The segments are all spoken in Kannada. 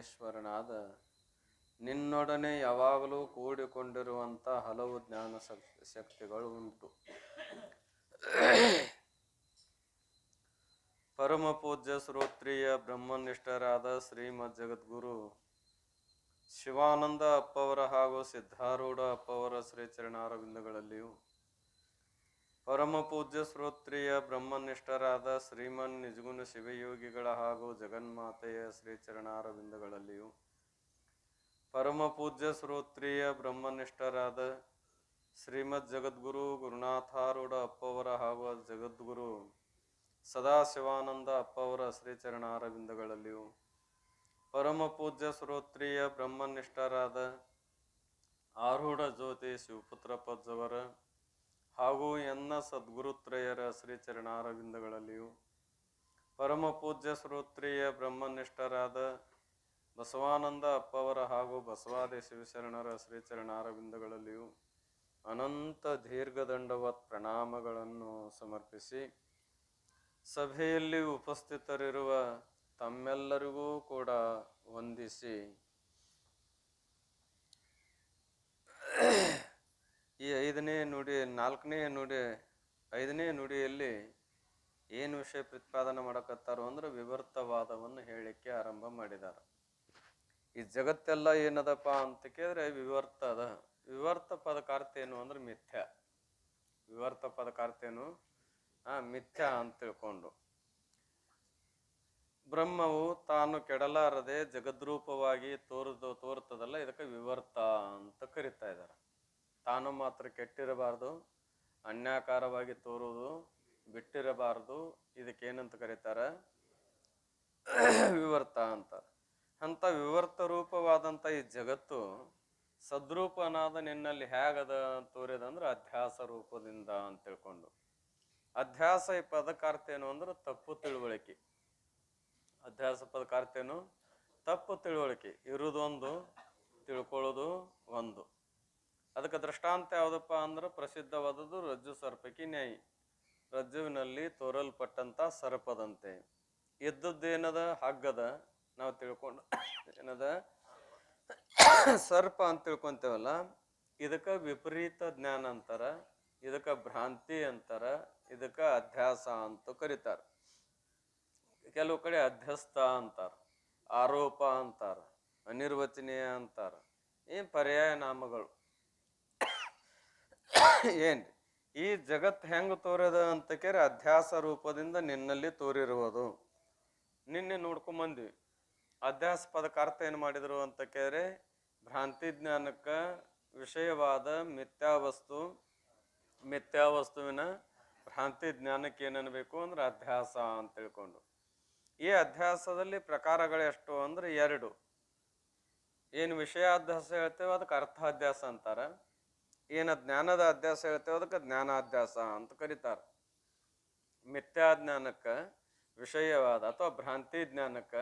ಪರಮೇಶ್ವರನಾದ ನಿನ್ನೊಡನೆ ಯಾವಾಗಲೂ ಕೂಡಿಕೊಂಡಿರುವಂಥ ಹಲವು ಜ್ಞಾನ ಶಕ್ತಿಗಳು ಉಂಟು. ಪರಮ ಪೂಜ್ಯ ಶ್ರೋತ್ರಿಯ ಬ್ರಹ್ಮನಿಷ್ಠರಾದ ಶ್ರೀಮದ್ ಜಗದ್ಗುರು ಶಿವಾನಂದ ಅಪ್ಪವರ ಹಾಗೂ ಸಿದ್ಧಾರೂಢ ಅಪ್ಪವರ ಶ್ರೀಚರಣಾರವಿಂದಗಳಲ್ಲಿಯೂ, ಪರಮ ಪೂಜ್ಯ ಶ್ರೋತ್ರಿಯ ಬ್ರಹ್ಮನಿಷ್ಠರಾದ ಶ್ರೀಮನ್ ನಿಜಗುಣ ಶಿವಯೋಗಿಗಳ ಹಾಗೂ ಜಗನ್ಮಾತೆಯ ಶ್ರೀಚರಣಾರವಿಂದಗಳಲ್ಲಿಯೂ, ಪರಮ ಪೂಜ್ಯ ಶ್ರೋತ್ರಿಯ ಬ್ರಹ್ಮನಿಷ್ಠರಾದ ಶ್ರೀಮದ್ ಜಗದ್ಗುರು ಗುರುನಾಥಾರೂಢ ಅಪ್ಪವರ ಹಾಗೂ ಜಗದ್ಗುರು ಸದಾಶಿವಾನಂದ ಅಪ್ಪವರ ಶ್ರೀಚರಣಾರವಿಂದಗಳಲ್ಲಿಯೂ, ಪರಮ ಪೂಜ್ಯ ಶ್ರೋತ್ರಿಯ ಬ್ರಹ್ಮನಿಷ್ಠರಾದ ಆರೂಢ ಜ್ಯೋತಿ ಶಿವಪುತ್ರ ಪಜ್ಜವರ ಹಾಗೂ ಎನ್ನ ಸದ್ಗುರುತ್ರಯರ ಶ್ರೀಚರಣಾರವಿಂದಗಳಲ್ಲಿಯೂ, ಪರಮ ಪೂಜ್ಯ ಶ್ರೋತ್ರಿಯ ಬ್ರಹ್ಮನಿಷ್ಠರಾದ ಬಸವಾನಂದ ಅಪ್ಪವರ ಹಾಗೂ ಬಸವಾದಿ ಶಿವಶರಣರ ಶ್ರೀಚರಣಾರವಿಂದಗಳಲ್ಲಿಯೂ ಅನಂತ ದೀರ್ಘದಂಡವತ್ ಪ್ರಣಾಮಗಳನ್ನು ಸಮರ್ಪಿಸಿ, ಸಭೆಯಲ್ಲಿ ಉಪಸ್ಥಿತರಿರುವ ತಮ್ಮೆಲ್ಲರಿಗೂ ಕೂಡ ವಂದಿಸಿ, ಈ ಐದನೇ ನುಡಿಯಲ್ಲಿ ಏನು ವಿಷಯ ಪ್ರತಿಪಾದನೆ ಮಾಡಕತ್ತಾರೋ ಅಂದ್ರೆ ವಿವರ್ತವಾದವನ್ನು ಹೇಳಲಿಕ್ಕೆ ಆರಂಭ ಮಾಡಿದ್ದಾರೆ. ಈ ಜಗತ್ತೆಲ್ಲ ಏನದಪ್ಪ ಅಂತ ಕೇಳಿದ್ರೆ ವಿವರ್ತ ಅದ. ವಿವರ್ತ ಪದಕಾರ್ಥ ಏನು ಅಂದ್ರೆ ಮಿಥ್ಯ. ವಿವರ್ತ ಪದಕಾರ್ಥ ಏನು? ಮಿಥ್ಯ ಅಂತ ತಿಳ್ಕೊಂಡು, ಬ್ರಹ್ಮವು ತಾನು ಕೆಡಲಾರದೆ ಜಗದ್ರೂಪವಾಗಿ ತೋರ್ತದಲ್ಲ, ಇದಕ್ಕೆ ವಿವರ್ತ ಅಂತ ಕರಿತಾ ಇದ್ದಾರೆ. ತಾನು ಮಾತ್ರ ಕೆಟ್ಟಿರಬಾರ್ದು, ಅನ್ಯಾಕಾರವಾಗಿ ತೋರುವುದು ಬಿಟ್ಟಿರಬಾರ್ದು, ಇದಕ್ಕೇನಂತ ಕರೀತಾರೆ? ವಿವರ್ತ ಅಂತ. ಅಂತ ವಿವರ್ತ ರೂಪವಾದಂಥ ಈ ಜಗತ್ತು ಸದ್ರೂಪನಾದ ನಿನ್ನಲ್ಲಿ ಹೇಗದ ತೋರಿದಂದ್ರೆ ಅಧ್ಯಾಸ ರೂಪದಿಂದ ಅಂತ ತಿಳ್ಕೊಂಡು. ಅಧ್ಯಾಸ ಈ ಪದಕಾರ್ಥ ಏನು ಅಂದ್ರೆ ತಪ್ಪು ತಿಳುವಳಿಕೆ. ಅಧ್ಯಾಸ ಪದಕಾರ್ಥ ಏನು? ತಪ್ಪು ತಿಳುವಳಿಕೆ. ಇರುವುದೊಂದು, ತಿಳ್ಕೊಳ್ಳೋದು ಒಂದು. ಅದಕ್ಕೆ ದೃಷ್ಟಾಂತ ಯಾವುದಪ್ಪ ಅಂದ್ರೆ ಪ್ರಸಿದ್ಧವಾದದ್ದು ರಜ್ಜು ಸರ್ಪಕಿ ನ್ಯಾಯಿ. ರಜ್ಜುವಿನಲ್ಲಿ ತೋರಲ್ಪಟ್ಟಂತ ಸರ್ಪದಂತೆ. ಇದ್ದದ್ದೇನದ? ಹಗ್ಗದ. ನಾವು ತಿಳ್ಕೊಂಡು ಏನದ? ಸರ್ಪ ಅಂತ ತಿಳ್ಕೊಂತೇವಲ್ಲ, ಇದಕ್ಕೆ ವಿಪರೀತ ಜ್ಞಾನ ಅಂತಾರ, ಇದಕ್ಕೆ ಭ್ರಾಂತಿ ಅಂತಾರ, ಇದಕ್ಕೆ ಅಧ್ಯಾಸ ಅಂತ ಕರೀತಾರ. ಕೆಲವು ಕಡೆ ಅಧ್ಯಸ್ಥ ಅಂತಾರ, ಆರೋಪ ಅಂತಾರ, ಅನಿರ್ವಚನೀಯ ಅಂತಾರ. ಪರ್ಯಾಯ ನಾಮಗಳು. ಏನ್ರಿ ಈ ಜಗತ್ ಹೆಂಗ ತೋರದ ಅಂತ ಕೇಳಿ ಅಧ್ಯಾಸ ರೂಪದಿಂದ ನಿನ್ನಲ್ಲಿ ತೋರಿರುವುದು. ನಿನ್ನೆ ನೋಡ್ಕೊಂಬಂದ್ವಿ. ಅಧ್ಯಾಸ ಪದಕಾರ್ಥ ಏನು ಮಾಡಿದ್ರು ಅಂತ ಕೇಳಿದ್ರೆ ಭ್ರಾಂತಿ ಜ್ಞಾನಕ್ಕ ವಿಷಯವಾದ ಮಿಥ್ಯಾವಸ್ತುವಿನ ಭ್ರಾಂತಿ ಜ್ಞಾನಕ್ಕೆ ಏನನ್ಬೇಕು ಅಂದ್ರೆ ಅಧ್ಯಾಸ ಅಂತ ತಿಳ್ಕೊಂಡು. ಈ ಅಧ್ಯಾಸದಲ್ಲಿ ಪ್ರಕಾರಗಳು ಎಷ್ಟು ಅಂದ್ರೆ 2. ಏನು ವಿಷಯಾಧ್ಯಾಸ ಹೇಳ್ತೇವೆ ಅದಕ್ಕೆ ಅರ್ಥಾಧ್ಯಾಸ ಅಂತಾರ. ಏನು ಜ್ಞಾನದ ಅಧ್ಯಾಸ ಹೇಳ್ತೇವೆ ಅದಕ್ಕೆ ಜ್ಞಾನಾಧ್ಯಾಸ ಅಂತ ಕರೀತಾರೆ. ಮಿಥ್ಯಾಜ್ಞಾನಕ್ಕ ವಿಷಯವಾದ ಅಥವಾ ಭ್ರಾಂತಿ ಜ್ಞಾನಕ್ಕ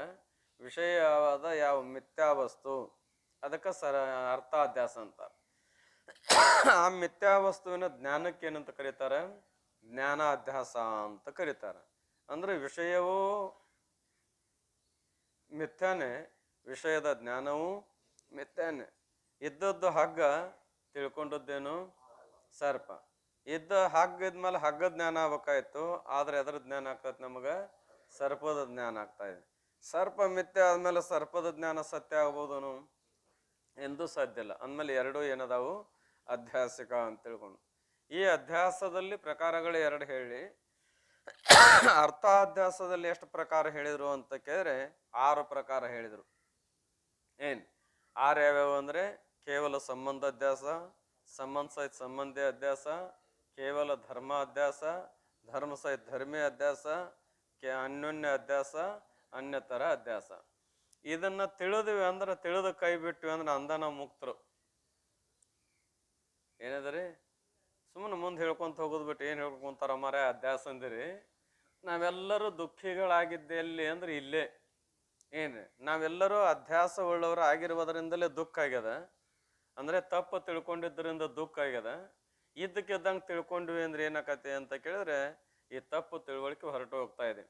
ವಿಷಯವಾದ ಯಾವ ಮಿಥ್ಯಾವಸ್ತು ಅದಕ್ಕೆ ಅರ್ಥಾಧ್ಯಾಸ ಅಂತಾರೆ. ಆ ಮಿಥ್ಯಾವಸ್ತುವಿನ ಜ್ಞಾನಕ್ಕೆ ಏನಂತ ಕರೀತಾರೆ? ಜ್ಞಾನಾಧ್ಯಾಸ ಅಂತ ಕರೀತಾರೆ. ಅಂದ್ರೆ ವಿಷಯವೂ ಮಿಥ್ಯಾನೆ, ವಿಷಯದ ಜ್ಞಾನವೂ ಮಿಥ್ಯಾನೆ. ಇದ್ದದ್ದು ಹಗ್ಗ, ತಿಳ್ಕೊಂಡದ್ದೇನು? ಸರ್ಪ. ಇದ್ದ ಹಗ್ಗ ಇದ್ಮೇಲೆ ಹಗ್ಗ ಜ್ಞಾನ ಆಗ್ಬೇಕಾಯ್ತು, ಆದ್ರೆ ಎದ್ರ ಜ್ಞಾನ ಆಗ್ತೈತೆ ನಮಗ? ಸರ್ಪದ ಜ್ಞಾನ ಆಗ್ತಾ ಇದೆ. ಸರ್ಪ ಮಿಥ್ಯ ಆದ್ಮೇಲೆ ಸರ್ಪದ ಜ್ಞಾನ ಸತ್ಯ ಆಗ್ಬೋದನು? ಎಂದೂ ಸಾಧ್ಯ ಇಲ್ಲ. ಅಂದ್ಮೇಲೆ 2 ಏನದಾವು? ಅಧ್ಯಾಸಿಕ ಅಂತ ತಿಳ್ಕೊಂಡು. ಈ ಅಧ್ಯಾಸದಲ್ಲಿ ಪ್ರಕಾರಗಳು 2 ಹೇಳಿ, ಅರ್ಥಾಧ್ಯಾಸದಲ್ಲಿ ಎಷ್ಟು ಪ್ರಕಾರ ಹೇಳಿದ್ರು ಅಂತ ಕೇಳಿದ್ರೆ 6 ಪ್ರಕಾರ ಹೇಳಿದ್ರು. 6 ಯಾವ್ಯಾವ ಅಂದ್ರೆ ಕೇವಲ ಸಂಬಂಧ ಅಧ್ಯಾಸ, ಸಂಬಂಧ ಸಹಿತ ಸಂಬಂಧಿ ಅಧ್ಯಾಸ, ಕೇವಲ ಧರ್ಮ ಅಧ್ಯಾಸ, ಧರ್ಮ ಸಹಿತ ಧರ್ಮೀಯ ಅಧ್ಯಾಸ, ಅನ್ಯೋನ್ಯ ಅಧ್ಯಾಸ, ಅನ್ಯತರ ಅಧ್ಯಾಸ. ಇದನ್ನ ತಿಳಿದ್ವಿ ಅಂದ್ರೆ, ತಿಳಿದು ಕೈ ಬಿಟ್ವಿ ಅಂದ್ರೆ ಅಂದನ ಮುಕ್ತರು. ಏನದ್ರಿ? ಸುಮ್ಮನೆ ಮುಂದೆ ಹೇಳ್ಕೊಂತ ಹೋಗೋದು ಬಿಟ್ಟು ಏನು ಹೇಳ್ಕೊಂತಾರ ಮರ ಅಧ್ಯಾಸ ಅಂದಿರಿ. ನಾವೆಲ್ಲರೂ ದುಃಖಿಗಳಾಗಿದ್ದೆ ಎಲ್ಲಿ ಅಂದ್ರೆ ಇಲ್ಲೇ. ನಾವೆಲ್ಲರೂ ಅಧ್ಯಾಸ ಉಳ್ಳವರು ಆಗಿರುವುದರಿಂದಲೇ ದುಃಖ ಆಗ್ಯದ. ಅಂದ್ರೆ ತಪ್ಪು ತಿಳ್ಕೊಂಡಿದ್ದರಿಂದ ದುಃಖ ಆಗ್ಯದ. ಇದ್ದಕ್ಕಿದ್ದಂಗೆ ತಿಳ್ಕೊಂಡ್ವಿ ಅಂದ್ರೆ ಏನಾಕತಿ ಅಂತ ಕೇಳಿದ್ರೆ ಈ ತಪ್ಪು ತಿಳುವಳಿಕೆ ಹೊರಟು ಹೋಗ್ತಾ ಇದೆ.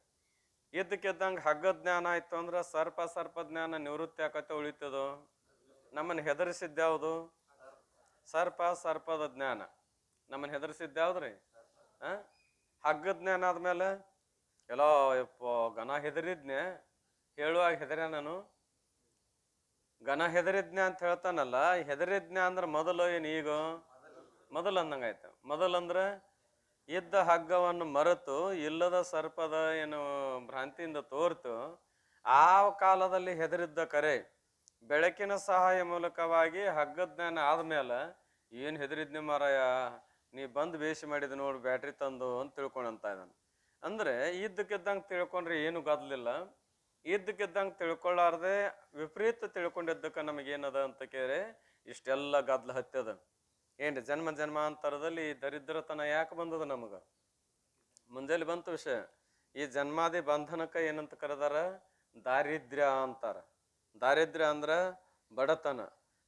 ಇದ್ದಕ್ಕಿದ್ದಂಗೆ ಹಗ್ಗ ಜ್ಞಾನ ಆಯ್ತು ಅಂದ್ರೆ ಸರ್ಪ ಜ್ಞಾನ ನಿವೃತ್ತಿ ಆಕತ್ತೆ ಉಳಿತದೋ? ನಮ್ಮನ್ನು ಹೆದರಿಸಿದ್ದ್ಯಾವುದು? ಸರ್ಪದ ಜ್ಞಾನ ನಮ್ಮನ್ನು ಹೆದರಿಸಿದ್ದ್ಯಾವ್ದ್ರಿ? ಆ ಹಗ್ಗ ಜ್ಞಾನ ಆದ್ಮೇಲೆ ಎಲ್ಲೋ ಯಪ್ಪ ಘನ ಹೆದರಿದ್ನೆ ಹೇಳುವಾಗ ಹೆದರ ನಾನು ಘನ ಹೆದರಿದ್ನೆ ಅಂತ ಹೇಳ್ತಾನಲ್ಲ. ಹೆದರಿದ್ನೆ ಅಂದ್ರೆ ಮೊದಲು ಏನು ಈಗ ಮೊದಲು ಅಂದಂಗಾಯ್ತು. ಮೊದಲಂದ್ರೆ ಇದ್ದ ಹಗ್ಗವನ್ನು ಮರೆತು ಇಲ್ಲದ ಸರ್ಪದ ಏನು ಭ್ರಾಂತಿಯಿಂದ ತೋರ್ತು ಆ ಕಾಲದಲ್ಲಿ ಹೆದರಿದ್ದ ಕರೆ ಬೆಳಕಿನ ಸಹಾಯ ಮೂಲಕವಾಗಿ ಹಗ್ಗ ಜ್ಞಾನ ಆದ್ಮೇಲೆ ಏನು ಹೆದರಿದ್ನಿ ಮಾರಾಯ, ನೀ ಬಂದು ಬೇಸಿ ಮಾಡಿದ ನೋಡು ಬ್ಯಾಟ್ರಿ ತಂದು ಅಂತ ತಿಳ್ಕೊಂಡಂತ ಇದ್ದಾನೆ. ಅಂದ್ರೆ ಇದ್ದಕ್ಕಿದ್ದಂಗೆ ತಿಳ್ಕೊಂಡ್ರೆ ಏನು ಗದ್ಲಿಲ್ಲ. ಇದ್ದಕ್ಕಿದ್ದಂಗೆ ತಿಳ್ಕೊಳ್ಳಾರ್ದೆ ವಿಪರೀತ ತಿಳ್ಕೊಂಡಿದ್ದಕ್ಕೆ ನಮಗೇನದ ಅಂತ ಕೇಳಿ ಇಷ್ಟೆಲ್ಲ ಗದ್ಲ ಹತ್ತದ. ಏನ್ರಿ ಜನ್ಮ ಜನ್ಮಾಂತರದಲ್ಲಿ ಈ ದರಿದ್ರತನ ಯಾಕೆ ಬಂದದ ನಮಗ? ಮುಂಜಾನೆ ಬಂತು ವಿಷಯ. ಈ ಜನ್ಮಾದಿ ಬಂಧನಕ್ಕೆ ಏನಂತ ಕರೆದಾರ? ದಾರಿದ್ರ್ಯ ಅಂತಾರ. ದಾರಿದ್ರ್ಯ ಅಂದ್ರ ಬಡತನ.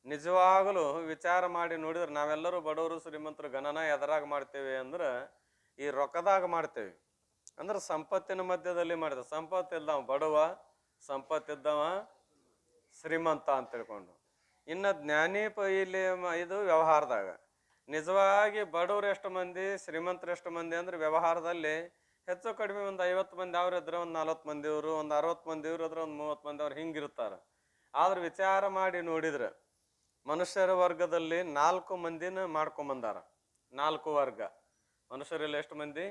ನಿಜವಾಗಲೂ ವಿಚಾರ ಮಾಡಿ ನೋಡಿದ್ರೆ ನಾವೆಲ್ಲರೂ ಬಡವರು ಶ್ರೀಮಂತರು ಗಣನ ಎದರಾಗ ಮಾಡ್ತೇವೆ ಅಂದ್ರೆ ಈ ರೊಕ್ಕದಾಗ ಮಾಡ್ತೇವೆ. ಅಂದ್ರೆ ಸಂಪತ್ತಿನ ಮಧ್ಯದಲ್ಲಿ ಮಾಡಿದ. ಸಂಪತ್ತಿದ್ದವ ಬಡವ, ಸಂಪತ್ತಿದ್ದವ ಶ್ರೀಮಂತ ಅಂತ ತಿಳ್ಕೊಂಡು. ಇನ್ನು ಜ್ಞಾನಿ ಇಲ್ಲಿ ಇದು ವ್ಯವಹಾರದಾಗ ನಿಜವಾಗಿ ಬಡವ್ರು ಎಷ್ಟು ಮಂದಿ, ಶ್ರೀಮಂತರು ಎಷ್ಟು ಮಂದಿ ಅಂದ್ರೆ ವ್ಯವಹಾರದಲ್ಲಿ ಹೆಚ್ಚು ಕಡಿಮೆ ಒಂದು 50 ಮಂದಿ ಅವ್ರು ಇದ್ರೆ ಒಂದು 40 ಮಂದಿ ಅವರು, ಒಂದು 60 ಮಂದಿ ಇವ್ರು ಇದ್ರೆ ಒಂದು 30 ಮಂದಿ ಅವ್ರು ಹಿಂಗಿರ್ತಾರೆ. ಆದ್ರೆ ವಿಚಾರ ಮಾಡಿ ನೋಡಿದ್ರೆ ಮನುಷ್ಯರ ವರ್ಗದಲ್ಲಿ 4 ಮಂದಿನ ಮಾಡ್ಕೊಂಬಂದಾರ. 4 ವರ್ಗ ಮನುಷ್ಯರಲ್ಲಿ ಎಷ್ಟು ಮಂದಿ?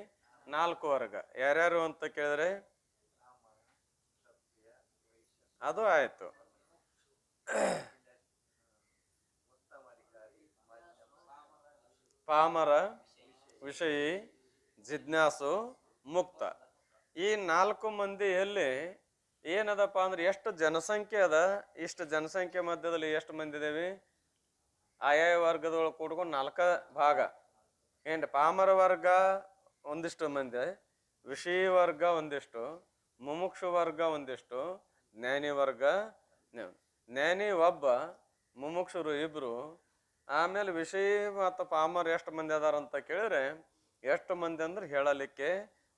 4 ವರ್ಗ. ಯಾರ್ಯಾರು ಅಂತ ಕೇಳಿದ್ರೆ ಅದು ಆಯ್ತು. ಪಾಮರ, ವಿಷಯಿ, ಜಿಜ್ಞಾಸು, ಮುಕ್ತ. ಈ 4 ಮಂದಿಯಲ್ಲಿ ಏನದಪ್ಪ ಅಂದ್ರೆ ಎಷ್ಟು ಜನಸಂಖ್ಯೆ ಅದ, ಇಷ್ಟು ಜನಸಂಖ್ಯೆ ಮಧ್ಯದಲ್ಲಿ ಎಷ್ಟು ಮಂದಿ ಇದೇವಿ? ಆಯಾಯ ವರ್ಗದೊಳಗೆ ಕೂಡ್ಕೊಂಡು 4 ಭಾಗ. ಏನ್ರಿ ಪಾಮರ ವರ್ಗ ಒಂದಿಷ್ಟು ಮಂದಿ, ವಿಷಯಿ ವರ್ಗ ಒಂದಿಷ್ಟು, ಮುಮುಕ್ಷು ವರ್ಗ ಒಂದಿಷ್ಟು, ಜ್ಞಾನಿ ವರ್ಗ. ಜ್ಞಾನಿ ಒಬ್ಬ, ಮುಮುಕ್ಷರು ಇಬ್ರು. ಆಮೇಲೆ ವಿಷಯಿ ಮತ್ತು ಪಾಮರ್ ಎಷ್ಟು ಮಂದಿ ಅದಾರ ಅಂತ ಕೇಳಿದ್ರೆ ಎಷ್ಟು ಮಂದಿ ಅಂದ್ರೆ ಹೇಳಲಿಕ್ಕೆ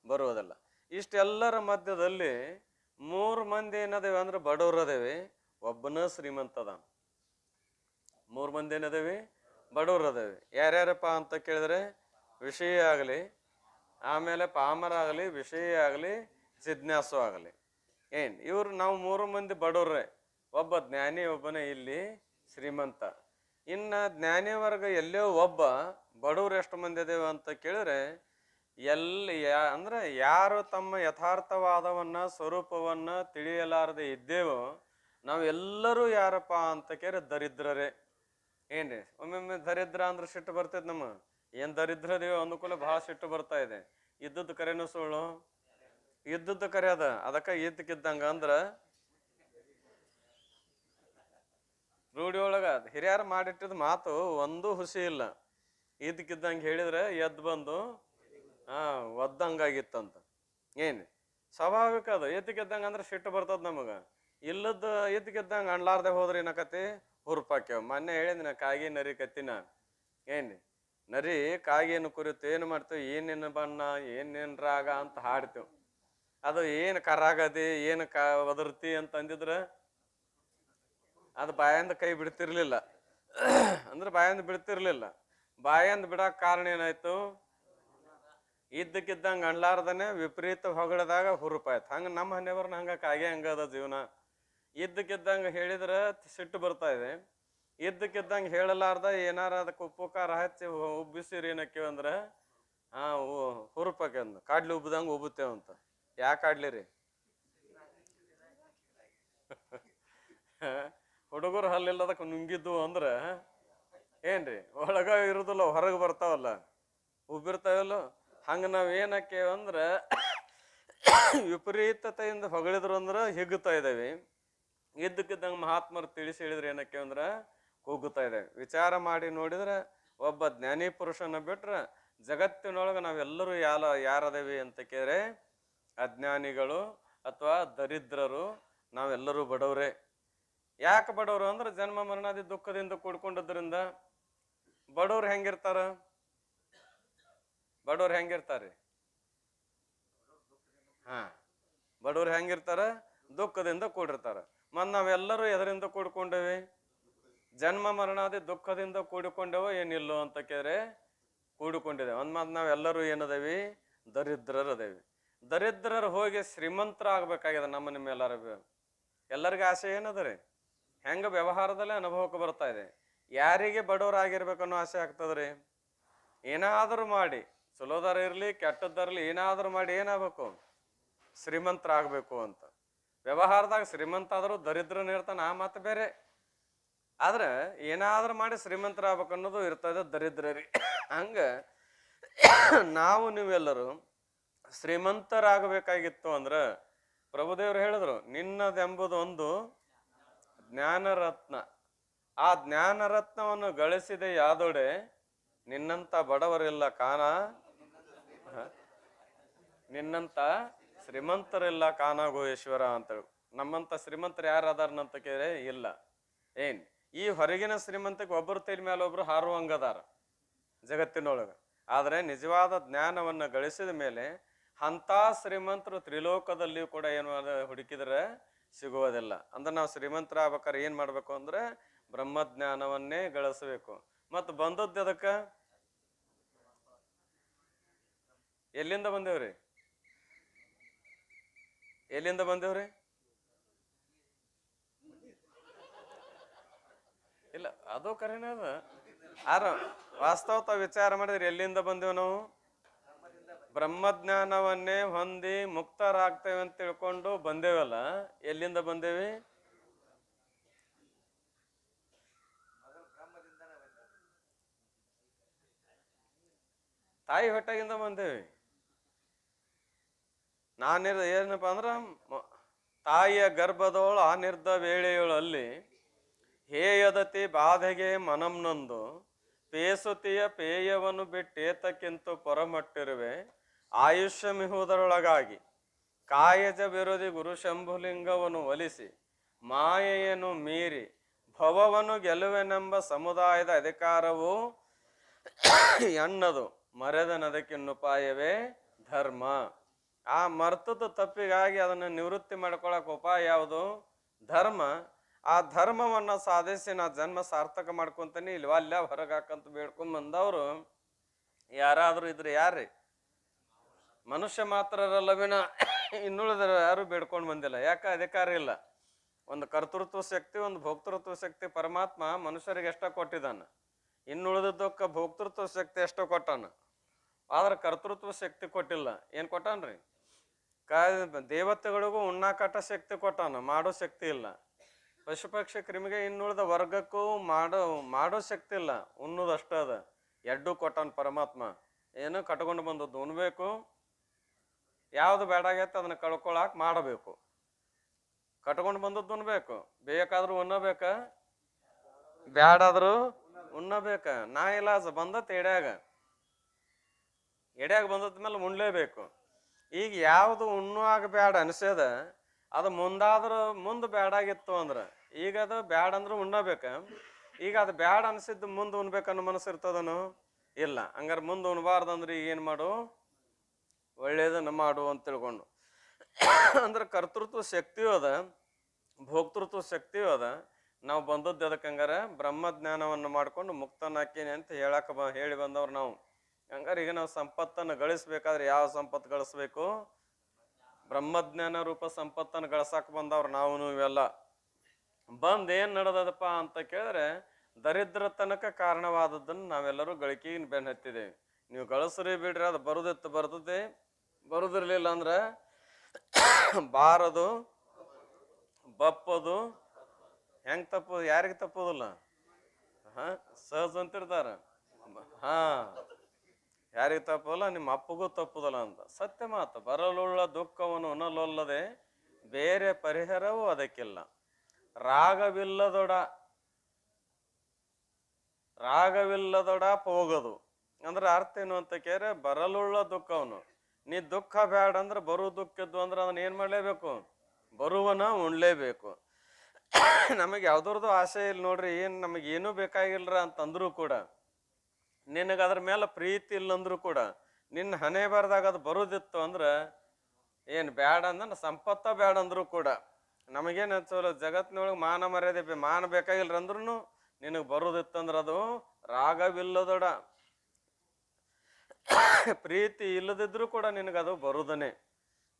ಬರುವುದಿಲ್ಲ. ಇಷ್ಟೆಲ್ಲರ ಮಧ್ಯದಲ್ಲಿ 3 ಮಂದಿ ಏನದೇವಿ ಅಂದ್ರೆ ಬಡವ್ರು ಅದೇವಿ, ಒಬ್ಬನ ಶ್ರೀಮಂತ ಅದ. 3 ಮಂದಿ ಏನದೇವಿ? ಬಡವ್ರು ಅದೇವಿ. ಯಾರ್ಯಾರಪ್ಪ ಅಂತ ಕೇಳಿದ್ರೆ ವಿಷಯ ಆಗಲಿ, ಆಮೇಲೆ ಪಾಮರ ಆಗಲಿ, ವಿಷಯ ಆಗಲಿ, ಜಿಜ್ಞಾಸು ಆಗಲಿ. ಇವ್ರು ನಾವು 3 ಮಂದಿ ಬಡವ್ರೆ. ಒಬ್ಬ ಜ್ಞಾನಿ, ಒಬ್ಬನೇ ಇಲ್ಲಿ ಶ್ರೀಮಂತ. ಇನ್ನು ಜ್ಞಾನಿ ವರ್ಗ ಎಲ್ಲೋ ಒಬ್ಬ, ಬಡವ್ರು ಎಷ್ಟು ಮಂದಿ ಅದೇವ ಅಂತ ಕೇಳಿದ್ರೆ ಅಂದ್ರೆ ಯಾರು ತಮ್ಮ ಯಥಾರ್ಥವಾದವನ್ನ ಸ್ವರೂಪವನ್ನ ತಿಳಿಯಲಾರದೆ ಇದ್ದೇವೋ ನಾವು ಎಲ್ಲರೂ ಯಾರಪ್ಪ ಅಂತ ಕೇಳಿ ದರಿದ್ರರೇ. ಏನ್ರಿ ಒಮ್ಮೊಮ್ಮೆ ದರಿದ್ರ ಅಂದ್ರೆ ಸಿಟ್ಟು ಬರ್ತೈತೆ. ನಮ್ಮ ಏನ್ ದರಿದ್ರ ದೇವ ಅನುಕೂಲ ಬಹಳ ಸಿಟ್ಟು ಬರ್ತಾ ಇದೆ. ಇದ್ದದ್ದು ಕರೆನೂ ಸುಳ್ಳು, ಇದ್ದದ್ದು ಕರೆ ಅದ. ಅದಕ್ಕೆ ಇದ್ದಕ್ಕಿದ್ದಂಗ ಅಂದ್ರ ರೂಢಿ ಒಳಗ ಹಿರಿಯರು ಮಾಡಿಟ್ಟಿದ ಮಾತು ಒಂದು ಹುಸಿ ಇಲ್ಲ. ಇದ್ದಕ್ಕಿದ್ದಂಗೆ ಹೇಳಿದ್ರೆ ಎದ್ದು ಬಂದು ಒದ್ದಂಗಾಗಿತ್ತಂತ. ಏನ್ ಸ್ವಾಭಾವಿಕ ಅದು. ಇದ್ದಕ್ಕಿದ್ದಂಗೆ ಅಂದ್ರೆ ಸಿಟ್ಟು ಬರ್ತದ ನಮಗ. ಇಲ್ಲದ ಇದ್ದಕ್ಕಿದ್ದಂಗೆ ಅಣ್ಲಾರ್ದೆ ಹೋದ್ರೆ ಏನಕತಿ ಹುರುಪಾಕ್ಯವ. ಮೊನ್ನೆ ಹೇಳಿದ್ನ ಕಾಗಿ ನರಿ ಕತ್ತಿನ. ನರಿ ಕಾಗಿಯನ್ನು ಕುರಿತು ಏನು ಮಾಡ್ತೇವೆ? ಏನೇನು ಬಣ್ಣ, ಏನೇನು ರಾಗ ಅಂತ ಹಾಡ್ತೇವೆ. ಅದು ಏನು ಕರಾಗದಿ, ಏನು ಒದರ್ತಿ ಅಂತ ಅಂದಿದ್ರೆ ಅದು ಬಾಯಿಂದ ಕೈ ಬಿಡ್ತಿರ್ಲಿಲ್ಲ. ಅಂದ್ರೆ ಬಾಯಿಂದ ಬಿಡ್ತಿರ್ಲಿಲ್ಲ. ಬಾಯಿಂದ ಬಿಡಕ್ ಕಾರಣ ಏನಾಯ್ತು? ಇದ್ದಕ್ಕಿದ್ದಂಗೆ ಅಣ್ಲಾರ್ದನೆ ವಿಪರೀತ ಹೊಗಳದಾಗ ಹುರುಪಾಯ್ತು. ಹಂಗ ನಮ್ಮ ಹನ್ನೆಬರ್ನ ಹಂಗ ಕಾಗೆ ಹಂಗದ ಜೀವನ. ಇದ್ದಕ್ಕಿದ್ದಂಗೆ ಹೇಳಿದ್ರೆ ಸಿಟ್ಟು ಬರ್ತಾ ಇದೆ. ಇದ್ದಕ್ಕಿದ್ದಂಗೆ ಹೇಳಲಾರ್ದ ಏನಾರ ಅದಕ್ಕೆ ಉಪ್ಪು ಖಾರ ಹಚ್ಚಿ ಉಬ್ಬಿಸಿರಿ ಏನಕ್ಕೇವ ಅಂದ್ರೆ ಹುರುಪಕ್ಕೆ ಅಂದ ಕಾಡ್ಲಿ ಉಬ್ಬದಂಗೆ ಉಬ್ಬುತ್ತೇವಂತ. ಯಾಕೆ ಆಡ್ಲಿರಿ? ಹುಡುಗರು ಹಲ್ಲಿಲ್ಲದಕ್ಕೆ ನುಂಗಿದ್ದು ಅಂದ್ರೆ ಏನ್ರಿ ಒಳಗ ಇರುದಿಲ್ಲ, ಹೊರಗೆ ಬರ್ತಾವಲ್ಲ, ಉಬ್ಬಿರ್ತಾವಲ್ಲ. ಹಂಗ ನಾವ್ ಏನಕ್ಕೇವ ಅಂದ್ರೆ ವಿಪರೀತತೆಯಿಂದ ಹೊಗಳಿದ್ರು ಅಂದ್ರೆ ಹಿಗ್ಗುತ್ತಾ ಇದ್ದೇವೆ. ಇದ್ದಕ್ಕಿದ್ದಂಗೆ ಮಹಾತ್ಮರು ತಿಳಿಸಿ ಹೇಳಿದ್ರೆ ಏನಕ್ಕೆ ಅಂದ್ರೆ ಕೂಗುತ್ತಾ ಇದ್ದೇವೆ. ವಿಚಾರ ಮಾಡಿ ನೋಡಿದ್ರೆ ಒಬ್ಬ ಜ್ಞಾನಿ ಪುರುಷನ ಬಿಟ್ರೆ ಜಗತ್ತಿನೊಳಗೆ ನಾವೆಲ್ಲರೂ ಯಾರದೇವಿ ಅಂತ ಕೇಳಿದ್ರೆ ಅಜ್ಞಾನಿಗಳು ಅಥವಾ ದರಿದ್ರರು, ನಾವೆಲ್ಲರೂ ಬಡವ್ರೆ. ಯಾಕೆ ಬಡವರು ಅಂದ್ರೆ ಜನ್ಮ ಮರಣಾದಿ ದುಃಖದಿಂದ ಕೂಡ್ಕೊಂಡದ್ರಿಂದ. ಬಡವ್ರು ಹೆಂಗಿರ್ತಾರ? ಬಡವ್ರು ಹೆಂಗಿರ್ತಾರೆ? ಬಡವ್ರು ಹೆಂಗಿರ್ತಾರ? ದುಃಖದಿಂದ ಕೂಡಿರ್ತಾರ. ಮತ್ತು ನಾವೆಲ್ಲರೂ ಎದರಿಂದ ಕೂಡ್ಕೊಂಡೇವಿ? ಜನ್ಮ ಮರಣಾದಿ ದುಃಖದಿಂದ ಕೂಡಿಕೊಂಡೇವೋ ಏನಿಲ್ಲೋ ಅಂತ ಕೇಳಿದ್ರೆ ಕೂಡಿಕೊಂಡಿದ್ದೇವೆ. ಮತ್ತು ನಾವೆಲ್ಲರೂ ಏನದೇವಿ? ದರಿದ್ರರದೇವಿ. ದರಿದ್ರರು ಹೋಗಿ ಶ್ರೀಮಂತರ ಆಗ್ಬೇಕಾಗ್ಯದ. ನಿಮ್ಮ ಎಲ್ಲರಿಗೂ ಆಸೆ ಏನದ ರೀ? ಹೆಂಗ ವ್ಯವಹಾರದಲ್ಲೇ ಅನುಭವಕ್ಕೆ ಬರ್ತಾ ಇದೆ. ಯಾರಿಗೆ ಬಡವರಾಗಿರ್ಬೇಕನ್ನೋ ಆಸೆ ಆಗ್ತದ್ರಿ? ಏನಾದರೂ ಮಾಡಿ, ಚಲೋದಾರ ಇರಲಿ ಕೆಟ್ಟದ್ದಾರಲಿ, ಏನಾದರೂ ಮಾಡಿ ಏನಾಗಬೇಕು? ಶ್ರೀಮಂತರಾಗಬೇಕು ಅಂತ. ವ್ಯವಹಾರದಾಗ ಶ್ರೀಮಂತ ಆದರೂ ದರಿದ್ರನ ಇರ್ತಾನ, ಆ ಮಾತು ಬೇರೆ. ಆದ್ರೆ ಏನಾದ್ರೂ ಮಾಡಿ ಶ್ರೀಮಂತರಾಗಬೇಕು ಅನ್ನೋದು ಇರ್ತದೆ ದರಿದ್ರರಿ. ಹಂಗ ನಾವು ನೀವೆಲ್ಲರೂ ಶ್ರೀಮಂತರಾಗಬೇಕಾಗಿತ್ತು ಅಂದ್ರ ಪ್ರಭುದೇವರು ಹೇಳಿದ್ರು, ನಿನ್ನದೆಂಬುದು ಒಂದು ಜ್ಞಾನರತ್ನ. ಆ ಜ್ಞಾನರತ್ನವನ್ನು ಗಳಿಸಿದೆ ಯಾದೊಡೆ, ನಿನ್ನಂತ ಬಡವರಿಲ್ಲ ಕಾಣ, ನಿನ್ನಂತ ಶ್ರೀಮಂತರಿಲ್ಲ ಕಾಣಾಗೋ ಈಶ್ವರ ಅಂತೇಳಿ. ನಮ್ಮಂತ ಶ್ರೀಮಂತರು ಯಾರು ಅದಾರನಂತ ಕೇಳಿದ್ರೆ ಇಲ್ಲ. ಏನ್ ಈ ಹೊರಗಿನ ಶ್ರೀಮಂತಕ್ಕೆ ಒಬ್ಬರು ತಲೆ ಮೇಲೆ ಒಬ್ರು ಹಾರುವಂಗದಾರ ಜಗತ್ತಿನೊಳಗ. ಆದ್ರೆ ನಿಜವಾದ ಜ್ಞಾನವನ್ನ ಗಳಿಸಿದ ಮೇಲೆ ಅಂತ ಶ್ರೀಮಂತರು ತ್ರಿಲೋಕದಲ್ಲಿಯೂ ಕೂಡ ಏನು ಹುಡುಕಿದ್ರೆ ಸಿಗುವುದಿಲ್ಲ. ಅಂದ್ರೆ ನಾವು ಶ್ರೀಮಂತರಾಗ್ಬೇಕಾದ್ರೆ ಏನ್ ಮಾಡ್ಬೇಕು ಅಂದ್ರೆ ಬ್ರಹ್ಮಜ್ಞಾನವನ್ನೇ ಗಳಿಸ್ಬೇಕು. ಮತ್ತು ಬಂದದ್ದು ಅದಕ್ಕ ಎಲ್ಲಿಂದ ಬಂದೇವ್ರಿ? ಎಲ್ಲಿಂದ ಬಂದೇವ್ರಿ? ಇಲ್ಲ, ಅದು ಕರೆನೇ ಅದ. ಆರ ವಾಸ್ತವತ ವಿಚಾರ ಮಾಡಿದ್ರೆ ಎಲ್ಲಿಂದ ಬಂದೇವ್ ನಾವು? ಬ್ರಹ್ಮಜ್ಞಾನವನ್ನೇ ಹೊಂದಿ ಮುಕ್ತರಾಗ್ತೇವೆ ಅಂತ ತಿಳ್ಕೊಂಡು ಬಂದೇವಲ್ಲ. ಎಲ್ಲಿಂದ ಬಂದೇವಿ? ತಾಯಿ ಹೊಟ್ಟೆಗಿಂದ ಬಂದೇವಿ. ಏನಪ್ಪ ಅಂದ್ರ ತಾಯಿಯ ಗರ್ಭದೋಳು ಆನಿರ್ದ ವೇಳೆಯೊಳಲ್ಲಿ ಹೇಯದತಿ ಬಾಧೆಗೆ ಮನಂನೊಂದು ಪೇಸುತಿಯ ಪೇಯವನ್ನು ಬಿಟ್ಟೇತಕ್ಕಿಂತ ಪೊರಮಟ್ಟಿರುವೆ ಆಯುಷ್ಯ ಮಿಹುದರೊಳಗಾಗಿ ಕಾಯಜ ವಿರೋಧಿ ಗುರು ಶಂಭುಲಿಂಗವನ್ನು ಒಲಿಸಿ ಮಾಯೆಯನ್ನು ಮೀರಿ ಭವವನ್ನು ಗೆಲುವೆನೆಂಬ ಸಮುದಾಯದ ಅಧಿಕಾರವು ಎನ್ನದು ಮರೆದನದಕ್ಕಿನ್ನುಪಾಯವೇ ಧರ್ಮ. ಆ ಮರ್ತದ ತಪ್ಪಿಗಾಗಿ ಅದನ್ನು ನಿವೃತ್ತಿ ಮಾಡ್ಕೊಳಕ್ ಉಪಾಯ ಯಾವುದು? ಧರ್ಮ. ಆ ಧರ್ಮವನ್ನ ಸಾಧಿಸಿ ನಾ ಜನ್ಮ ಸಾರ್ಥಕ ಮಾಡ್ಕೊಂತಾನೆ ಇಲ್ವಾ ಅಲ್ಲ ಹೊರಗೆ ಹಾಕಂತ ಬೇಡ್ಕೊಂಡ್ ಬಂದವರು ಯಾರಾದ್ರೂ ಇದ್ರೆ ಯಾರ್ರಿ? ಮನುಷ್ಯ ಮಾತ್ರರಲ್ಲವಿನ ಇನ್ನುಳಿದ್ರ ಯಾರು ಬೇಡ್ಕೊಂಡು ಬಂದಿಲ್ಲ. ಯಾಕೆ? ಅಧಿಕಾರ ಇಲ್ಲ. ಒಂದು ಕರ್ತೃತ್ವ ಶಕ್ತಿ, ಒಂದು ಭೋಕ್ತೃತ್ವ ಶಕ್ತಿ ಪರಮಾತ್ಮ ಮನುಷ್ಯರಿಗೆ ಎಷ್ಟ ಕೊಟ್ಟಿದ್ದಾನ. ಇನ್ನುಳಿದಕ್ಕ ಭೋಕ್ತೃತ್ವ ಶಕ್ತಿ ಎಷ್ಟೋ ಕೊಟ್ಟಾನ, ಆದ್ರೆ ಕರ್ತೃತ್ವ ಶಕ್ತಿ ಕೊಟ್ಟಿಲ್ಲ. ಏನ್ ಕೊಟ್ಟಾನ್ರಿ? ದೇವತೆಗಳಿಗೂ ಉಣ್ಣಾಕಟ ಶಕ್ತಿ ಕೊಟ್ಟಾನ, ಮಾಡೋ ಶಕ್ತಿ ಇಲ್ಲ. ಪಶು ಪಕ್ಷಿ ಕ್ರಿಮಿಗೆ ಇನ್ನುಳಿದ ವರ್ಗಕ್ಕೂ ಮಾಡೋ ಶಕ್ತಿ ಇಲ್ಲ, ಉಣ್ಣುದಷ್ಟ ಅದ. ಎಡ್ಡು ಕೊಟ್ಟಾನ ಪರಮಾತ್ಮ. ಏನು ಕಟ್ಕೊಂಡು ಬಂದದ್ದು ಉಣ್ಬೇಕು, ಯಾವ್ದು ಬೇಡಾಗೈತೆ ಅದನ್ನ ಕಳ್ಕೊಳಕ್ ಮಾಡಬೇಕು. ಕಟ್ಕೊಂಡು ಬಂದದ್ದು ಉಣ್ಬೇಕು, ಬೇಕಾದ್ರೂ ಉಣ್ಣಬೇಕ, ಬ್ಯಾಡಾದ್ರೂ ಉಣ್ಣಬೇಕ. ನಾ ಇಲಾಜ ಬಂದತ್ ಎಡ್ಯಾಗ ಬಂದದ್ಮೇಲೆ ಉಣ್ಲೇಬೇಕು. ಈಗ ಯಾವುದು ಉಣ್ಣುವಾಗ ಬ್ಯಾಡ ಅನ್ಸದ ಅದು ಮುಂದೆ ಬ್ಯಾಡಾಗಿತ್ತು ಅಂದ್ರ ಈಗ ಅದು ಬ್ಯಾಡ ಅಂದ್ರೆ ಉಣ್ಣಬೇಕ. ಈಗ ಅದು ಬ್ಯಾಡ ಅನ್ಸಿದ್ದು ಮುಂದೆ ಉಣ್ಬೇಕನ್ನೋ ಮನಸ್ಸು ಇರ್ತದನು? ಇಲ್ಲ. ಹಂಗಾರೆ ಮುಂದೆ ಉಣ್ಬಾರ್ದಂದ್ರೆ ಈಗ ಏನು ಮಾಡು? ಒಳ್ಳೇದನ್ನ ಮಾಡು ಅಂತ ತಿಳ್ಕೊಂಡು. ಅಂದ್ರೆ ಕರ್ತೃತ್ವ ಶಕ್ತಿಯೂ ಅದ, ಭೋಕ್ತೃತ್ವ ಶಕ್ತಿಯೂ ಅದ. ನಾವು ಬಂದದ್ದು ಅದಕ್ಕೆ ಹಂಗಾರೆ ಬ್ರಹ್ಮಜ್ಞಾನವನ್ನು ಮಾಡ್ಕೊಂಡು ಮುಕ್ತನಾಕೇನೆ ಅಂತ ಹೇಳಿ ಬಂದವ್ರು ನಾವು. ಹಂಗಾರೆ ಈಗ ನಾವು ಸಂಪತ್ತನ್ನು ಗಳಿಸ್ಬೇಕಾದ್ರೆ ಯಾವ ಸಂಪತ್ತು ಗಳಿಸ್ಬೇಕು? ಬ್ರಹ್ಮಜ್ಞಾನ ರೂಪ ಸಂಪತ್ತನ್ನು ಗಳಿಸಾಕ ಬಂದವ್ರು ನಾವು ಇವೆಲ್ಲ. ಏನ್ ನಡೆದದಪ್ಪ ಅಂತ ಕೇಳಿದ್ರೆ ದರಿದ್ರ ತನಕ ಕಾರಣವಾದದ್ದನ್ನು ನಾವೆಲ್ಲರೂ ಗಳಿಕೆಗೆ ಬೆನ್ ಹತ್ತಿದ್ದೇವೆ. ನೀವು ಗಳಿಸ್ರಿ ಬಿಡ್ರಿ, ಅದು ಬರುದಿತ್ತು ಬರ್ತದೆ, ಬರುದಿರ್ಲಿಲ್ಲ ಅಂದ್ರೆ ಬಾರದು ಬಪ್ಪದು. ಹೆಂಗ್ ತಪ್ಪೋದು? ಯಾರಿಗೆ ತಪ್ಪೋದಿಲ್ಲ? ಸಹಜ ಅಂತಿರ್ತಾರ. ಯಾರಿಗೆ ತಪ್ಪಲ್ಲ? ನಿಮ್ಮ ಅಪ್ಪಗೂ ತಪ್ಪುದಲ್ಲ ಅಂತ ಸತ್ಯ ಮಾತು. ಬರಲುಳ್ಳ ದುಃಖವನ್ನು ಉಣಲೊಲ್ಲದೆ ಬೇರೆ ಪರಿಹಾರವೂ ಅದಕ್ಕಿಲ್ಲ. ರಾಗವಿಲ್ಲದೊಡ ಹೋಗದು ಅಂದ್ರೆ ಅರ್ಥ ಏನು ಅಂತ ಕೇಳಿದ್ರೆ, ಬರಲುಳ್ಳ ದುಃಖವನ್ನು ನೀ ದುಃಖ ಬೇಡ ಅಂದ್ರೆ ಬರು ದುಃಖದ್ದು ಅಂದ್ರೆ ಅದನ್ನ ಏನ್ ಮಾಡ್ಲೇಬೇಕು? ಬರುವನ ಉಣ್ಲೇಬೇಕು. ನಮಗೆ ಯಾವ್ದ್ರದ್ದು ಆಸೆ ಇಲ್ಲ ನೋಡ್ರಿ, ಏನ್ ನಮಗೇನು ಬೇಕಾಗಿಲ್ರ ಅಂತಂದ್ರು ಕೂಡ, ನಿನಗೆ ಅದ್ರ ಮೇಲೆ ಪ್ರೀತಿ ಇಲ್ಲಂದ್ರು ಕೂಡ, ನಿನ್ನ ಹಣೆ ಬಾರ್ದಾಗ ಅದು ಬರುದಿತ್ತು ಅಂದ್ರೆ ಏನು ಬ್ಯಾಡ ಅಂದ್ರೆ ಸಂಪತ್ತ ಬ್ಯಾಡ ಅಂದ್ರು ಕೂಡ ನಮಗೇನು ಅನ್ಸೋಲ್ಲ. ಜಗತ್ತಿನೊಳಗೆ ಮಾನ ಮರ್ಯಾದೆ ಮಾನ ಬೇಕಾಗಿಲ್ರ ಅಂದ್ರೂ ನಿನಗೆ ಬರೋದಿತ್ತಂದ್ರೆ ಅದು ರಾಗವಿಲ್ಲದೊಡ ಪ್ರೀತಿ ಇಲ್ಲದಿದ್ರು ಕೂಡ ನಿನಗದು ಬರುದನೆ.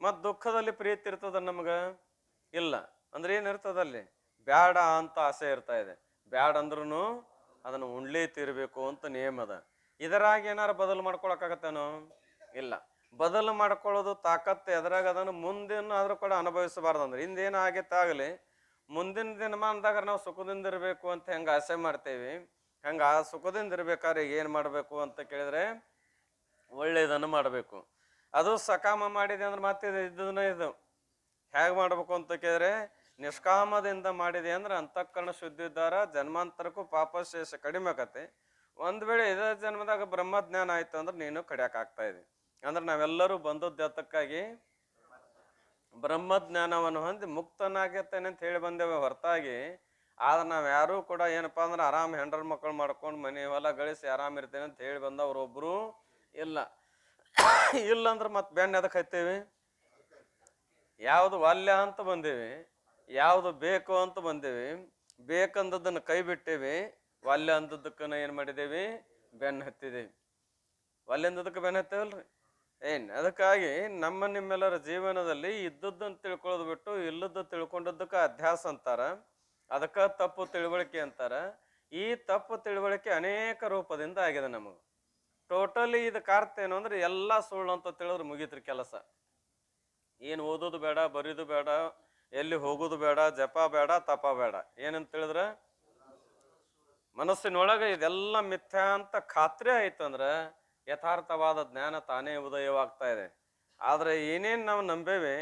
ಮತ್ತು ದುಃಖದಲ್ಲಿ ಪ್ರೀತಿ ಇರ್ತದ ನಮ್ಗೆ ಇಲ್ಲ ಅಂದ್ರೆ ಏನಿರ್ತದಲ್ಲಿ ಬ್ಯಾಡ ಅಂತ ಆಸೆ ಇರ್ತಾ ಇದೆ. ಬ್ಯಾಡ ಅಂದ್ರೂ ಅದನ್ನು ಉಣ್ಲೇ ತೀರ್ಬೇಕು ಅಂತ ನಿಯಮ ಅದ. ಇದರಾಗ ಏನಾರು ಬದಲು ಮಾಡ್ಕೊಳಕ್ಕಾಗತ್ತೇನೋ ಇಲ್ಲ. ಬದಲು ಮಾಡ್ಕೊಳ್ಳೋದು ತಾಕತ್ತು ಎದ್ರಾಗ ಅದನ್ನು ಮುಂದಿನ ಆದ್ರೂ ಕೂಡ ಅನುಭವಿಸಬಾರ್ದು. ಅಂದ್ರೆ ಹಿಂದೇನು ಆಗಲಿ ಮುಂದಿನ ದಿನಮಾನದಾಗ ನಾವು ಸುಖದಿಂದ ಇರಬೇಕು ಅಂತ ಹೆಂಗೆ ಆಸೆ ಮಾಡ್ತೇವಿ, ಹಂಗೆ ಆ ಸುಖದಿಂದ ಇರ್ಬೇಕಾದ್ರೆ ಏನು ಮಾಡಬೇಕು ಅಂತ ಕೇಳಿದ್ರೆ ಒಳ್ಳೇದನ್ನು ಮಾಡಬೇಕು. ಅದು ಸಕಾಮ ಮಾಡಿದೆ ಅಂದ್ರೆ ಮತ್ತೆ ಇದನ್ನ ಇದು ಹೇಗೆ ಮಾಡ್ಬೇಕು ಅಂತ ಕೇಳಿದ್ರೆ ನಿಷ್ಕಾಮದಿಂದ ಮಾಡಿದೆ ಅಂದ್ರೆ ಅಂತಃಕರಣ ಶುದ್ಧಿ ಇದ್ದಾರ ಜನ್ಮಾಂತರಕ್ಕೂ ಪಾಪ ಶೇಷ ಕಡಿಮೆ ಆಗತ್ತೆ. ಒಂದ್ ವೇಳೆ ಇದೇ ಜನ್ಮದಾಗ ಬ್ರಹ್ಮಜ್ಞಾನ ಆಯ್ತು ಅಂದ್ರೆ ನೀನು ಕಡಿಯಾಕ ಆಗ್ತಾ ಇದೆ. ಅಂದ್ರೆ ನಾವೆಲ್ಲರೂ ಬಂದದ್ದು ಎತ್ತಕ್ಕಾಗಿ ಬ್ರಹ್ಮಜ್ಞಾನವನ್ನು ಹೊಂದಿ ಮುಕ್ತನಾಗಿರ್ತೇನೆ ಅಂತ ಹೇಳಿ ಬಂದೇವೆ ಹೊರತಾಗಿ ಆದ್ರೆ ನಾವ್ ಯಾರು ಕೂಡ ಏನಪ್ಪಾ ಅಂದ್ರೆ ಆರಾಮ್ ಹೆಂಡ್ರ ಮಕ್ಕಳು ಮಾಡ್ಕೊಂಡು ಮನೆ ಹೊಲ ಗಳಿಸಿ ಆರಾಮ್ ಇರ್ತೇನೆ ಅಂತ ಹೇಳಿ ಬಂದವ್ರು ಒಬ್ರು ಇಲ್ಲ. ಇಲ್ಲಂದ್ರೆ ಮತ್ತೆ ಬೆನ್ನ ಎದಕ್ಕೆ ಹತ್ತೀವಿ? ಯಾವುದು ವಾಲ್ಯ ಅಂತ ಬಂದೇವಿ, ಯಾವುದು ಬೇಕು ಅಂತ ಬಂದೇವಿ. ಬೇಕಂದದನ್ನು ಕೈ ಬಿಟ್ಟೇವಿ, ವಾಲ್ಯ ಅಂದದ್ದಕ್ಕನ ಏನ್ ಮಾಡಿದೇವಿ? ಬೆನ್ನ ಹತ್ತಿದೇವಿ. ವಾಲ್ಯ ಅಂದದಕ್ಕೆ ಬೆನ್ನ ಹತ್ತೇವಲ್ರಿ ಅದಕ್ಕಾಗಿ ನಮ್ಮ ನಿಮ್ಮೆಲ್ಲರ ಜೀವನದಲ್ಲಿ ಇದ್ದದ್ದನ್ನು ತಿಳ್ಕೊಳ್ಳೋದು ಬಿಟ್ಟು ಇಲ್ಲದ್ದು ತಿಳ್ಕೊಂಡದ್ದಕ್ಕೆ ಅಧ್ಯಾಸ ಅಂತಾರ. ಅದಕ್ಕೆ ತಪ್ಪು ತಿಳುವಳಿಕೆ ಅಂತಾರ. ಈ ತಪ್ಪು ತಿಳುವಳಿಕೆ ಅನೇಕ ರೂಪದಿಂದ ಆಗಿದೆ ನಮಗೆ. ಟೋಟಲಿ ಇದಕ್ಕೆ ಅರ್ಥ ಏನು ಅಂದ್ರೆ ಎಲ್ಲ ಸುಳ್ಳು ಅಂತ ತಿಳಿದ್ರೆ ಮುಗೀತ್ರಿ ಕೆಲಸ. ಏನು ಓದೋದು ಬೇಡ, ಬರೀದು ಬೇಡ, ಎಲ್ಲಿ ಹೋಗೋದು ಬೇಡ, ಜಪ ಬೇಡ, ತಪ ಬೇಡ. ಏನಂತ ತಿಳಿದ್ರೆ ಮನಸ್ಸಿನೊಳಗೆ ಇದೆಲ್ಲ ಮಿಥ್ಯಾ ಅಂತ ಖಾತ್ರಿ ಆಯ್ತು ಅಂದ್ರೆ ಯಥಾರ್ಥವಾದ ಜ್ಞಾನ ತಾನೇ ಉದಯವಾಗ್ತಾ ಇದೆ. ಆದ್ರೆ ಏನೇನು ನಾವು ನಂಬೇವೆ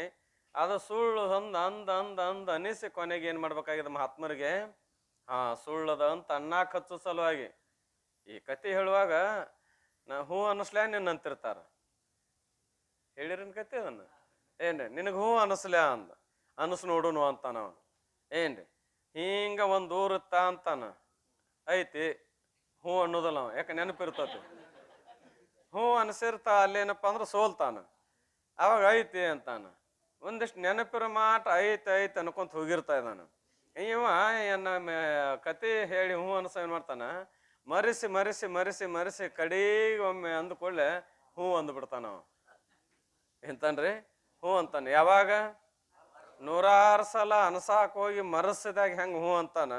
ಅದು ಸುಳ್ಳು ಅಂದ ಅನಿಸಿ ಕೊನೆಗೆ ಏನ್ ಮಾಡ್ಬೇಕಾಗಿದೆ ಮಹಾತ್ಮರಿಗೆ? ಸುಳ್ಳದ ಅಂತ ಅನ್ನಕ್ಕೆ ಹಚ್ಚೋ ಸಲುವಾಗಿ ಈ ಕತೆ ಹೇಳುವಾಗ ಹೂ ಅನ್ನಿಸ್ಲ್ಯಾ ನಿನ್ನ ಅಂತಿರ್ತಾರ. ಹೇಳಿರನ್ ಕತೆ ಅದನ್ನ ಏನ್ರಿ ನಿನಗೆ ಹೂ ಅನ್ನಿಸ್ಲ್ಯಾ ಅಂದ ಅನಸ್ ನೋಡುನು ಅಂತಾನ. ಏನ್ರಿ ಹಿಂಗ ಒಂದ್ ಊರುತ್ತ ಅಂತಾನ ಐತಿ ಹೂ ಅನ್ನೋದಲ್ಲ ಯಾಕೆ ನೆನಪಿರ್ತತಿ. ಹೂ ಅನ್ಸಿರ್ತಾ ಅಲ್ಲೇನಪ್ಪ ಅಂದ್ರೆ ಸೋಲ್ತಾನ. ಅವಾಗ ಐತಿ ಅಂತಾನ. ಒಂದಿಷ್ಟು ನೆನಪಿರೋ ಮಾಟ ಐತಿ ಅನ್ಕೊಂತ ಹೋಗಿರ್ತಾ ಇದ್ದಾನ. ಇವ ಕತೆ ಹೇಳಿ ಹೂ ಅನ್ಸ ಏನ್ ಮಾಡ್ತಾನ, ಮರೆಸಿ ಮರೆಸಿ ಮರೆಸಿ ಮರೆಸಿ ಕಡೆಗೆ ಒಮ್ಮೆ ಅಂದ್ಕೊಳ್ಳೆ ಹೂ ಅಂದ್ಬಿಡ್ತಾನ. ಎಂತನ್ರಿ ಹೂ ಅಂತಾನ. ಯಾವಾಗ 100 ಸಲ ಅನ್ಸಾಕ್ ಹೋಗಿ ಮರಸಿದಾಗ ಹೆಂಗ ಹೂ ಅಂತಾನ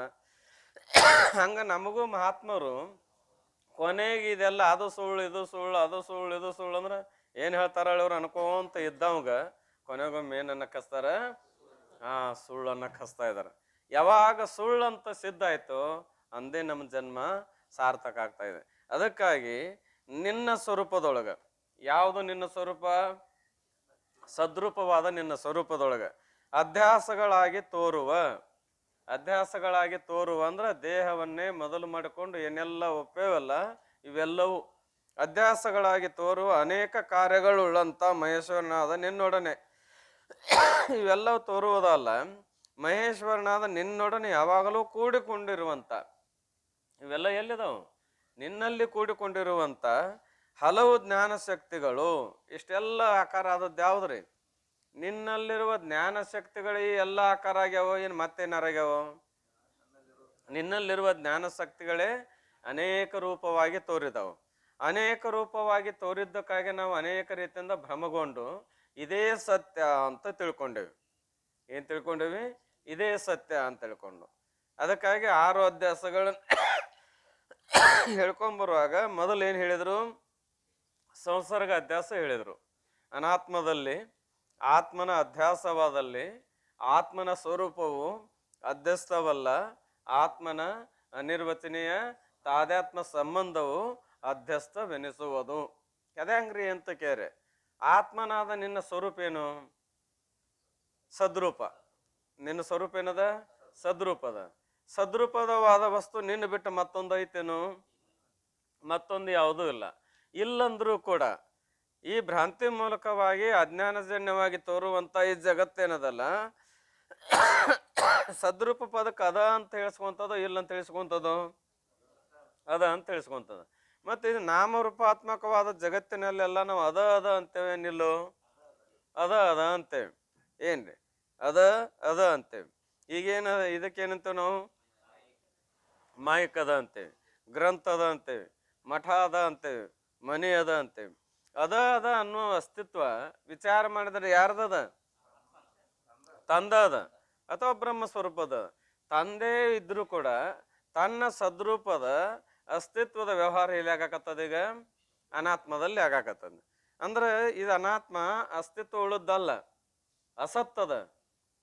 ಹಂಗ ನಮಗೂ ಮಹಾತ್ಮರು ಕೊನೆಗೆ ಇದೆಲ್ಲ ಅದು ಸುಳ್ಳು ಇದು ಸುಳ್ಳು ಅದು ಸುಳ್ಳು ಇದು ಸುಳ್ಳು ಅಂದ್ರೆ ಏನ್ ಹೇಳ್ತಾರ ಅವ್ರು ಅನ್ಕೋಂತ ಇದ್ದವಂಗ ಕೊನೆಗೊಮ್ಮೆ ಏನನ್ನ ಕಸ್ತಾರ? ಸುಳ್ಳನ್ನ ಕಸ್ತಾ ಇದಾರ. ಯಾವಾಗ ಸುಳ್ಳಂತ ಸಿದ್ಧ ಆಯ್ತು ಅಂದೇ ನಮ್ಮ ಜನ್ಮ ಸಾರ್ಥಕ ಆಗ್ತಾ ಇದೆ. ಅದಕ್ಕಾಗಿ ನಿನ್ನ ಸ್ವರೂಪದೊಳಗ ಯಾವುದು ನಿನ್ನ ಸ್ವರೂಪ? ಸದ್ರೂಪವಾದ ನಿನ್ನ ಸ್ವರೂಪದೊಳಗ ಅಧ್ಯಾಸಗಳಾಗಿ ತೋರುವ ಅಂದ್ರೆ ದೇಹವನ್ನೇ ಮೊದಲು ಮಾಡಿಕೊಂಡು ಏನೆಲ್ಲ ಒಪ್ಪೇವಲ್ಲ ಇವೆಲ್ಲವೂ ಅಧ್ಯಾಸಗಳಾಗಿ ತೋರುವ ಅನೇಕ ಕಾರ್ಯಗಳುಳ್ಳಂತ ಮಹೇಶ್ವರನಾದ ನಿನ್ನೊಡನೆ ಇವೆಲ್ಲವೂ ತೋರುವುದಲ್ಲ, ಮಹೇಶ್ವರನಾದ ನಿನ್ನೊಡನೆ ಯಾವಾಗಲೂ ಕೂಡಿಕೊಂಡಿರುವಂತ ಇವೆಲ್ಲ ಎಲ್ಲಿದಾವು? ನಿನ್ನಲ್ಲಿ ಕೂಡಿಕೊಂಡಿರುವಂತ ಹಲವು ಜ್ಞಾನ ಶಕ್ತಿಗಳು. ಇಷ್ಟೆಲ್ಲ ಆಕಾರ ಆದದ್ದು ಯಾವ್ದ್ರಿ? ನಿನ್ನಲ್ಲಿರುವ ಜ್ಞಾನ ಶಕ್ತಿಗಳು ಎಲ್ಲ ಆಕಾರ ಆಗ್ಯಾವ. ಏನು ಮತ್ತೇನಾರಾಗ್ಯಾವ? ನಿನ್ನಲ್ಲಿರುವ ಜ್ಞಾನ ಶಕ್ತಿಗಳೇ ಅನೇಕ ರೂಪವಾಗಿ ತೋರಿದವು. ಅನೇಕ ರೂಪವಾಗಿ ತೋರಿದ್ದಕ್ಕಾಗಿ ನಾವು ಅನೇಕ ರೀತಿಯಿಂದ ಭ್ರಮಗೊಂಡು ಇದೇ ಸತ್ಯ ಅಂತ ತಿಳ್ಕೊಂಡೇವಿ. ಏನ್ ತಿಳ್ಕೊಂಡೇವಿ? ಇದೇ ಸತ್ಯ ಅಂತ ತಿಳ್ಕೊಂಡು ಅದಕ್ಕಾಗಿ 6 ಅಧ್ಯಾಸಗಳನ್ನ ಹೇಳ್ಕೊಂಬರುವಾಗ ಮೊದಲು ಏನ್ ಹೇಳಿದ್ರು? ಸಂಸರ್ಗ ಅಧ್ಯಾಸ ಹೇಳಿದ್ರು. ಅನಾತ್ಮದಲ್ಲಿ ಆತ್ಮನ ಅಧ್ಯಾಸವಾದಲ್ಲಿ ಆತ್ಮನ ಸ್ವರೂಪವು ಅಧ್ಯಸ್ಥವಲ್ಲ, ಆತ್ಮನ ಅನಿರ್ವಚನೀಯ ತಾದಾತ್ಮ ಸಂಬಂಧವು ಅಧ್ಯಸ್ಥವೆನಿಸುವುದು. ಅದೇ ಹಂಗ್ರಿ ಅಂತ ಕೇರೆ ಆತ್ಮನಾದ ನಿನ್ನ ಸ್ವರೂಪ ಏನು? ಸದ್ರೂಪ. ನಿನ್ನ ಸ್ವರೂಪ ಏನದ? ಸದ್ರೂಪದ. ಸದ್ರೂಪದವಾದ ವಸ್ತು ನಿನ್ನ ಬಿಟ್ಟು ಮತ್ತೊಂದು ಐತೇನು? ಮತ್ತೊಂದು ಯಾವುದೂ ಇಲ್ಲ. ಇಲ್ಲಂದ್ರೂ ಕೂಡ ಈ ಭ್ರಾಂತಿ ಮೂಲಕವಾಗಿ ಅಜ್ಞಾನಜನ್ಯವಾಗಿ ತೋರುವಂತ ಈ ಜಗತ್ತೇನದಲ್ಲ ಸದ್ರೂಪ ಪದಕ್ಕೆ ಅದ ಅಂತ ಹೇಳಿಸ್ಕೊಂತದೋ ಇಲ್ಲ ಅಂತ ತಿಳಿಸ್ಕೊಂತದೋ? ಅದ ಅಂತ ತಿಳಿಸ್ಕೊಂತದ. ಮತ್ತೆ ಇದು ನಾಮರೂಪಾತ್ಮಕವಾದ ಜಗತ್ತಿನಲ್ಲೆಲ್ಲ ನಾವು ಅದ ಅಂತೇವೆ ನಿಲ್ಲೋ? ಅದ ಅದ ಅಂತೇವೆ. ಏನ್ರಿ ಅದ ಅದ ಅಂತೇವೆ. ಈಗೇನ ಇದಕ್ಕೇನಂತೇವೆ ನಾವು? ಮಾಯಿಕ್ ಅದ ಅಂತೇವೆ, ಗ್ರಂಥ ಅದ ಅಂತೇವೆ, ಮಠ ಅದ ಅಂತೇವೆ, ಮನೆ ಅದ ಅಂತೇವೆ. ಅದ ಅದ ಅನ್ನೋ ಅಸ್ತಿತ್ವ ವಿಚಾರ ಮಾಡಿದ್ರೆ ಯಾರ್ದದ? ತಂದ ಅದ ಅಥವಾ ಬ್ರಹ್ಮ ಸ್ವರೂಪದ. ತಂದೆ ಇದ್ರೂ ಕೂಡ ತನ್ನ ಸದ್ರೂಪದ ಅಸ್ತಿತ್ವದ ವ್ಯವಹಾರ ಎಲ್ಲಿ ಆಗಾಕತ್ತದ? ಈಗ ಅನಾತ್ಮದಲ್ಲಿ ಆಗಾಕತ್ತದ. ಅಂದ್ರೆ ಇದು ಅನಾತ್ಮ ಅಸ್ತಿತ್ವ ಉಳಿದಲ್ಲ, ಅಸತ್ತದ.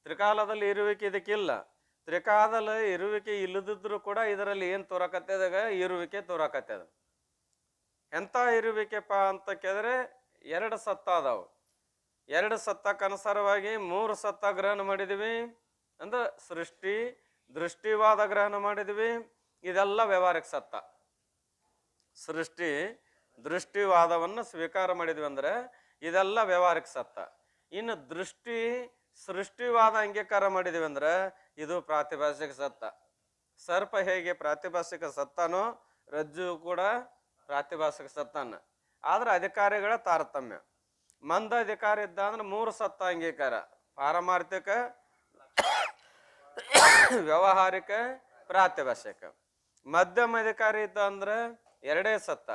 ತ್ರಿಕಾಲದಲ್ಲಿ ಇರುವಿಕೆ ಇದಕ್ಕಿಲ್ಲ. ತ್ರಿಕಾಲದಲ್ಲಿ ಇರುವಿಕೆ ಇಲ್ಲದಿದ್ರು ಕೂಡ ಇದರಲ್ಲಿ ಏನ್ ತೋರಾಕತ್ತದಾಗ? ಇರುವಿಕೆ ತೋರಾಕತ್ತದ. ಎಂತ ಇರುವಿಕೆಪ್ಪ ಅಂತ ಕೇಳಿದ್ರೆ ಎರಡು ಸತ್ತ ಅದಾವು. ಎರಡು ಸತ್ತಕ್ಕನುಸಾರವಾಗಿ ಮೂರು ಸತ್ತ ಗ್ರಹಣ ಮಾಡಿದ್ವಿ. ಅಂದ್ರೆ ಸೃಷ್ಟಿ ದೃಷ್ಟಿವಾದ ಗ್ರಹಣ ಮಾಡಿದ್ವಿ. ಇದೆಲ್ಲ ವ್ಯವಹಾರಿಕ ಸತ್ತ. ಸೃಷ್ಟಿ ದೃಷ್ಟಿವಾದವನ್ನು ಸ್ವೀಕಾರ ಮಾಡಿದ್ವಿ ಅಂದ್ರೆ ಇದೆಲ್ಲ ವ್ಯವಹಾರಿಕ ಸತ್ತ. ಇನ್ನು ದೃಷ್ಟಿ ಸೃಷ್ಟಿವಾದ ಅಂಗೀಕಾರ ಮಾಡಿದ್ವಿ ಅಂದ್ರೆ ಇದು ಪ್ರಾತಿಭಾಷಿಕ ಸತ್ತ. ಸರ್ಪ ಹೇಗೆ ಪ್ರಾತಿಭಾಷಿಕ ಸತ್ತನೋ ರಜ್ಜು ಕೂಡ ಪ್ರಾತಿಭಾಷಿಕ ಸತ್ತಾನ. ಆದ್ರೆ ಅಧಿಕಾರಿಗಳ ತಾರತಮ್ಯ. ಮಂದ ಅಧಿಕಾರಿ ಇದ್ದ ಅಂದ್ರೆ ಮೂರು ಸತ್ತ ಅಂಗೀಕಾರ: ಪಾರಮಾರ್ಥಿಕ, ವ್ಯವಹಾರಿಕ, ಪ್ರಾತಿಭಾಷಿಕ. ಮಧ್ಯಮ ಅಧಿಕಾರಿ ಇದ್ದ ಅಂದ್ರೆ ಎರಡೇ ಸತ್ತ: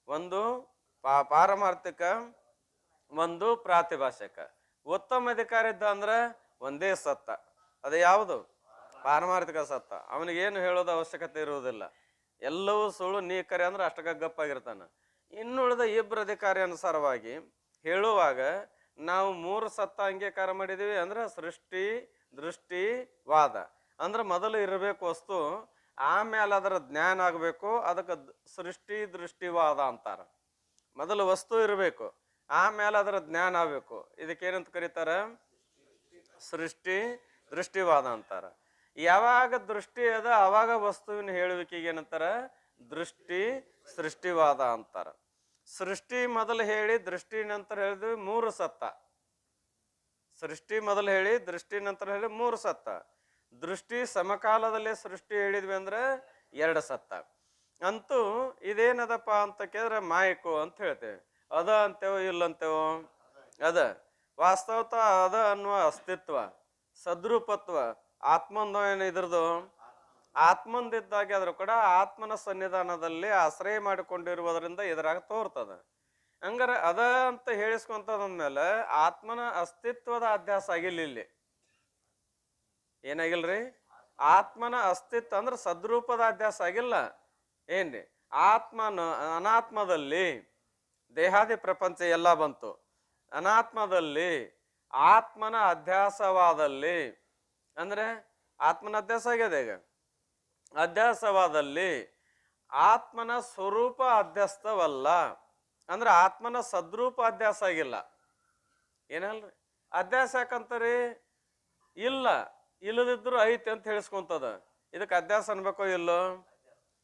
ಒಂದು ಪಾರಮಾರ್ಥಿಕ, ಒಂದು ಪ್ರಾತಿಭಾಷಿಕ. ಉತ್ತಮ ಅಧಿಕಾರಿ ಇದ್ದ ಅಂದ್ರೆ ಒಂದೇ ಸತ್ತ. ಅದು ಯಾವುದು? ಪಾರಮಾರ್ಥಿಕ ಸತ್ತ. ಅವನಿಗೇನು ಹೇಳೋದು ಅವಶ್ಯಕತೆ ಇರುವುದಿಲ್ಲ. ಎಲ್ಲವೂ ಸುಳ್ಳು, ನೀ ಕರೆ ಅಂದ್ರೆ ಅಷ್ಟಕ್ಕ ಗಪ್ಪಾಗಿರ್ತಾನ. ಇನ್ನುಳಿದ ಇಬ್ಬರು ಅಧಿಕಾರಿ ಅನುಸಾರವಾಗಿ ಹೇಳುವಾಗ ನಾವು ಮೂರು ಸತ್ತ ಅಂಗೀಕಾರ ಮಾಡಿದೀವಿ. ಅಂದ್ರೆ ಸೃಷ್ಟಿ ದೃಷ್ಟಿ ವಾದ ಅಂದ್ರೆ ಮೊದಲು ಇರಬೇಕು ವಸ್ತು, ಆಮೇಲೆ ಅದರ ಜ್ಞಾನ ಆಗಬೇಕು. ಅದಕ್ಕೆ ಸೃಷ್ಟಿ ದೃಷ್ಟಿವಾದ ಅಂತಾರ. ಮೊದಲು ವಸ್ತು ಇರಬೇಕು, ಆಮೇಲೆ ಅದರ ಜ್ಞಾನ ಆಗಬೇಕು. ಇದಕ್ಕೇನಂತ ಕರೀತಾರ? ಸೃಷ್ಟಿ ದೃಷ್ಟಿವಾದ ಅಂತಾರ. ಯಾವಾಗ ದೃಷ್ಟಿ ಅದ ಅವಾಗ ವಸ್ತುವಿನ ಹೇಳುವಿಕೆಗೆ ಏನಂತಾರ? ದೃಷ್ಟಿ ಸೃಷ್ಟಿವಾದ ಅಂತಾರ. ಸೃಷ್ಟಿ ಮೊದಲು ಹೇಳಿ ದೃಷ್ಟಿ ನಂತರ ಹೇಳಿದ್ವಿ ಮೂರು ಸತ್ತ. ಸೃಷ್ಟಿ ಮೊದಲು ಹೇಳಿ ದೃಷ್ಟಿ ನಂತರ ಹೇಳಿ ಮೂರು ಸತ್ತ. ದೃಷ್ಟಿ ಸಮಕಾಲದಲ್ಲೇ ಸೃಷ್ಟಿ ಹೇಳಿದ್ವಿ ಅಂದ್ರೆ ಎರಡು ಸತ್ತ. ಅಂತೂ ಇದೇನದಪ್ಪ ಅಂತ ಕೇಳಿದ್ರೆ ಮಾಯಿಕು ಅಂತ ಹೇಳ್ತೇವೆ. ಅದ ಅಂತೇವೋ ಇಲ್ಲಂತೇವೋ? ಅದ. ವಾಸ್ತವತ ಅದ ಅನ್ನುವ ಅಸ್ತಿತ್ವ ಸದ್ರೂಪತ್ವ ಆತ್ಮಂದ ಏನು ಇದ್ರದು? ಆತ್ಮಂದಿದ್ದಾಗೆ ಆದ್ರೂ ಕೂಡ ಆತ್ಮನ ಸನ್ನಿಧಾನದಲ್ಲಿ ಆಶ್ರಯ ಮಾಡಿಕೊಂಡಿರುವುದರಿಂದ ಇದರಾಗ ತೋರ್ತದ. ಹಂಗಾರೆ ಅದ ಅಂತ ಹೇಳಿಸ್ಕೊಂತಂದ್ಮೇಲೆ ಆತ್ಮನ ಅಸ್ತಿತ್ವದ ಅಧ್ಯಾಸ ಆಗಿಲ್ಲ. ಇಲ್ಲಿ ಏನಾಗಿಲ್ರಿ? ಆತ್ಮನ ಅಸ್ತಿತ್ವ ಅಂದ್ರೆ ಸದ್ರೂಪದ ಅಧ್ಯಾಸ ಆಗಿಲ್ಲ. ಏನ್ರಿ? ಆತ್ಮನ ಅನಾತ್ಮದಲ್ಲಿ ದೇಹಾದಿ ಪ್ರಪಂಚ ಎಲ್ಲ ಬಂತು. ಅನಾತ್ಮದಲ್ಲಿ ಆತ್ಮನ ಅಧ್ಯಾಸವಾದಲ್ಲಿ ಅಂದ್ರೆ ಆತ್ಮನ ಅಧ್ಯಾಸ ಆಗ್ಯದ. ಈಗ ಅಧ್ಯಾಸವಾದಲ್ಲಿ ಆತ್ಮನ ಸ್ವರೂಪ ಅಧ್ಯಸ್ಥವಲ್ಲ. ಅಂದ್ರೆ ಆತ್ಮನ ಸದ್ರೂಪ ಅಧ್ಯಾಸ ಆಗಿಲ್ಲ. ಏನಲ್ರಿ? ಅಧ್ಯಾಸ ಯಾಕಂತಾರಿ? ಇಲ್ಲ, ಇಲ್ಲದಿದ್ರು ಐತಿ ಅಂತ ಹೇಳಿಸ್ಕೊಂತದ. ಇದಕ್ಕೆ ಅಧ್ಯಾಸ ಅನ್ಬೇಕೋ ಇಲ್ಲೋ?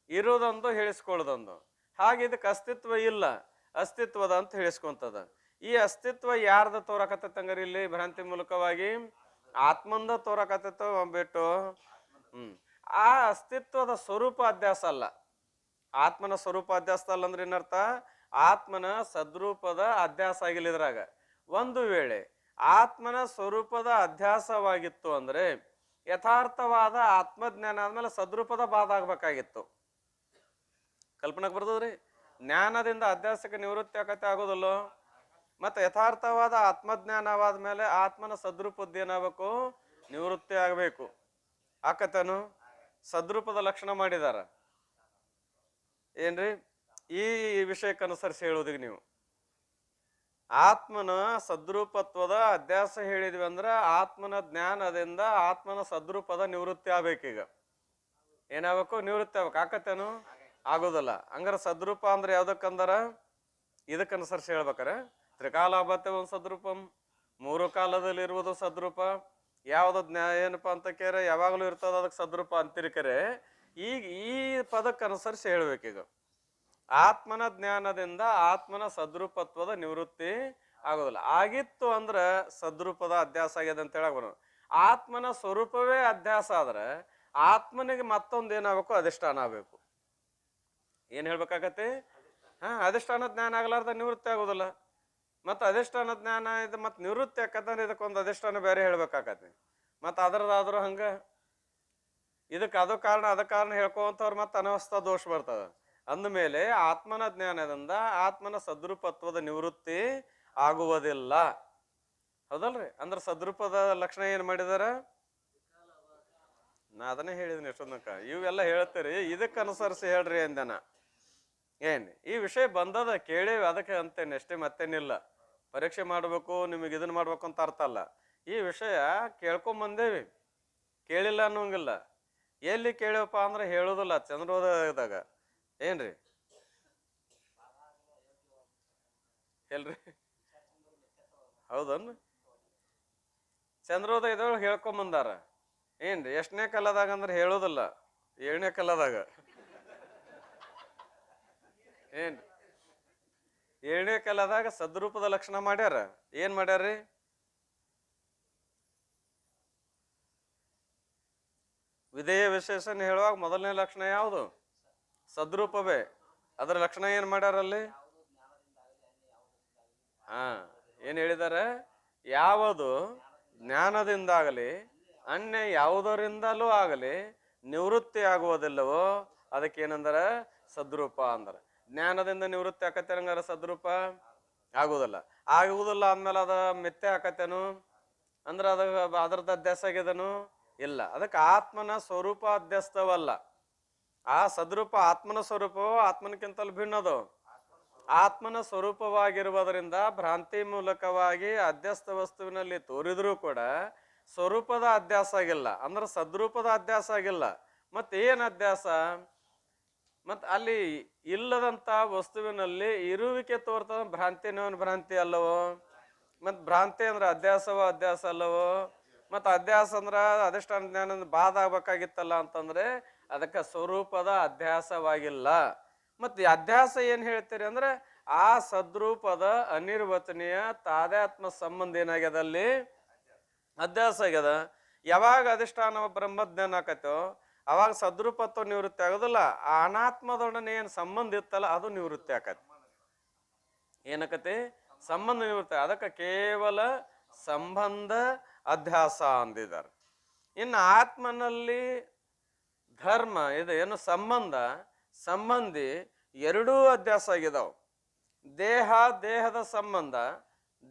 ಇರೋದೊಂದು ಹೇಳಿಸ್ಕೊಳ್ಳೋದೊಂದು. ಹಾಗೆ ಇದಕ್ಕೆ ಅಸ್ತಿತ್ವ ಇಲ್ಲ, ಅಸ್ತಿತ್ವದ ಅಂತ ಹೇಳಿಸ್ಕೊಂತದ. ಈ ಅಸ್ತಿತ್ವ ಯಾರ್ದ ತೋರಕತ್ತಂಗಾರ? ಇಲ್ಲಿ ಭ್ರಾಂತಿ ಮೂಲಕವಾಗಿ ಆತ್ಮಂದ ತೋರಕತ್ತ ಬಿಟ್ಟು ಆ ಅಸ್ತಿತ್ವದ ಸ್ವರೂಪ ಅಧ್ಯಾಸ ಅಲ್ಲ. ಆತ್ಮನ ಸ್ವರೂಪ ಅಧ್ಯಾಸ ಅಲ್ಲ ಅಂದ್ರೆ ಏನರ್ಥ? ಆತ್ಮನ ಸದ್ರೂಪದ ಅಧ್ಯಾಸ ಆಗಿಲ್ಲ. ಇದ್ರಾಗ ಒಂದು ವೇಳೆ ಆತ್ಮನ ಸ್ವರೂಪದ ಅಧ್ಯಾಸವಾಗಿತ್ತು ಅಂದ್ರೆ ಯಥಾರ್ಥವಾದ ಆತ್ಮಜ್ಞಾನ ಆದ್ಮೇಲೆ ಸದ್ರೂಪದ ಬಾಧ ಆಗ್ಬೇಕಾಗಿತ್ತು. ಕಲ್ಪನಾಕ್ ಬರ್ತದ್ರಿ? ಜ್ಞಾನದಿಂದ ಅಧ್ಯಾಸಕ್ಕೆ ನಿವೃತ್ತಿ ಆಕತೆ ಆಗೋದಲ್ಲೋ? ಮತ್ತೆ ಯಥಾರ್ಥವಾದ ಆತ್ಮಜ್ಞಾನವಾದ ಮೇಲೆ ಆತ್ಮನ ಸದ್ರೂಪದ್ದು ಏನಾಗಬೇಕು? ನಿವೃತ್ತಿ ಆಗಬೇಕು. ಆಕತನು ಸದ್ರೂಪದ ಲಕ್ಷಣ ಮಾಡಿದಾರ. ಏನ್ರಿ? ಈ ವಿಷಯಕ್ಕೆ ಅನುಸರಿಸಿ ಹೇಳೋದಿಗೆ ನೀವು ಆತ್ಮನ ಸದ್ರೂಪತ್ವದ ಅಧ್ಯಾಸ ಹೇಳಿದ್ವಿ ಅಂದ್ರೆ ಆತ್ಮನ ಜ್ಞಾನದಿಂದ ಆತ್ಮನ ಸದ್ರೂಪದ ನಿವೃತ್ತಿ ಆಗ್ಬೇಕೀಗ. ಏನಾಗಬೇಕು? ನಿವೃತ್ತಿ ಆಗ್ಬೇಕು. ಆಕತೇನು? ಆಗೋದಲ್ಲ. ಹಂಗಾರ ಸದ್ರೂಪ ಅಂದ್ರೆ ಯಾವ್ದಕ್ಕಂದಾರ? ಇದಕ್ಕನುಸರಿಸಿ ಹೇಳ್ಬೇಕಾರೆ ತ್ರಿಕಾಲಾಭತೆ ಒಂದು ಸದ್ರೂಪಂ, ಮೂರು ಕಾಲದಲ್ಲಿ ಇರುವುದು ಸದ್ರೂಪ. ಯಾವ್ದು ಏನಪ್ಪಾ ಅಂತ ಕೇರೆ ಯಾವಾಗಲೂ ಇರ್ತದ, ಅದಕ್ಕೆ ಸದ್ರೂಪ ಅಂತಿರ್ಕರೆ. ಈಗ ಈ ಪದಕ್ಕೆ ಅನುಸರಿಸಿ ಹೇಳ್ಬೇಕೀಗ ಆತ್ಮನ ಜ್ಞಾನದಿಂದ ಆತ್ಮನ ಸದ್ರೂಪತ್ವದ ನಿವೃತ್ತಿ ಆಗೋದಿಲ್ಲ. ಆಗಿತ್ತು ಅಂದ್ರೆ ಸದ್ರೂಪದ ಅಧ್ಯಾಸ ಆಗ್ಯದ ಅಂತ ಹೇಳಕ್ ಬರೋದು. ಆತ್ಮನ ಸ್ವರೂಪವೇ ಅಧ್ಯಾಸ ಆದ್ರೆ ಆತ್ಮನಿಗೆ ಮತ್ತೊಂದು ಏನಾಗಬೇಕು? ಅಧಿಷ್ಠಾನ ಆಗ್ಬೇಕು. ಏನ್ ಹೇಳ್ಬೇಕಾಗತ್ತೆ? ಅಧಿಷ್ಠಾನ ಜ್ಞಾನ ಆಗ್ಲಾರ್ದ ನಿವೃತ್ತಿ ಆಗೋದಿಲ್ಲ. ಮತ್ತು ಅಧಿಷ್ಠಾನ ಜ್ಞಾನ ಇದು ಮತ್ತು ನಿವೃತ್ತಿ ಆಕತ್ತಂದ್ರೆ ಇದಕ್ಕೊಂದು ಅಧಿಷ್ಠಾನ ಬೇರೆ ಹೇಳ್ಬೇಕಾಕತಿ. ಮತ್ತು ಅದ್ರದ್ದಾದ್ರೂ ಹಂಗೆ ಇದಕ್ಕೆ ಅದು ಕಾರಣ ಅದ ಕಾರಣ ಹೇಳ್ಕೊಂತವ್ರು ಮತ್ತೆ ಅನವಸ್ಥಾ ದೋಷ ಬರ್ತದೆ. ಅಂದಮೇಲೆ ಆತ್ಮನ ಜ್ಞಾನದಿಂದ ಆತ್ಮನ ಸದ್ರೂಪತ್ವದ ನಿವೃತ್ತಿ ಆಗುವುದಿಲ್ಲ. ಹೌದಲ್ರಿ? ಅಂದ್ರೆ ಸದ್ರೂಪದ ಲಕ್ಷಣ ಏನು ಮಾಡಿದಾರ? ನಾ ಅದನ್ನೇ ಹೇಳಿದೀನಿ ಎಷ್ಟೊಂದಕ್ಕ. ಇವೆಲ್ಲ ಹೇಳ್ತೀರಿ, ಇದಕ್ಕೆ ಅನುಸರಿಸಿ ಹೇಳ್ರಿ ಅಂದನ. ಈ ವಿಷಯ ಬಂದದ ಕೇಳೇವಿ ಅದಕ್ಕೆ ಅಂತೇನೆ ಅಷ್ಟೇ, ಮತ್ತೇನಿಲ್ಲ. ಪರೀಕ್ಷೆ ಮಾಡಬೇಕು ನಿಮಗೆ ಇದನ್ನ ಮಾಡ್ಬೇಕು ಅಂತ ಅರ್ಥ ಅಲ್ಲ. ಈ ವಿಷಯ ಕೇಳ್ಕೊಂಬಂದೇವಿ, ಕೇಳಿಲ್ಲ ಅನ್ನೋಂಗಿಲ್ಲ. ಎಲ್ಲಿ ಕೇಳವಪ್ಪ ಅಂದ್ರೆ ಹೇಳೋದಿಲ್ಲ ಚಂದ್ರೋದಯದಾಗ. ಏನ್ರಿ ಹೇಳ್ರಿ? ಹೌದನ್? ಚಂದ್ರೋದಯದೊಳಗೆ ಹೇಳ್ಕೊಂಬಂದಾರ. ಏನ್ರಿ? ಎಷ್ಟನೇ ಕಲ್ಲದಾಗ ಅಂದ್ರೆ ಹೇಳೋದಿಲ್ಲ, 7ನೇ ಕಲ್ಲದಾಗ. ಏನ್ರಿ? 7ನೇ ಕಲ್ಲದಾಗ ಸದ್ರೂಪದ ಲಕ್ಷಣ ಮಾಡ್ಯಾರ. ಏನ್ ಮಾಡ್ಯಾರ್ರಿ? ವಿಧೇಯ ವಿಶೇಷಣ ಹೇಳುವಾಗ ಮೊದಲನೇ ಲಕ್ಷಣ ಯಾವುದು? ಸದ್ರೂಪವೇ. ಅದರ ಲಕ್ಷಣ ಏನ್ ಮಾಡ್ಯಾರಲ್ಲಿ? ಏನ್ ಹೇಳಿದಾರೆ? ಯಾವುದು ಜ್ಞಾನದಿಂದಾಗಲಿ ಅನ್ಯ ಯಾವುದರಿಂದಲೂ ಆಗಲಿ ನಿವೃತ್ತಿ ಆಗುವುದಿಲ್ಲವೋ ಅದಕ್ಕೇನಂದ್ರೆ ಸದ್ರೂಪ ಅಂದ್ರ. ಜ್ಞಾನದಿಂದ ನಿವೃತ್ತಿ ಆಕತ್ತೆ ಹಂಗಾರ ಸದ್ರೂಪ ಆಗುವುದಿಲ್ಲ. ಆಗುವುದಿಲ್ಲ ಅಂದ್ಮೇಲೆ ಅದ ಮಿಥ್ಯೆ ಆಕತ್ತೇನು ಅಂದ್ರೆ ಅದ್ರದ್ದು ಅಧ್ಯಾಸ ಆಗಿದನು ಇಲ್ಲ. ಅದಕ್ಕೆ ಆತ್ಮನ ಸ್ವರೂಪ ಅಧ್ಯಸ್ತವಲ್ಲ. ಆ ಸದ್ರೂಪ ಆತ್ಮನ ಸ್ವರೂಪವು ಆತ್ಮನಕ್ಕಿಂತಲೂ ಭಿನ್ನದು. ಆತ್ಮನ ಸ್ವರೂಪವಾಗಿರುವುದರಿಂದ ಭ್ರಾಂತಿ ಮೂಲಕವಾಗಿ ಅಧ್ಯಸ್ತ ವಸ್ತುವಿನಲ್ಲಿ ತೋರಿದ್ರೂ ಕೂಡ ಸ್ವರೂಪದ ಅಧ್ಯಾಸ ಆಗಿಲ್ಲ, ಅಂದ್ರೆ ಸದ್ರೂಪದ ಅಧ್ಯಾಸ ಆಗಿಲ್ಲ. ಮತ್ತೇನು ಅಧ್ಯಾಸ? ಮತ್ ಅಲ್ಲಿ ಇಲ್ಲದಂತ ವಸ್ತುವಿನಲ್ಲಿ ಇರುವಿಕೆ ತೋರ್ತದ. ಭ್ರಾಂತಿನೋ ಭ್ರಾಂತಿ ಅಲ್ಲವೋ? ಮತ್ ಭ್ರಾಂತಿ ಅಂದ್ರೆ ಅಧ್ಯಾಸವೋ ಅಧ್ಯಾಸ ಅಲ್ಲವೋ? ಮತ್ ಅಧ್ಯಾಸ ಅಂದ್ರ ಅಧಿಷ್ಠಾನ ಜ್ಞಾನ ಬಾಧ ಆಗ್ಬೇಕಾಗಿತ್ತಲ್ಲ ಅಂತಂದ್ರೆ ಅದಕ್ಕೆ ಸ್ವರೂಪದ ಅಧ್ಯಾಸವಾಗಿಲ್ಲ. ಮತ್ತೆ ಅಧ್ಯಾಸ ಏನ್ ಹೇಳ್ತೀರಿ ಅಂದ್ರೆ ಆ ಸದ್ರೂಪದ ಅನಿರ್ವಚನೀಯ ತಾದಾತ್ಮ ಸಂಬಂಧ ಏನಾಗ್ಯದ ಅಲ್ಲಿ ಅಧ್ಯಾಸ ಆಗ್ಯದ. ಯಾವಾಗ ಅಧಿಷ್ಠಾನ ಬ್ರಹ್ಮಜ್ಞಾನ ಆಕತ್ತೋ ಅವಾಗ ಸದ್ರೂಪತ್ವ ನಿವೃತ್ತಿ ಆಗೋದಿಲ್ಲ. ಆ ಅನಾತ್ಮದೊಡನೆ ಏನ್ ಸಂಬಂಧ ಇತ್ತಲ್ಲ ಅದು ನಿವೃತ್ತಿ ಆಕತಿ. ಏನಕತಿ? ಸಂಬಂಧ ನಿವೃತ್ತಿ. ಅದಕ್ಕೆ ಕೇವಲ ಸಂಬಂಧ ಅಧ್ಯಾಸ ಅಂದಿದ್ದಾರೆ. ಇನ್ನು ಆತ್ಮನಲ್ಲಿ ಧರ್ಮ ಇದು ಏನು ಸಂಬಂಧ ಸಂಬಂಧಿ ಎರಡೂ ಅಧ್ಯಾಸ ಆಗಿದಾವ್. ದೇಹ ದೇಹದ ಸಂಬಂಧ,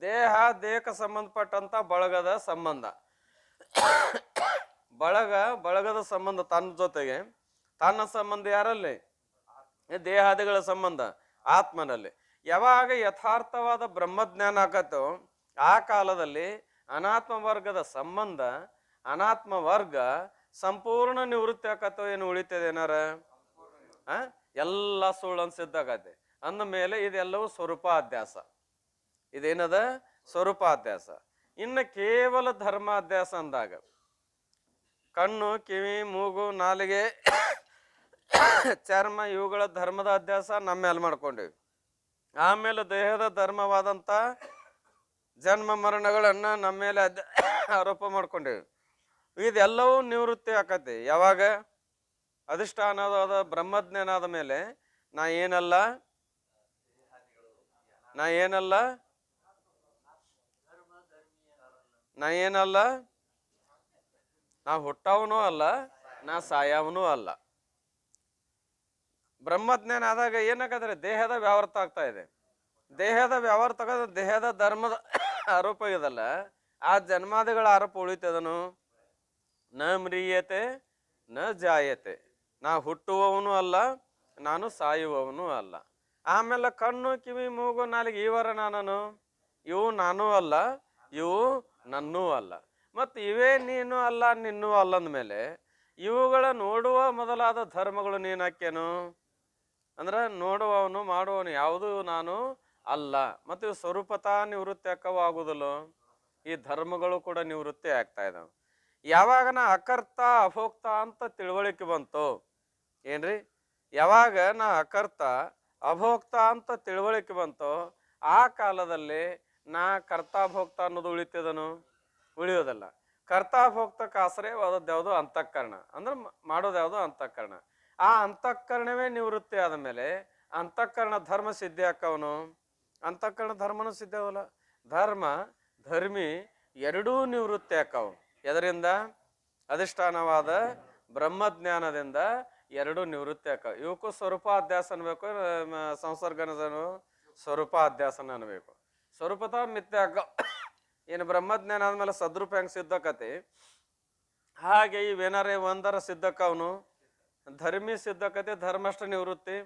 ದೇಹ ದೇಹಕ್ಕೆ ಸಂಬಂಧಪಟ್ಟಂತ ಬಳಗದ ಸಂಬಂಧ. ಬಳಗದ ಸಂಬಂಧ ತನ್ನ ಜೊತೆಗೆ ತನ್ನ ಸಂಬಂಧ ಯಾರಲ್ಲಿ? ದೇಹಾದಿಗಳ ಸಂಬಂಧ ಆತ್ಮನಲ್ಲಿ. ಯಾವಾಗ ಯಥಾರ್ಥವಾದ ಬ್ರಹ್ಮಜ್ಞಾನ ಆಗತ್ತೋ ಆ ಕಾಲದಲ್ಲಿ ಅನಾತ್ಮ ವರ್ಗದ ಸಂಬಂಧ ಅನಾತ್ಮ ವರ್ಗ ಸಂಪೂರ್ಣ ನಿವೃತ್ತಿ ಆಕತ್ತೋ ಏನು ಉಳಿತದೆ ಏನಾರ? ಎಲ್ಲ ಸುಳ್ಳು ಅನ್ಸಿದ್ದಾಗತ್ತೆ. ಅಂದ ಮೇಲೆ ಇದೆಲ್ಲವೂ ಸ್ವರೂಪಾಧ್ಯಾಸ. ಇದೇನದ? ಸ್ವರೂಪಾಧ್ಯಾಸ. ಇನ್ನು ಕೇವಲ ಧರ್ಮಾಧ್ಯಾಸ ಅಂದಾಗ ಕಣ್ಣು ಕಿವಿ ಮೂಗು ನಾಲಿಗೆ ಚರ್ಮ ಇವುಗಳ ಧರ್ಮದ ಅಧ್ಯಾಸ ನಮ್ಮ ಮೇಲೆ ಮಾಡ್ಕೊಂಡಿವಿ. ಆಮೇಲೆ ದೇಹದ ಧರ್ಮವಾದಂತ ಜನ್ಮ ಮರಣಗಳನ್ನ ನಮ್ಮ ಮೇಲೆ ಆರೋಪ ಮಾಡ್ಕೊಂಡಿವಿ. ಇದೆಲ್ಲವೂ ನಿವೃತ್ತಿ ಆಕತಿ ಯಾವಾಗ? ಅಧಿಷ್ಠಾನವಾದ ಬ್ರಹ್ಮಜ್ಞಾನ ಆದ ಮೇಲೆ ನಾ ಏನಲ್ಲ ನಾ ಹುಟ್ಟವನೂ ಅಲ್ಲ, ನಾ ಸಾಯವನೂ ಅಲ್ಲ. ಬ್ರಹ್ಮಜ್ಞಾನ ಆದಾಗ ಏನಾಗದ್ರೆ ದೇಹದ ವ್ಯಾವರ್ತ ಆಗ್ತಾ ಇದೆ. ದೇಹದ ವ್ಯಾವರ್ತ ದೇಹದ ಧರ್ಮದ ಆರೋಪ ಇದಲ್ಲ, ಆ ಜನ್ಮಾದಿಗಳ ಆರೋಪ ಉಳಿತದನು. ನ ಮ್ರಿಯತೆ ನ ಜಾಯತೆ. ನಾ ಹುಟ್ಟುವವನು ಅಲ್ಲ, ನಾನು ಸಾಯುವವನು ಅಲ್ಲ. ಆಮೇಲೆ ಕಣ್ಣು ಕಿವಿ ಮೂಗು ನಾಲಿಗೆ ಇವರ ನಾನು, ಇವು ನಾನೂ ಅಲ್ಲ, ಇವು ನನ್ನೂ ಅಲ್ಲ. ಮತ್ತು ಇವೇ ನೀನು ಅಲ್ಲ ನಿನ್ನೂ ಅಲ್ಲ ಅಂದಮೇಲೆ ಇವುಗಳ ನೋಡುವ ಮೊದಲಾದ ಧರ್ಮಗಳು ನೀನಾಕೇನು ಅಂದ್ರೆ ನೋಡುವವನು ಮಾಡುವವನು ಯಾವುದು ನಾನು ಅಲ್ಲ. ಮತ್ತು ಇವು ಸ್ವರೂಪತಾ ನಿವೃತ್ತಿ ಆಗುವುದಿಲ್ಲ. ಈ ಧರ್ಮಗಳು ಕೂಡ ನಿವೃತ್ತಿ ಆಗ್ತಾ ಇದಾವೆ. ಯಾವಾಗ ನಾ ಅಕರ್ತ ಅಭೋಕ್ತ ಅಂತ ತಿಳುವಳಿಕೆ ಬಂತು ಏನ್ರಿ? ಯಾವಾಗ ನಾ ಅಕರ್ತ ಅಭೋಕ್ತ ಅಂತ ತಿಳುವಳಿಕೆ ಬಂತು ಆ ಕಾಲದಲ್ಲಿ ನಾ ಕರ್ತಾಭೋಕ್ತ ಅನ್ನೋದು ಉಳಿತದನು? ಉಳಿಯೋದಲ್ಲ. ಕರ್ತಾಭೋಕ್ತಕ್ಕೆ ಆಶ್ರಯವಾದದ್ದು ಯಾವುದು? ಅಂತಃಕರಣ. ಅಂದ್ರೆ ಮಾಡೋದು ಯಾವುದು? ಅಂತಃಕರಣ. ಆ ಅಂತಃಕರಣವೇ ನಿವೃತ್ತಿ ಆದ ಮೇಲೆ ಅಂತಃಕರಣ ಧರ್ಮ ಸಿದ್ಧಿ ಆಕ್ಕವನು ಅಂತಃಕರಣ ಧರ್ಮನೂ ಸಿದ್ಧವಲ್ಲ. ಧರ್ಮ ಧರ್ಮಿ ಎರಡೂ ನಿವೃತ್ತಿ ಆಕಾವು. ಎದರಿಂದ? ಅಧಿಷ್ಠಾನವಾದ ಬ್ರಹ್ಮಜ್ಞಾನದಿಂದ ಎರಡು ನಿವೃತ್ತಿ ಆಕಾವು. ಇವಕ್ಕೂ ಸ್ವರೂಪಾಧ್ಯಾಸ ಅನ್ಬೇಕು, ಸಂಸರ್ಗನ ಸ್ವರೂಪಾಧ್ಯಾಸನ ಅನ್ಬೇಕು. ಸ್ವರೂಪತ ಮಿಥ್ಯ ಆಕ. ಏನು ಬ್ರಹ್ಮಜ್ಞಾನ ಆದ್ಮೇಲೆ ಸದ್ರೂಪ ಹೆಂಗೆ ಸಿದ್ಧಕತಿ, ಹಾಗೆ ಇವೇನಾರೇ ಒಂದರ ಸಿದ್ಧಕ್ಕವನು. ಧರ್ಮಿ ಸಿದ್ಧಕತಿ, ಧರ್ಮಷ್ಟ ನಿವೃತ್ತಿ.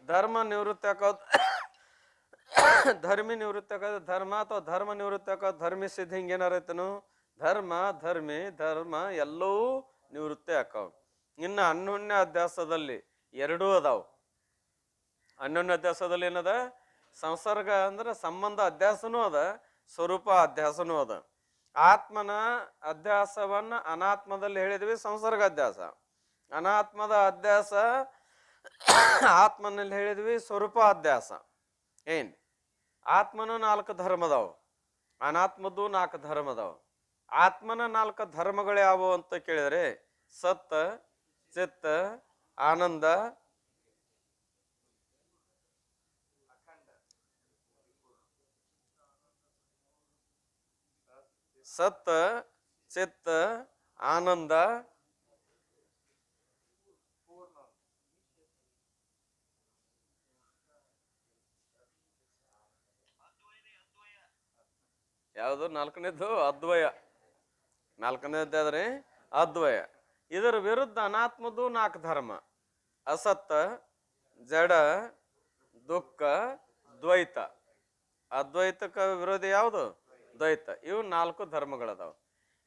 ಧರ್ಮ ನಿವೃತ್ತಿ ಆಕೋದು ಧರ್ಮಿ ನಿವೃತ್ತಿ ಆಕೋದು ಧರ್ಮ, ಅಥವಾ ಧರ್ಮ ನಿವೃತ್ತಿ ಆಕೋದು ಧರ್ಮಿ ಸಿದ್ಧ. ಹಿಂಗೇನಾರೈತನು ಧರ್ಮ ಧರ್ಮಿ ಧರ್ಮ ಎಲ್ಲವೂ ನಿವೃತ್ತಿ ಆಕಾವು. ಇನ್ನು ಅನ್ಯೋನ್ಯ ಅಧ್ಯಾಸದಲ್ಲಿ ಎರಡೂ ಅದಾವು. ಅನ್ಯೋನ್ಯ ಅಧ್ಯಾಸದಲ್ಲಿ ಏನದ? ಸಂಸರ್ಗ ಅಂದ್ರೆ ಸಂಬಂಧ ಅಧ್ಯಾಸನೂ ಅದ, ಸ್ವರೂಪ ಅಧ್ಯಾಸನೂ ಅದ. ಆತ್ಮನ ಅಧ್ಯಾಸವನ್ನ ಅನಾತ್ಮದಲ್ಲಿ ಹೇಳಿದ್ವಿ ಸಂಸರ್ಗ ಅಧ್ಯಾಸ. ಅನಾತ್ಮದ ಅಧ್ಯಾಸ ಆತ್ಮನಲ್ಲಿ ಹೇಳಿದ್ವಿ ಸ್ವರೂಪ ಅಧ್ಯಾಸ. ಏನ್ ಆತ್ಮನ 4 ಧರ್ಮದಾವು, ಅನಾತ್ಮದ್ದು 4 ಧರ್ಮದಾವು. ಆತ್ಮನ 4 ಧರ್ಮಗಳು ಯಾವುವು ಅಂತ ಕೇಳಿದ್ರೆ ಸತ್, ಚಿತ್ತ, ಆನಂದ, ಸತ್ ಚಿತ್ತ ಆನಂದ ಯಾವುದು? 4ನೇದು ಅದ್ವಯ. 4ನೇದಾದ್ರೆ ಅದ್ವಯ. ಇದರ ವಿರುದ್ಧ ಅನಾತ್ಮದ್ದು 4 ಧರ್ಮ: ಅಸತ್ತ, ಜಡ, ದುಃಖ, ದ್ವೈತ. ಅದ್ವೈತಕ್ಕೆ ವಿರೋಧಿ ಯಾವುದು? ದ್ವೈತ. ಇವು 4 ಧರ್ಮಗಳದಾವ.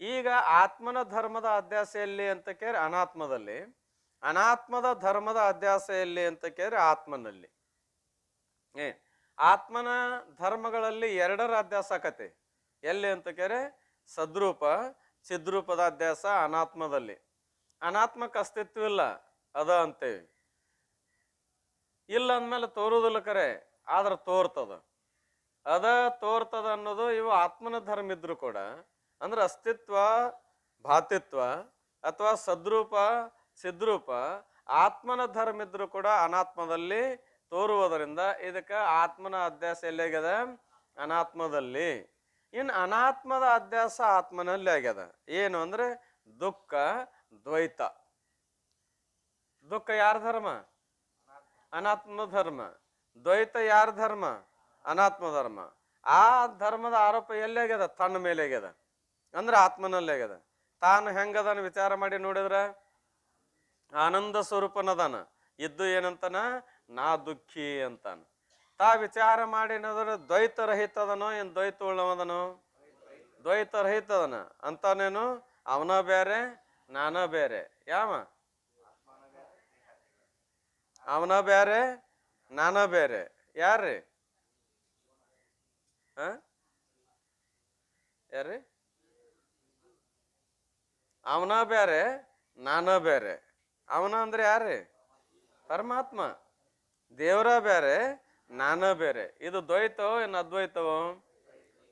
ಈಗ ಆತ್ಮನ ಧರ್ಮದ ಅಧ್ಯಾಸ ಎಲ್ಲಿ ಅಂತ ಕೇಳಿ ಅನಾತ್ಮದಲ್ಲಿ, ಅನಾತ್ಮದ ಧರ್ಮದ ಅಧ್ಯಾಸ ಎಲ್ಲಿ ಅಂತ ಕೇಳಿ ಆತ್ಮನಲ್ಲಿ. ಆತ್ಮನ ಧರ್ಮಗಳಲ್ಲಿ 2ರ ಅಧ್ಯಾಸ ಆಕತಿ. ಎಲ್ಲಿ ಅಂತ ಕೇಳಿ ಸದ್ರೂಪ ಚಿದ್ರೂಪದ ಅಧ್ಯಾಸ ಅನಾತ್ಮದಲ್ಲಿ. ಅನಾತ್ಮಕ್ಕೆ ಅಸ್ತಿತ್ವ ಇಲ್ಲ, ಅದ ಅಂತೇವಿ. ಇಲ್ಲ ಅಂದ್ಮೇಲೆ ತೋರುದಿಲ್ಲ ಕರೆ, ಆದ್ರೆ ತೋರ್ತದ. ಅದ ತೋರ್ತದ ಅನ್ನೋದು ಇವು ಆತ್ಮನ ಧರ್ಮ ಇದ್ರು ಕೂಡ, ಅಂದ್ರೆ ಅಸ್ತಿತ್ವ ಭಾತಿತ್ವ ಅಥವಾ ಸದ್ರೂಪ ಚಿದ್ರೂಪ ಆತ್ಮನ ಧರ್ಮ ಇದ್ರು ಕೂಡ ಅನಾತ್ಮದಲ್ಲಿ ತೋರುವುದರಿಂದ ಇದಕ್ಕೆ ಆತ್ಮನ ಅಧ್ಯಾಸ ಎಲ್ಲಿಯಾಗ್ಯದ? ಅನಾತ್ಮದಲ್ಲಿ. ಇನ್ನು ಅನಾತ್ಮದ ಅಧ್ಯಾಸ ಆತ್ಮನಲ್ಲಿ ಆಗ್ಯದ. ಏನು ಅಂದ್ರೆ ದುಃಖ ದ್ವೈತ. ದುಃಖ ಯಾರ ಧರ್ಮ? ಅನಾತ್ಮ ಧರ್ಮ. ದ್ವೈತ ಯಾರ ಧರ್ಮ? ಅನಾತ್ಮ ಧರ್ಮ. ಆ ಧರ್ಮದ ಆರೋಪ ಎಲ್ಲಿ ಆಗ್ಯದ? ತನ್ನ ಮೇಲೆ ಆಗ್ಯದ, ಅಂದ್ರೆ ಆತ್ಮನಲ್ಲಿ ಆಗ್ಯದ. ತಾನು ಹೆಂಗದನ ವಿಚಾರ ಮಾಡಿ ನೋಡಿದ್ರ ಆನಂದ ಸ್ವರೂಪನದಾನ. ಇದ್ದು ಏನಂತಾನ? ನಾ ದುಃಖಿ ಅಂತಾನ. ತಾ ವಿಚಾರ ಮಾಡಿ ನೋಡಿದ್ರೆ ದ್ವೈತ ರಹಿತದನೋ ಏನ್ ದ್ವೈತ ಉಳ್ಳವದನೋ? ದ್ವೈತ ರಹಿತದನ ಅಂತಾನೇನು? ಅವನ ಬೇರೆ ನಾನ ಬೇರೆ. ಯಾವ? ಅವನ ಬೇರೆ ನಾನ ಬೇರೆ. ಯಾರ್ರಿ? ಯಾರ್ರಿ? ಅವನ ಬೇರೆ ನಾನ ಬೇರೆ. ಅವನ ಅಂದ್ರೆ ಯಾರ್ರಿ? ಪರಮಾತ್ಮ. ದೇವರ ಬೇರೆ ನಾನ ಬೇರೆ. ಇದು ದ್ವೈತವೋ ಏನು ಅದ್ವೈತವೋ?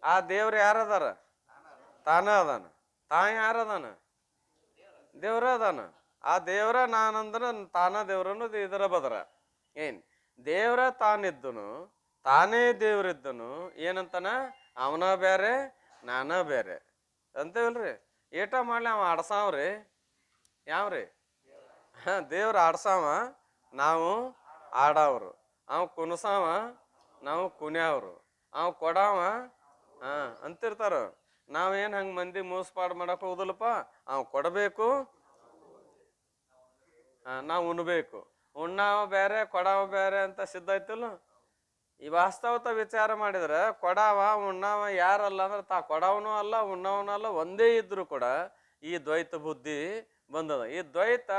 ಆ ದೇವ್ರು ಯಾರದಾರ? ತಾನ ಅದಾನ. ತಾ ಯಾರದಾನ? ದೇವ್ರ ಅದಾನ. ಆ ದೇವ್ರ ನಾನಂದ್ರ ತಾನ ದೇವ್ರ ಅನ್ನೋದು ಇದರ ಬದರ. ಏನ್ ದೇವ್ರ ತಾನಿದ್ದನು, ತಾನೇ ದೇವ್ರಿದ್ದನು. ಏನಂತಾನ? ಅವನ ಬೇರೆ ನಾನ ಬೇರೆ ಅಂತೇವಲ್ರಿ. ಏಟ ಮಾಡ್ಲಿ ಅವ ಆಡ್ಸಾವ್ರಿ. ಯಾವ್ರಿ? ದೇವ್ರ ಆಡ್ಸಾವ, ನಾವು ಆಡವ್ರು. ಅವ ಕುಣಸಾವ, ನಾವು ಕುಣ್ಯಾವ್ರು. ಅವ ಕೊಡಾವ ಅಂತಿರ್ತಾರ. ನಾವೇನ್ ಹಂಗ ಮಂದಿ ಮೋಸಪಾಡು ಮಾಡಕ್ ಹೋಗುದಿಲ್ಲಪ್ಪ. ಅವ್ ಕೊಡಬೇಕು, ನಾವು ಉಣ್ಬೇಕು. ಉಣ್ಣಾವ ಬೇರೆ ಕೊಡಾವ ಬೇರೆ ಅಂತ ಸಿದ್ಧ ಐತಿಲ್ಲ. ಈ ವಾಸ್ತವತ ವಿಚಾರ ಮಾಡಿದ್ರೆ ಕೊಡಾವ ಉಣ್ಣಾವ ಯಾರಲ್ಲ ಅಂದ್ರೆ ತಾ ಕೊಡವನು ಅಲ್ಲ ಉಣ್ಣವನು ಅಲ್ಲ, ಒಂದೇ ಇದ್ರು ಕೂಡ ಈ ದ್ವೈತ ಬುದ್ಧಿ ಬಂದದ. ಈ ದ್ವೈತ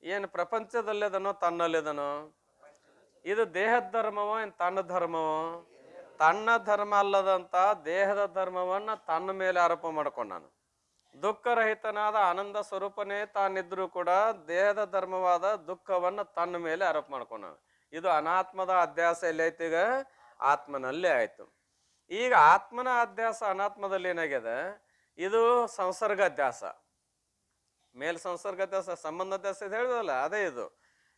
ಏನು ಪ್ರಪಂಚದಲ್ಲಿದನೋ ತನ್ನಲ್ಲಿದನೋ? ಇದು ದೇಹದ ಧರ್ಮವೋ ಏನು ತನ್ನ ಧರ್ಮವೋ? ತನ್ನ ಧರ್ಮ ಅಲ್ಲದಂತ ದೇಹದ ಧರ್ಮವನ್ನ ತನ್ನ ಮೇಲೆ ಆರೋಪ ಮಾಡ್ಕೊಂಡಾನು. ದುಃಖರಹಿತನಾದ ಆನಂದ ಸ್ವರೂಪನೇ ತಾನಿದ್ರು ಕೂಡ ದೇಹದ ಧರ್ಮವಾದ ದುಃಖವನ್ನ ತನ್ನ ಮೇಲೆ ಆರೋಪ ಮಾಡ್ಕೊಂಡಾನು. ಇದು ಅನಾತ್ಮದ ಅಧ್ಯಾಸ ಎಲ್ಲೈತಿ? ಈಗ ಆತ್ಮನಲ್ಲೇ ಆಯ್ತು. ಈಗ ಆತ್ಮನ ಅಧ್ಯಾಸ ಅನಾತ್ಮದಲ್ಲಿ ಏನಾಗ್ಯದ? ಇದು ಸಂಸರ್ಗ ಅಧ್ಯಾಸ. ಮೇಲ್ ಸಂಸರ್ಗ ಅಧ್ಯಾಸ, ಸಂಬಂಧ ಅಧ್ಯಾಸ ಇದು ಹೇಳಿದಲ್ಲ, ಅದೇ ಇದು.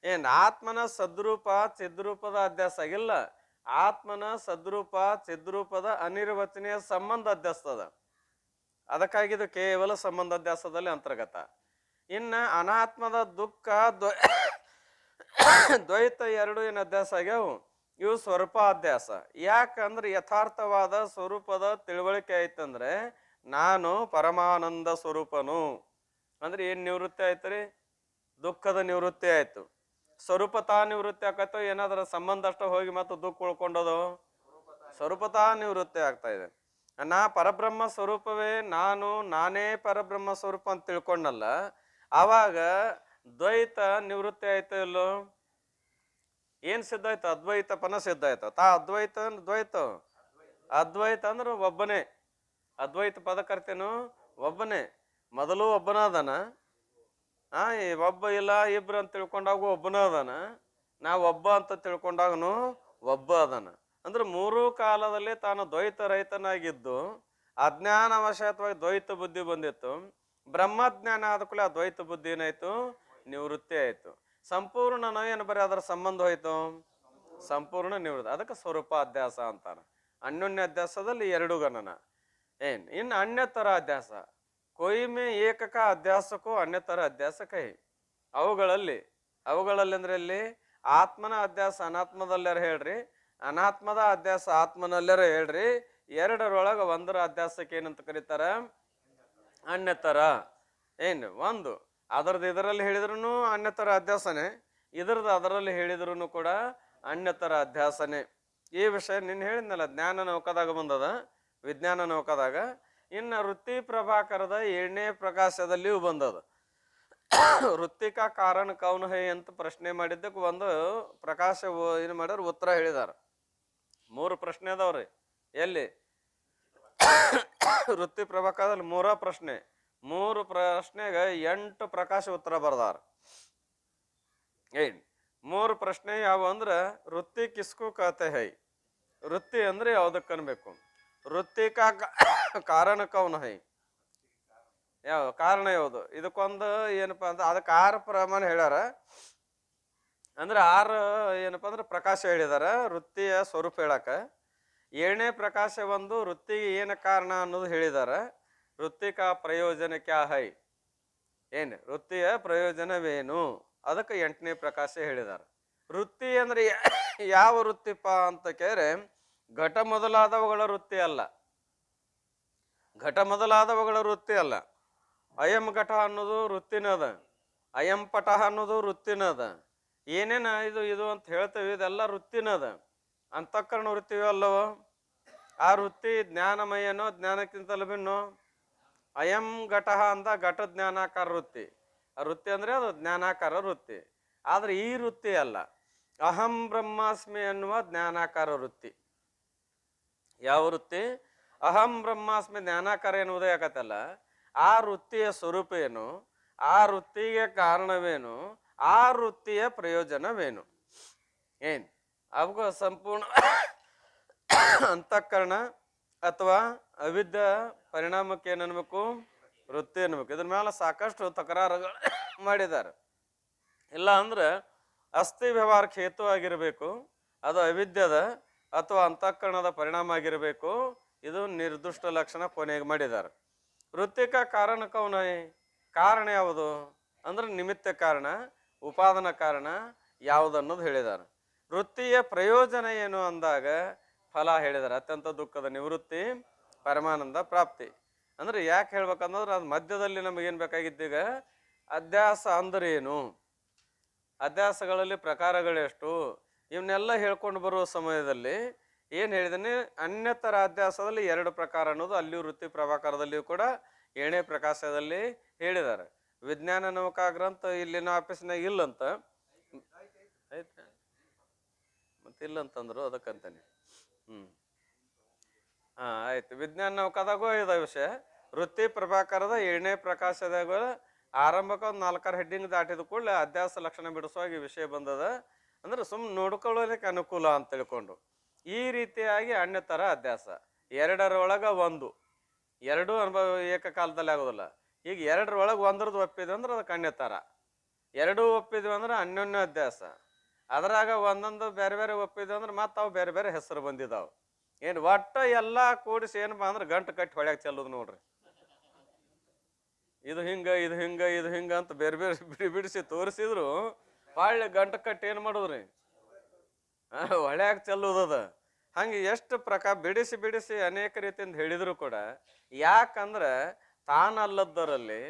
ಏನ್ ಆತ್ಮನ ಸದ್ರೂಪ ಚಿದ್ರೂಪದ ಅಧ್ಯಾಸ ಆಗಿಲ್ಲ. ಆತ್ಮನ ಸದ್ರೂಪ ಚಿದ್ರೂಪದ ಅನಿರ್ವಚನೀಯ ಸಂಬಂಧ ಅಧ್ಯಾಸ್ತದ. ಅದಕ್ಕಾಗಿ ಇದು ಕೇವಲ ಸಂಬಂಧ ಅಧ್ಯಾಸದಲ್ಲಿ ಅಂತರ್ಗತ. ಇನ್ನು ಅನಾತ್ಮದ ದುಃಖ ದ್ವೈತ ಎರಡು ಏನು ಅಧ್ಯಾಸ ಆಗ್ಯಾವು, ಇವು ಸ್ವರೂಪ ಅಧ್ಯಾಸ. ಯಾಕಂದ್ರೆ ಯಥಾರ್ಥವಾದ ಸ್ವರೂಪದ ತಿಳುವಳಿಕೆ ಆಯ್ತಂದ್ರೆ ನಾನು ಪರಮಾನಂದ ಸ್ವರೂಪನು ಅಂದ್ರೆ ಏನ್ ನಿವೃತ್ತಿ ಆಯ್ತು? ದುಃಖದ ನಿವೃತ್ತಿ ಆಯ್ತು. ಸ್ವರೂಪತಾ ನಿವೃತ್ತಿ ಆಕತ್ತೋ ಏನಾದ್ರ ಸಂಬಂಧ ಅಷ್ಟ ಹೋಗಿ ಮತ್ತು ದುಃಖ ಉಳ್ಕೊಂಡದು? ಸ್ವರೂಪತಾ ನಿವೃತ್ತಿ ಆಗ್ತಾ ಇದೆ. ನಾ ಪರಬ್ರಹ್ಮ ಸ್ವರೂಪವೇ, ನಾನೇ ಪರಬ್ರಹ್ಮ ಸ್ವರೂಪ ಅಂತ ತಿಳ್ಕೊಂಡಲ್ಲ, ಆವಾಗ ದ್ವೈತ ನಿವೃತ್ತಿ ಆಯ್ತು ಇಲ್ಲೋ? ಏನ್ ಸಿದ್ಧ ಆಯ್ತು? ಅದ್ವೈತ ಪನ ಸಿದ್ಧ ಆಯ್ತು. ಅದ್ವೈತ ದ್ವೈತ ಅದ್ವೈತ ಅಂದ್ರೆ ಒಬ್ಬನೇ. ಅದ್ವೈತ ಪದಕರ್ತೇನು ಒಬ್ಬನೇ. ಮೊದಲು ಒಬ್ಬನ ಅದಾನ, ಒಬ್ಬ ಇಲ್ಲ ಇಬ್ರು ಅಂತ ತಿಳ್ಕೊಂಡಾಗ ಒಬ್ಬನ ಅದಾನ, ಒಬ್ಬ ಅಂತ ತಿಳ್ಕೊಂಡಾಗನು ಒಬ್ಬ ಅದಾನ. ಅಂದ್ರೆ ಮೂರೂ ಕಾಲದಲ್ಲಿ ತಾನು ದ್ವೈತ ರಹಿತನಾಗಿದ್ದು ಅಜ್ಞಾನವಶಾತ್ವಾಗಿ ದ್ವೈತ ಬುದ್ಧಿ ಬಂದಿತ್ತು. ಬ್ರಹ್ಮಜ್ಞಾನ ಆದ ಕೂಡಲೇ ಆ ದ್ವೈತ ಬುದ್ಧಿ ಏನಾಯ್ತು? ನಿವೃತ್ತಿ ಆಯ್ತು. ಸಂಪೂರ್ಣ ಏನು ಬರೀ ಅದರ ಸಂಬಂಧ ಹೋಯ್ತು? ಸಂಪೂರ್ಣ ನಿವೃತ್ತಿ. ಅದಕ್ಕೆ ಸ್ವರೂಪ ಅಧ್ಯಾಸ ಅಂತಾನ. ಅನ್ಯೋನ್ಯ ಅಧ್ಯಾಸದಲ್ಲಿ ಎರಡು ಗಣನ. ಇನ್ನು ಅನ್ಯತರ ಅಧ್ಯಾಸ, ಕೊಯ್ಮೆ ಏಕಕ ಅಧ್ಯಾಸಕ್ಕೂ ಅನ್ಯತರ ಅಧ್ಯಾಸ ಕೈ. ಅವುಗಳಲ್ಲಿ ಅಂದ್ರೆ ಇಲ್ಲಿ ಆತ್ಮನ ಅಧ್ಯಾಸ ಅನಾತ್ಮದಲ್ಲಾರ ಹೇಳ್ರಿ, ಅನಾತ್ಮದ ಅಧ್ಯಾಸ ಆತ್ಮನಲ್ಲಾರ ಹೇಳ್ರಿ. ಎರಡರೊಳಗ ಒಂದರ ಅಧ್ಯಾಸಕ್ಕೆ ಏನಂತ ಕರೀತಾರ? ಅನ್ಯತರ. ಒಂದು ಅದರದ್ದು ಇದರಲ್ಲಿ ಹೇಳಿದ್ರು ಅನ್ಯತರ ಅಧ್ಯಾಸನೆ, ಇದ್ರದ್ದು ಅದರಲ್ಲಿ ಹೇಳಿದ್ರು ಕೂಡ ಅನ್ಯತರ ಅಧ್ಯಾಸನೆ. ಈ ವಿಷಯ ನಿನ್ನ ಹೇಳಿದ್ನಲ್ಲ, ಜ್ಞಾನ ನೌಕದಾಗ ಬಂದದ, ವಿಜ್ಞಾನ ನೌಕದಾಗ. ಇನ್ನು ವೃತ್ತಿ ಪ್ರಭಾಕರದ 7ನೇ ಪ್ರಕಾಶದಲ್ಲಿಯೂ ಬಂದದ. ವೃತ್ತಿಕ ಕಾರಣ ಕೌನ ಹೈ ಅಂತ ಪ್ರಶ್ನೆ ಮಾಡಿದ್ದಕ್ಕೆ ಒಂದು ಪ್ರಕಾಶ ಏನು ಮಾಡ್ಯಾರ, ಉತ್ತರ ಹೇಳಿದಾರ. 3 ಪ್ರಶ್ನೆ ಅದಾವ್ರಿ. ಎಲ್ಲಿ? ವೃತ್ತಿ ಪ್ರಭಾಕರದಲ್ಲಿ 3 ಪ್ರಶ್ನೆ. 3 ಪ್ರಶ್ನೆಗೆ 8 ಪ್ರಕಾಶ ಉತ್ತರ ಬರ್ದಾರ. 3 ಪ್ರಶ್ನೆ ಯಾವ ಅಂದ್ರೆ, ವೃತ್ತಿ ಕಿಸ್ಕು ಕತೆ ಹೈ, ವೃತ್ತಿ ಅಂದ್ರೆ ಯಾವ್ದಕ್ಕೆ ಅನ್ಬೇಕು? ವೃತ್ತಿಕ ಕಾರಣ ಕೌನ ಹೈ, ಯಾವ ಕಾರಣ ಯಾವುದು? ಇದಕ್ಕೊಂದು ಏನಪ್ಪಾ ಅಂದ್ರೆ ಅದಕ್ಕೆ 6 ಪ್ರಮಾಣ ಹೇಳ್ಯಾರ. ಅಂದ್ರೆ 6 ಏನಪ್ಪಾ ಅಂದ್ರೆ ಪ್ರಕಾಶ ಹೇಳಿದಾರ ವೃತ್ತಿಯ ಸ್ವರೂಪ ಹೇಳಕ. 7ನೇ ಪ್ರಕಾಶ ಒಂದು ವೃತ್ತಿಗೆ ಏನು ಕಾರಣ ಅನ್ನೋದು ಹೇಳಿದಾರ. ವೃತ್ತಿಕ ಪ್ರಯೋಜನ ಕ್ಯಾ ಹೈ, ವೃತ್ತಿಯ ಪ್ರಯೋಜನವೇನು, ಅದಕ್ಕೆ 8ನೇ ಪ್ರಕಾಶ ಹೇಳಿದಾರ. ವೃತ್ತಿ ಅಂದ್ರೆ ಯಾವ ವೃತ್ತಿಪ ಅಂತ ಕೇಳಿದ್ರೆ, ಘಟ ಮೊದಲಾದವುಗಳ ವೃತ್ತಿ ಅಲ್ಲ. ಘಟ ಮೊದಲಾದವುಗಳ ವೃತ್ತಿ ಅಲ್ಲ. ಅಯಂ ಘಟ ಅನ್ನೋದು ವೃತ್ತಿನದ, ಅಯಂ ಪಟ ಅನ್ನೋದು ವೃತ್ತಿನದ. ಏನೇನ ಇದು ಅಂತ ಹೇಳ್ತೇವೆ, ಇದೆಲ್ಲ ವೃತ್ತಿನದ. ಅಂತಃಕರಣ ವೃತ್ತಿವೋ ಅಲ್ಲವೋ? ಆ ವೃತ್ತಿ ಜ್ಞಾನಮಯನೋ ಜ್ಞಾನಕ್ಕಿಂತಲೂ ಭಿನ್ನೋ? ಅಯಂ ಘಟ ಅಂದ ಘಟ ಜ್ಞಾನಾಕಾರ ವೃತ್ತಿ. ಆ ವೃತ್ತಿ ಅಂದ್ರೆ ಅದು ಜ್ಞಾನಾಕಾರ ವೃತ್ತಿ. ಆದ್ರೆ ಈ ವೃತ್ತಿ ಅಲ್ಲ. ಅಹಂ ಬ್ರಹ್ಮಾಸ್ಮಿ ಅನ್ನುವ ಜ್ಞಾನಾಕಾರ ವೃತ್ತಿ. ಯಾವ ವೃತ್ತಿ? ಅಹಂ ಬ್ರಹ್ಮಾಸ್ಮಿ ಜ್ಞಾನಾಕಾರ ಎನ್ನುವುದೇ ಆಗತ್ತಲ್ಲ, ಆ ವೃತ್ತಿಯ ಸ್ವರೂಪ ಏನು, ಆ ವೃತ್ತಿಗೆ ಕಾರಣವೇನು, ಆ ವೃತ್ತಿಯ ಪ್ರಯೋಜನವೇನು? ಅವಗೂ ಸಂಪೂರ್ಣ ಅಂತಃಕರಣ ಅಥವಾ ಅವಿದ್ಯ ಪರಿಣಾಮಕ್ಕೆ ಏನನ್ಬೇಕು? ವೃತ್ತಿ ಅನ್ಬೇಕು. ಇದ್ರ ಮೇಲೆ ಸಾಕಷ್ಟು ತಕರಾರುಗಳು ಮಾಡಿದ್ದಾರೆ. ಇಲ್ಲ ಅಂದ್ರೆ ಅಸ್ಥಿ ವ್ಯವಹಾರಕ್ಕೆ ಹೇತು ಆಗಿರಬೇಕು, ಅದು ಅವಿದ್ಯದ ಅಥವಾ ಅಂತಃಕರಣದ ಪರಿಣಾಮ ಆಗಿರಬೇಕು. ಇದು ನಿರ್ದಿಷ್ಟ ಲಕ್ಷಣ ಕೊನೆಗೆ ಮಾಡಿದ್ದಾರೆ. ವೃತ್ತಿಕ ಕಾರಣ ಕೌನ, ಕಾರಣ ಯಾವುದು ಅಂದ್ರೆ ನಿಮಿತ್ತ ಕಾರಣ, ಉಪಾದಾನ ಕಾರಣ ಯಾವುದನ್ನೋದು ಹೇಳಿದ್ದಾರೆ. ವೃತ್ತಿಯ ಪ್ರಯೋಜನ ಏನು ಅಂದಾಗ ಫಲ ಹೇಳಿದ್ದಾರೆ. ಅತ್ಯಂತ ದುಃಖದ ನಿವೃತ್ತಿ, ಪರಮಾನಂದ ಪ್ರಾಪ್ತಿ. ಅಂದ್ರೆ ಯಾಕೆ ಹೇಳ್ಬೇಕಂದ್ರೆ ಅದು ಮಧ್ಯದಲ್ಲಿ ನಮಗೇನು ಬೇಕಾಗಿದ್ದೀಗ, ಅಧ್ಯಾಸ ಅಂದ್ರೆ ಏನು, ಅಧ್ಯಾಸಗಳಲ್ಲಿ ಪ್ರಕಾರಗಳೆಷ್ಟು, ಇವನ್ನೆಲ್ಲ ಹೇಳ್ಕೊಂಡು ಬರುವ ಸಮಯದಲ್ಲಿ ಏನು ಹೇಳಿದೀನಿ, ಅನ್ಯತರ ಅಧ್ಯಾಸದಲ್ಲಿ 2 ಪ್ರಕಾರ ಅನ್ನೋದು ಅಲ್ಲಿಯೂ ವೃತ್ತಿ ಪ್ರಭಾಕರದಲ್ಲಿಯೂ ಕೂಡ 7ನೇ ಪ್ರಕಾಶದಲ್ಲಿ ಹೇಳಿದ್ದಾರೆ. ವಿಜ್ಞಾನ ನೌಕಾ ಗ್ರಂಥ ಇಲ್ಲಿನ ಆಫೀಸ್ನಾಗ ಇಲ್ಲಂತ ಆಯ್ತಾ, ಮತ್ತೆ ಇಲ್ಲಂತಂದ್ರು ಅದಕ್ಕಂತಾನೆ. ಆಯ್ತು. ವಿಜ್ಞಾನ ನೌಕಾದಾಗೂ ಇದೆ ವಿಷಯ. ವೃತ್ತಿ ಪ್ರಭಾಕರದ 7ನೇ ಪ್ರಕಾಶದಾಗ ಆರಂಭಕ್ಕೆ ಒಂದು 4 ಹೆಡ್ಡಿಂಗ್ ದಾಟಿದ ಕೂಡಲೇ ಅಧ್ಯಾಸ ಲಕ್ಷಣ ಬಿಡಿಸುವಾಗ ಈ ವಿಷಯ ಬಂದದ. ಅಂದ್ರೆ ಸುಮ್ಮನೆ ನೋಡ್ಕೊಳ್ಳೋದಕ್ಕೆ ಅನುಕೂಲ ಅಂತ ತಿಳ್ಕೊಂಡು ಈ ರೀತಿಯಾಗಿ ಅನ್ಯತರ ಅಧ್ಯಾಸ. 2ರೊಳಗ 1, 2 ಅನುಭವ ಏಕಕಾಲದಲ್ಲಿ ಆಗೋದಿಲ್ಲ. ಈಗ 2ರೊಳಗೆ 1ರದ್ದು ಒಪ್ಪಿದ್ವಿ ಅಂದ್ರೆ ಅದಕ್ಕೆ ಅನ್ಯತರ, 2 ಒಪ್ಪಿದ್ವಿ ಅಂದ್ರೆ ಅನ್ಯೋನ್ಯ ಅಧ್ಯಾಸ. ಅದ್ರಾಗ ಒಂದೊಂದು ಬೇರೆ ಬೇರೆ ಒಪ್ಪಿದ್ವು ಅಂದ್ರೆ ಮತ್ತೆ ಅವು ಬೇರೆ ಬೇರೆ ಹೆಸರು ಬಂದಿದ್ದಾವೆ. ಏನು ಒಟ್ಟ ಎಲ್ಲ ಕೂಡಿಸಿ ಏನಪ್ಪಾ ಅಂದ್ರೆ ಗಂಟು ಕಟ್ಟಿ ಹೊಳ್ಯಾಗ ಚೆಲ್ಲೋದು ನೋಡ್ರಿ. ಇದು ಹಿಂಗ ಇದು ಹಿಂಗ ಇದು ಹಿಂಗ ಅಂತ ಬೇರೆ ಬೇರೆ ಬಿಡಿಸಿ ತೋರಿಸಿದ್ರು ಹೊಳ್ಳಿ ಗಂಟು ಕಟ್ಟಿ ಏನು ಮಾಡೋದ್ರಿ, ಹೊಳ್ಯಾಗ ಚೆಲ್ಲುವುದದ. ಹಂಗೆ ಎಷ್ಟು ಪ್ರಕಾರ ಬಿಡಿಸಿ ಬಿಡಿಸಿ ಅನೇಕ ರೀತಿಯಿಂದ ಹೇಳಿದ್ರು ಕೂಡ, ಯಾಕಂದ್ರೆ ತಾನಲ್ಲದರಲ್ಲಿ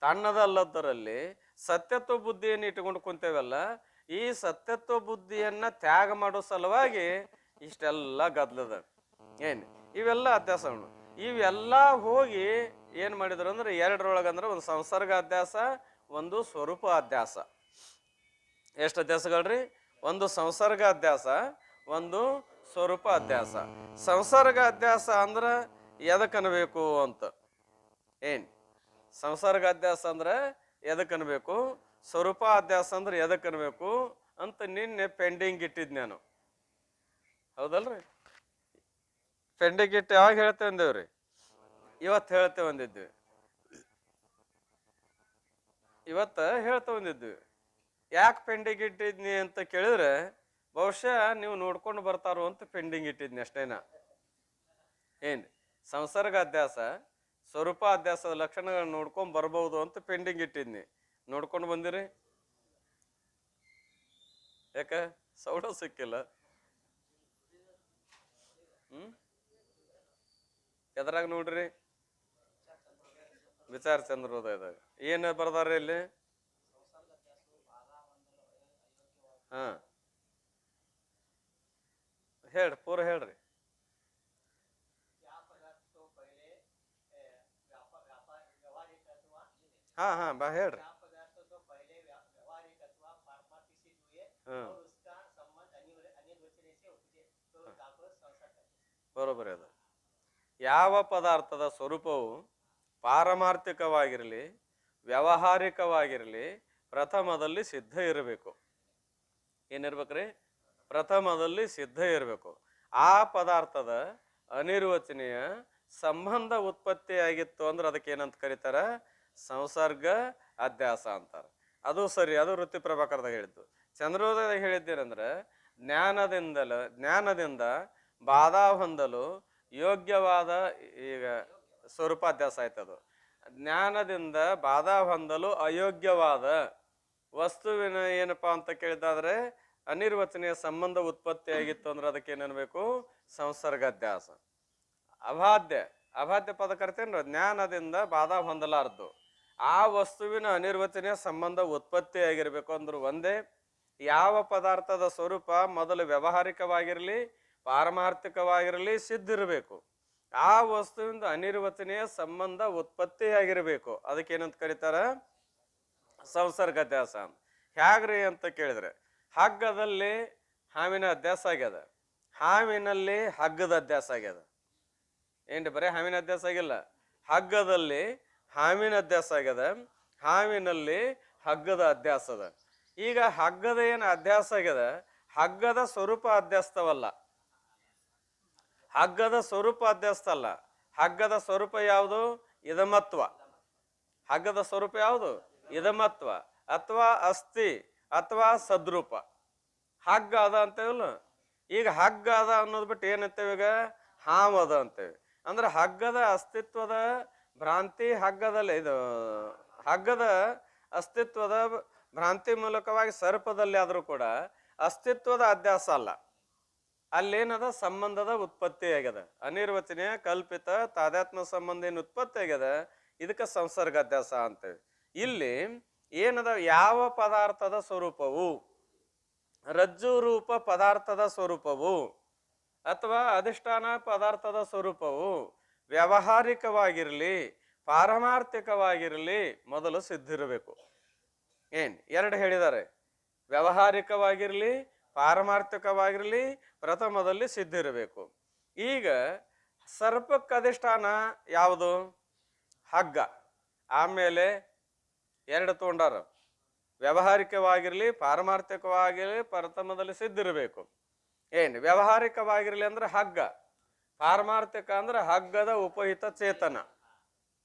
ತನ್ನದಲ್ಲದರಲ್ಲಿ ಸತ್ಯತ್ವ ಬುದ್ಧಿಯನ್ನು ಇಟ್ಟುಕೊಂಡು ಕುಂತೇವಲ್ಲ, ಈ ಸತ್ಯತ್ವ ಬುದ್ಧಿಯನ್ನ ತ್ಯಾಗ ಮಾಡೋ ಸಲುವಾಗಿ ಇಷ್ಟೆಲ್ಲ ಗದ್ಲದ. ಏನು ಇವೆಲ್ಲ ಅಧ್ಯಾಸಗಳು, ಇವೆಲ್ಲ ಹೋಗಿ ಏನ್ ಮಾಡಿದ್ರು ಅಂದ್ರೆ ಎರಡರೊಳಗಂದ್ರೆ ಒಂದು ಸಂಸರ್ಗ ಅಧ್ಯಾಸ, ಒಂದು ಸ್ವರೂಪ ಅಧ್ಯಾಸ. ಎಷ್ಟು ಅಧ್ಯಾಸಗಳ್ರಿ? ಒಂದು ಸಂಸರ್ಗ ಅಧ್ಯಾಸ, ಒಂದು ಸ್ವರೂಪ ಅಧ್ಯಾಸ. ಸಂಸರ್ಗ ಅಧ್ಯಾಸ ಅಂದ್ರೆ ಎದಕ್ಕನ್ಬೇಕು ಅಂತ, ಏನ್ ಸಂಸರ್ಗ ಅಧ್ಯಾಸ ಅಂದ್ರೆ ಎದಕ್ಕನ್ಬೇಕು, ಸ್ವರೂಪ ಅಧ್ಯಾಸ ಅಂದ್ರೆ ಎದಕ್ಕನ್ಬೇಕು ಅಂತ ನಿನ್ನೆ ಪೆಂಡಿಂಗ್ ಇಟ್ಟಿದ್ ನಾನು, ಹೌದಲ್ರಿ? ಪೆಂಡಿಂಗ್ ಇಟ್ಟು ಯಾವಾಗ ಹೇಳ್ತೇವೆ ಅಂದೇವ್ರಿ? ಇವತ್ತು ಹೇಳ್ತೇವೆ ಅಂದಿದ್ವಿ, ಇವತ್ತು ಹೇಳ್ತಾ ಬಂದಿದ್ವಿ. ಯಾಕೆ ಪೆಂಡಿಂಗ್ ಇಟ್ಟಿದ್ನಿ ಅಂತ ಕೇಳಿದ್ರೆ, ಬಹುಶಃ ನೀವು ನೋಡ್ಕೊಂಡು ಬರ್ತಾರೋ ಅಂತ ಪೆಂಡಿಂಗ್ ಇಟ್ಟಿದ್ನಿ ಅಷ್ಟೇನ. ಏನ್ ಸಂಸರ್ಗ ಅಧ್ಯಾಸ ಸ್ವರೂಪ ಅಧ್ಯಾಸದ ಲಕ್ಷಣಗಳನ್ನ ನೋಡ್ಕೊಂಡ್ ಬರ್ಬೋದು ಅಂತ ಪೆಂಡಿಂಗ್ ಇಟ್ಟಿದ್ನಿ. ನೋಡ್ಕೊಂಡು ಬಂದಿರಿ? ಯಾಕ ಸೌಡ ಸಿಕ್ಕಿಲ್ಲ? ಎದ್ರಾಗ ನೋಡ್ರಿ? ವಿಚಾರ ಚಂದ್ರೋದಯದಾಗ ಏನ್ ಬರ್ದಾರ ಇಲ್ಲಿ? ಹಾ ಹೇಳ್ರಿ, ಪೂರ ಹೇಳ್ರಿ. ಹಾ ಹಾ ಬಾ ಹೇಳ್ರಿ. ಬರೋಬರಿ ಅದ. ಯಾವ ಪದಾರ್ಥದ ಸ್ವರೂಪವು ಪಾರಮಾರ್ಥಿಕವಾಗಿರಲಿ ವ್ಯಾವಹಾರಿಕವಾಗಿರಲಿ ಪ್ರಥಮದಲ್ಲಿ ಸಿದ್ಧ ಇರಬೇಕು. ಏನಿರ್ಬೇಕ್ರಿ? ಪ್ರಥಮದಲ್ಲಿ ಸಿದ್ಧ ಇರಬೇಕು. ಆ ಪದಾರ್ಥದ ಅನಿರ್ವಚನೀಯ ಸಂಬಂಧ ಉತ್ಪತ್ತಿ ಆಗಿತ್ತು ಅಂದ್ರೆ ಅದಕ್ಕೆ ಏನಂತ ಕರೀತಾರ? ಸಂಸರ್ಗ ಅಧ್ಯಾಸ ಅಂತಾರ. ಅದು ಸರಿ, ಅದು ವೃತ್ತಿ ಪ್ರಭಾಕರದಾಗ ಹೇಳಿದ್ದು. ಚಂದ್ರೋದಯದಾಗ ಹೇಳಿದ್ದೇನೆಂದ್ರೆ ಜ್ಞಾನದಿಂದ ಬಾಧಾ ಹೊಂದಲು ಯೋಗ್ಯವಾದ, ಈಗ ಸ್ವರೂಪಾಧ್ಯಾಸ ಆಯ್ತದು. ಜ್ಞಾನದಿಂದ ಬಾಧಾ ಹೊಂದಲು ಅಯೋಗ್ಯವಾದ ವಸ್ತುವಿನ ಏನಪ್ಪಾ ಅಂತ ಕೇಳಿದಾದ್ರೆ ಅನಿರ್ವಚನೀಯ ಸಂಬಂಧ ಉತ್ಪತ್ತಿ ಆಗಿತ್ತು ಅಂದ್ರೆ ಅದಕ್ಕೆ ಏನೇನ್ಬೇಕು? ಸಂಸರ್ಗಾಧ್ಯಾಸ. ಅಬಾಧ್ಯ ಪದ ಕರ್ತೇನ್ರ, ಜ್ಞಾನದಿಂದ ಬಾಧಾ ಹೊಂದಲಾರ್ದು ಆ ವಸ್ತುವಿನ ಅನಿರ್ವಚನೀಯ ಸಂಬಂಧ ಉತ್ಪತ್ತಿ ಆಗಿರ್ಬೇಕು ಅಂದ್ರು ಒಂದೇ. ಯಾವ ಪದಾರ್ಥದ ಸ್ವರೂಪ ಮೊದಲು ವ್ಯಾವಹಾರಿಕವಾಗಿರಲಿ ಪಾರಮಾರ್ಥಿಕವಾಗಿರಲಿ ಸಿದ್ಧಿರಬೇಕು, ಆ ವಸ್ತುವಿಂದ ಅನಿರ್ವಚನೀಯ ಸಂಬಂಧ ಉತ್ಪತ್ತಿ ಆಗಿರ್ಬೇಕು. ಅದಕ್ಕೆ ಏನಂತ ಕರೀತಾರ? ಸಂಸರ್ಗಾಧ್ಯಾಸ. ಹ್ಯಾಗ್ರಿ ಅಂತ ಕೇಳಿದ್ರೆ, ಹಗ್ಗದಲ್ಲಿ ಹಾವಿನ ಅಧ್ಯಾಸ ಆಗ್ಯದ, ಹಾವಿನಲ್ಲಿ ಹಗ್ಗದ ಅಧ್ಯಾಸ ಆಗ್ಯದ. ಏನ್ರಿ ಬರೀ ಹಾವಿನ ಅಧ್ಯಾಸ ಆಗಿಲ್ಲ, ಹಗ್ಗದಲ್ಲಿ ಹಾವಿನ ಅಧ್ಯಾಸ ಆಗ್ಯದ, ಹಾವಿನಲ್ಲಿ ಹಗ್ಗದ ಅಧ್ಯಾಸ ಅದ. ಈಗ ಹಗ್ಗದ ಏನು ಅಧ್ಯಾಸ ಆಗ್ಯದ, ಹಗ್ಗದ ಸ್ವರೂಪ ಅಧ್ಯಾಸ್ತವಲ್ಲ, ಹಗ್ಗದ ಸ್ವರೂಪ ಅಧ್ಯಾಸ್ತ ಅಲ್ಲ. ಹಗ್ಗದ ಸ್ವರೂಪ ಯಾವುದು? ಇದಮತ್ವ. ಹಗ್ಗದ ಸ್ವರೂಪ ಯಾವುದು? ಇದಮತ್ವ ಅಥವಾ ಅಸ್ಥಿ ಅಥವಾ ಸದ್ರೂಪ. ಹಗ್ಗ ಅದ ಅಂತೇವಲ್ಲ, ಈಗ ಹಗ್ಗ ಅದ ಅನ್ನೋದು ಬಿಟ್ಟು ಏನಂತೇವೆ? ಈಗ ಹಾವು ಅದ ಅಂತೇವೆ. ಅಂದ್ರೆ ಹಗ್ಗದ ಅಸ್ತಿತ್ವದ ಭ್ರಾಂತಿ ಹಗ್ಗದಲ್ಲಿ, ಇದು ಹಗ್ಗದ ಅಸ್ತಿತ್ವದ ಭ್ರಾಂತಿ ಮೂಲಕವಾಗಿ ಸರ್ಪದಲ್ಲಿ ಆದ್ರೂ ಕೂಡ ಅಸ್ತಿತ್ವದ ಅಧ್ಯಾಸ ಅಲ್ಲ. ಅಲ್ಲೇನದ? ಸಂಬಂಧದ ಉತ್ಪತ್ತಿ ಆಗ್ಯದ, ಅನಿರ್ವಚನೀಯ ಕಲ್ಪಿತ ತಾದಾತ್ಮ ಸಂಬಂಧ ಏನು ಉತ್ಪತ್ತಿ ಆಗ್ಯದ, ಇದಕ್ಕೆ ಸಂಸರ್ಗ ಅಧ್ಯಾಸ ಅಂತೇವೆ. ಇಲ್ಲಿ ಏನದ? ಯಾವ ಪದಾರ್ಥದ ಸ್ವರೂಪವು, ರಜ್ಜು ರೂಪ ಪದಾರ್ಥದ ಸ್ವರೂಪವು ಅಥವಾ ಅಧಿಷ್ಠಾನ ಪದಾರ್ಥದ ಸ್ವರೂಪವು ವ್ಯಾವಹಾರಿಕವಾಗಿರಲಿ ಪಾರಮಾರ್ಥಿಕವಾಗಿರಲಿ ಮೊದಲು ಸಿದ್ಧಿರಬೇಕು. ಎರಡು ಹೇಳಿದ್ದಾರೆ, ವ್ಯಾವಹಾರಿಕವಾಗಿರಲಿ ಪಾರಮಾರ್ಥಿಕವಾಗಿರಲಿ ಪ್ರಥಮದಲ್ಲಿ ಸಿದ್ಧಿರಬೇಕು. ಈಗ ಸರ್ಪಕ್ಕೆ ಅಧಿಷ್ಠಾನ ಯಾವುದು? ಹಗ್ಗ. ಆಮೇಲೆ ಎರಡು ತೊಗೊಂಡಾರ, ವ್ಯಾವಹಾರಿಕವಾಗಿರಲಿ ಪಾರಮಾರ್ಥಿಕವಾಗಿರಲಿ ಪ್ರಥಮದಲ್ಲಿ ಸಿದ್ಧಿರಬೇಕು. ವ್ಯಾವಹಾರಿಕವಾಗಿರಲಿ ಅಂದ್ರೆ ಹಗ್ಗ, ಪಾರಮಾರ್ಥಿಕ ಅಂದ್ರೆ ಹಗ್ಗದ ಉಪಹಿತ ಚೇತನ.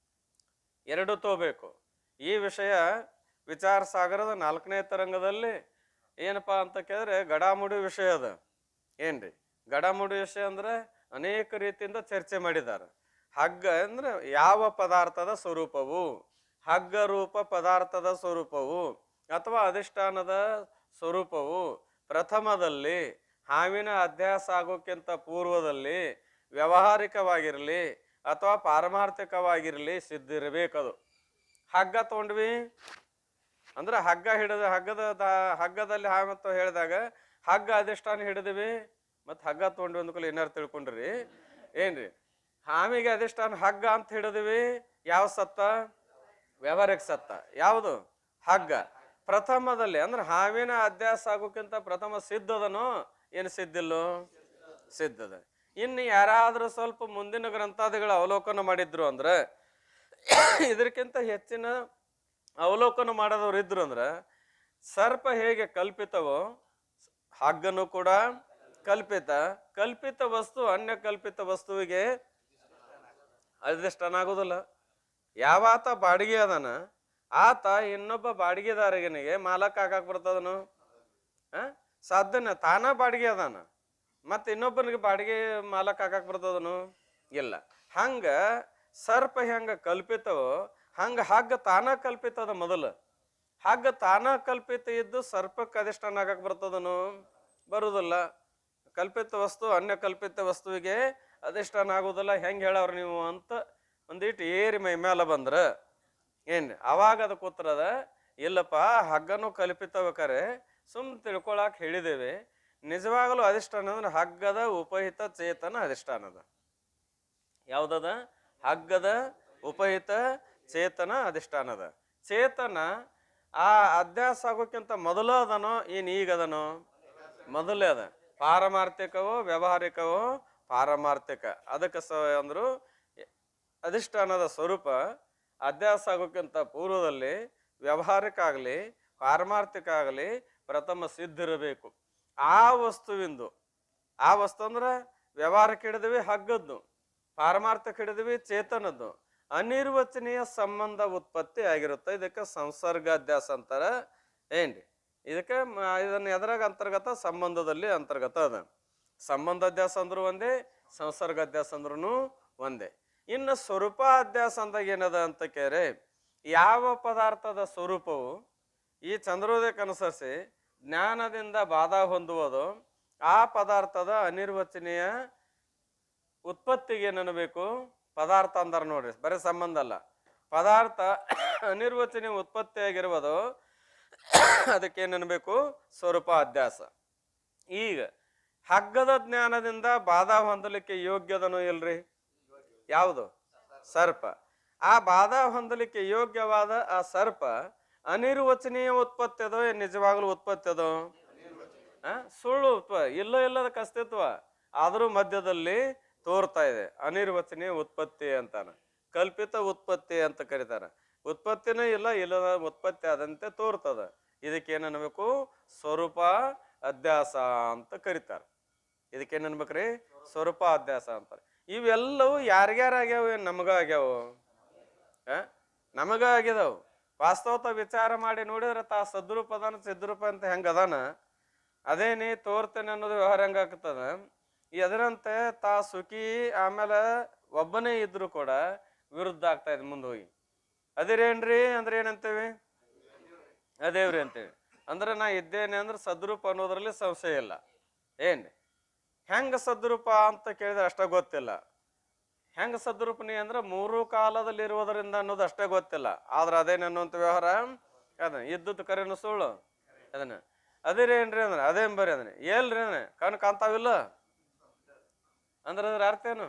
ಎರಡು ತೋಬೇಕು. ಈ ವಿಷಯ ವಿಚಾರ ಸಾಗರದ 4ನೇ ತರಂಗದಲ್ಲಿ ಏನಪ್ಪಾ ಅಂತ ಕೇಳಿದ್ರೆ ಗಡಾಮುಡಿ ವಿಷಯ ಅದ. ಏನ್ರಿ ಗಡಾಮುಡಿ ವಿಷಯ ಅಂದ್ರೆ ಅನೇಕ ರೀತಿಯಿಂದ ಚರ್ಚೆ ಮಾಡಿದ್ದಾರೆ. ಹಗ್ಗ ಅಂದ್ರೆ ಯಾವ ಪದಾರ್ಥದ ಸ್ವರೂಪವು, ಹಗ್ಗ ರೂಪ ಪದಾರ್ಥದ ಸ್ವರೂಪವು ಅಥವಾ ಅಧಿಷ್ಠಾನದ ಸ್ವರೂಪವು ಪ್ರಥಮದಲ್ಲಿ ಹಾವಿನ ಅಧ್ಯಾಸ ಆಗೋಕ್ಕಿಂತ ಪೂರ್ವದಲ್ಲಿ ವ್ಯಾವಹಾರಿಕವಾಗಿರಲಿ ಅಥವಾ ಪಾರಮಾರ್ಥಿಕವಾಗಿರಲಿ ಸಿದ್ಧಿರಬೇಕದು. ಹಗ್ಗ ತಗೊಂಡ್ವಿ ಅಂದ್ರೆ ಹಗ್ಗ ಹಿಡಿದ ಹಗ್ಗದಲ್ಲಿ ಹಾವಂತ ಹೇಳಿದಾಗ ಹಗ್ಗ ಅಧಿಷ್ಠಾನ ಹಿಡಿದಿವಿ, ಮತ್ತು ಹಗ್ಗ ತೊಗೊಂಡ್ವಿ ಅಂದ್ಕೂಲ ಏನಾರು ತಿಳ್ಕೊಂಡ್ರಿ ಏನ್ರಿ? ಹಾವಿಗೆ ಅಧಿಷ್ಠಾನ ಹಗ್ಗ ಅಂತ ಹಿಡಿದಿವಿ. ಯಾವ ಸತ್ತ? ವ್ಯಾವಹಾರಿಕ ಸತ್ತ. ಯಾವುದು? ಹಗ್ಗ. ಪ್ರಥಮದಲ್ಲಿ ಅಂದ್ರೆ ಹಾವಿನ ಅಧ್ಯಾಸ ಆಗೋಕ್ಕಿಂತ ಪ್ರಥಮ ಸಿದ್ಧದನೋ ಏನು ಸಿದ್ಧಿಲ್ಲೋ? ಸಿದ್ಧದ. ಇನ್ನು ಯಾರಾದ್ರೂ ಸ್ವಲ್ಪ ಮುಂದಿನ ಗ್ರಂಥಾದಿಗಳ ಅವಲೋಕನ ಮಾಡಿದ್ರು ಅಂದ್ರೆ ಇದಕ್ಕಿಂತ ಹೆಚ್ಚಿನ ಅವಲೋಕನ ಮಾಡೋದವ್ರು ಇದ್ರು ಅಂದ್ರೆ ಸರ್ಪ ಹೇಗೆ ಕಲ್ಪಿತವೋ ಹಗ್ಗನು ಕೂಡ ಕಲ್ಪಿತ. ಕಲ್ಪಿತ ವಸ್ತು ಅನ್ಯ ಕಲ್ಪಿತ ವಸ್ತುವಿಗೆ ಅಧಿಷ್ಠಾನ ಆಗೋದಿಲ್ಲ. ಯಾವಾತ ಬಾಡಿಗೆ ಅದಾನ ಆತ ಇನ್ನೊಬ್ಬ ಬಾಡಿಗೆದಾರನಿಗೆ ಮಾಲಕ್ ಹಾಕಕ್ ಬರ್ತದನು? ಸಾಧ್ಯನ? ತಾನ ಬಾಡಿಗೆ ಅದಾನ ಮತ್ತೆ ಇನ್ನೊಬ್ಬನಿಗೆ ಬಾಡಿಗೆ ಮಾಲಕ್ ಹಾಕಕ್ ಬರ್ತದನು? ಇಲ್ಲ. ಹಂಗ ಸರ್ಪ ಹೆಂಗ ಕಲ್ಪಿತವೋ ಹಂಗ ಹಗ್ಗ ತಾನ ಕಲ್ಪಿತದ. ಮೊದಲು ಹಗ್ಗ ತಾನ ಕಲ್ಪಿತ ಇದ್ದು ಸರ್ಪಕ್ಕೆ ಅಧಿಷ್ಠಾನ ಆಗಕ್ ಬರ್ತದನು? ಬರುದಿಲ್ಲ. ಕಲ್ಪಿತ ವಸ್ತು ಅನ್ಯ ಕಲ್ಪಿತ ವಸ್ತುವಿಗೆ ಅಧಿಷ್ಠಾನ ಆಗುದಿಲ್ಲ. ಹೆಂಗೆ ಹೇಳವ್ರು ನೀವು ಅಂತ ಒಂದಿಟ್ಟು ಏರಿ ಮೈ ಮೇಲೆ ಬಂದ್ರ ಏನ್ ಅವಾಗ ಅದಕ್ಕೆ ಉತ್ತರದ ಇಲ್ಲಪ್ಪ, ಹಗ್ಗನು ಕಲ್ಪಿತಬೇಕಾರೆ ಸುಮ್ ತಿಳ್ಕೊಳಕ್ ಹೇಳಿದ್ದೇವೆ. ನಿಜವಾಗಲೂ ಅಧಿಷ್ಠಾನ ಅಂದ್ರೆ ಹಗ್ಗದ ಉಪಹಿತ ಚೇತನ ಅಧಿಷ್ಠಾನದ. ಯಾವ್ದದ? ಹಗ್ಗದ ಉಪಹಿತ ಚೇತನ ಅಧಿಷ್ಠಾನದ. ಚೇತನ ಆ ಅಧ್ಯಾಸ ಆಗೋಕ್ಕಿಂತ ಮೊದಲು ಅದನೋ ಏನ್ ಈಗದನೋ? ಮೊದಲೇ ಅದ. ಪಾರಮಾರ್ಥಿಕವೋ ವ್ಯಾವಹಾರಿಕವೋ? ಪಾರಮಾರ್ಥಿಕ. ಅದಕ್ಕೆ ಅಂದ್ರು ಅಧಿಷ್ಠಾನದ ಸ್ವರೂಪ ಅಧ್ಯಾಸ ಆಗೋಕ್ಕಿಂತ ಪೂರ್ವದಲ್ಲಿ ವ್ಯಾವಹಾರಿಕ ಆಗಲಿ ಪಾರಮಾರ್ಥಿಕ ಆಗಲಿ ಪ್ರಥಮ ಸಿದ್ಧಿರಬೇಕು. ಆ ವಸ್ತುವಿಂದು, ಆ ವಸ್ತು ಅಂದ್ರೆ ವ್ಯವಹಾರಕ್ಕೆ ಹಿಡಿದ್ವಿ ಹಗ್ಗದ್ದು, ಪಾರಮಾರ್ಥಕ್ಕೆ ಹಿಡಿದ್ವಿ ಚೇತನದ್ದು, ಅನಿರ್ವಚನೀಯ ಸಂಬಂಧ ಉತ್ಪತ್ತಿ ಆಗಿರುತ್ತೆ. ಇದಕ್ಕೆ ಸಂಸರ್ಗ ಅಧ್ಯಾಸ ಅಂತಾರ. ಏನ್ರಿ? ಇದಕ್ಕೆ ಇದನ್ನ ಎದರಾಗ ಅಂತರ್ಗತ? ಸಂಬಂಧದಲ್ಲಿ ಅಂತರ್ಗತ ಅದ. ಸಂಬಂಧ ಅಧ್ಯಾಸ ಅಂದ್ರು ಒಂದೇ, ಸಂಸರ್ಗ ಅಧ್ಯಾಸ ಅಂದ್ರೂ ಒಂದೇ. ಇನ್ನು ಸ್ವರೂಪ ಅಧ್ಯಾಸ ಅಂದಾಗ ಏನದ ಅಂತ ಕೇರೆ, ಯಾವ ಪದಾರ್ಥದ ಸ್ವರೂಪವು ಈ ಚಂದ್ರೋದಯಕ್ಕೆ ಅನುಸರಿಸಿ ಜ್ಞಾನದಿಂದ ಬಾಧ ಹೊಂದುವುದು ಆ ಪದಾರ್ಥದ ಅನಿರ್ವಚನೀಯ ಉತ್ಪತ್ತಿಗೆ ಏನಬೇಕು? ಪದಾರ್ಥ ಅಂದಾರ ನೋಡ್ರಿ, ಬರೀ ಸಂಬಂಧ ಅಲ್ಲ. ಪದಾರ್ಥ ಅನಿರ್ವಚನೀಯ ಉತ್ಪತ್ತಿಯಾಗಿರುವುದು ಅದಕ್ಕೇನಬೇಕು? ಸ್ವರೂಪ ಅಧ್ಯಾಸ. ಈಗ ಹಗ್ಗದ ಜ್ಞಾನದಿಂದ ಬಾಧ ಹೊಂದಲಿಕ್ಕೆ ಯೋಗ್ಯದನೋ ಇಲ್ರಿ? ಯಾವುದು? ಸರ್ಪ. ಆ ಬಾಧ ಹೊಂದಲಿಕ್ಕೆ ಯೋಗ್ಯವಾದ ಆ ಸರ್ಪ ಅನಿರ್ವಚನೀಯ ಉತ್ಪತ್ತಿ ಅದೋ ನಿಜವಾಗ್ಲೂ ಉತ್ಪತ್ತಿ ಅದೋ? ಸುಳ್ಳು ಇಲ್ಲದಕ್ಕೆ ಅಸ್ತಿತ್ವ ಆದರೂ ಮಧ್ಯದಲ್ಲಿ ತೋರ್ತಾ ಇದೆ. ಅನಿರ್ವಚನೀಯ ಉತ್ಪತ್ತಿ ಅಂತಾನ. ಕಲ್ಪಿತ ಉತ್ಪತ್ತಿ ಅಂತ ಕರೀತಾರ. ಉತ್ಪತ್ತಿನೂ ಇಲ್ಲದ ಉತ್ಪತ್ತಿ ಆದಂತೆ ತೋರ್ತದ. ಇದಕ್ಕೇನನ್ಬೇಕು? ಸ್ವರೂಪ ಅಧ್ಯಾಸ ಅಂತ ಕರೀತಾರೆ. ಇದಕ್ಕೇನನ್ಬೇಕ್ರಿ? ಸ್ವರೂಪ ಅಧ್ಯಾಸ ಅಂತಾರೆ. ಇವೆಲ್ಲವೂ ಯಾರ್ಯಾರಾಗ್ಯಾವ? ನಮಗ ಆಗ್ಯಾವ? ನಮಗ ಆಗಿದಾವು. ವಾಸ್ತವತ ವಿಚಾರ ಮಾಡಿ ನೋಡಿದ್ರೆ ತಾ ಸದ್ರೂಪ ಅದಾನ ಸಿದ್ರೂಪ ಅಂತ ಹೆಂಗ ಅದಾನ ಅದೇನಿ ತೋರ್ತೇನೆ ಅನ್ನೋದು ವ್ಯವಹಾರ ಹೆಂಗಾಗ್ತದ. ಅದರಂತೆ ತಾ ಸುಖಿ ಆಮೇಲೆ ಒಬ್ಬನೇ ಇದ್ರು ಕೂಡ ವಿರುದ್ಧ ಆಗ್ತಾ ಇದೆ ಮುಂದೆ ಹೋಗಿ. ಅದಿರೇನ್ರಿ ಅಂದ್ರೆ ಏನಂತೇವಿ? ಅದೇವ್ರಿ ಅಂತೇವಿ. ಅಂದ್ರೆ ನಾ ಇದ್ದೇನೆ ಅಂದ್ರೆ ಸದ್ರೂಪ ಅನ್ನೋದ್ರಲ್ಲಿ ಸಂಶಯ ಇಲ್ಲ. ಏನ್ ಹೆಂಗ ಸದ್ರೂಪ ಅಂತ ಕೇಳಿದ್ರೆ ಅಷ್ಟೇ ಗೊತ್ತಿಲ್ಲ. ಹೆಂಗ ಸದ್ರೂಪನಿ ಅಂದ್ರೆ ಮೂರು ಕಾಲದಲ್ಲಿ ಇರುವುದರಿಂದ ಅನ್ನೋದು ಅಷ್ಟೇ ಗೊತ್ತಿಲ್ಲ. ಆದ್ರೆ ಅದೇನನ್ನುವಂತ ವ್ಯವಹಾರ ಅದ. ಇದ್ದದ್ದು ಕರೆನು ಸುಳ್ಳು ಅದನ್ನ ಅದಿರೇನ್ರಿ ಅಂದ್ರೆ ಅದೇನ್ ಬರೀ ಅದನ್ನ ಏಲ್ರಿ ಅಂದ್ರೆ ಕಣ್ ಕಾಣ್ತಾವಿಲ್ಲ ಅಂದ್ರೆ ಅದ್ರ ಅರ್ಥ ಏನು?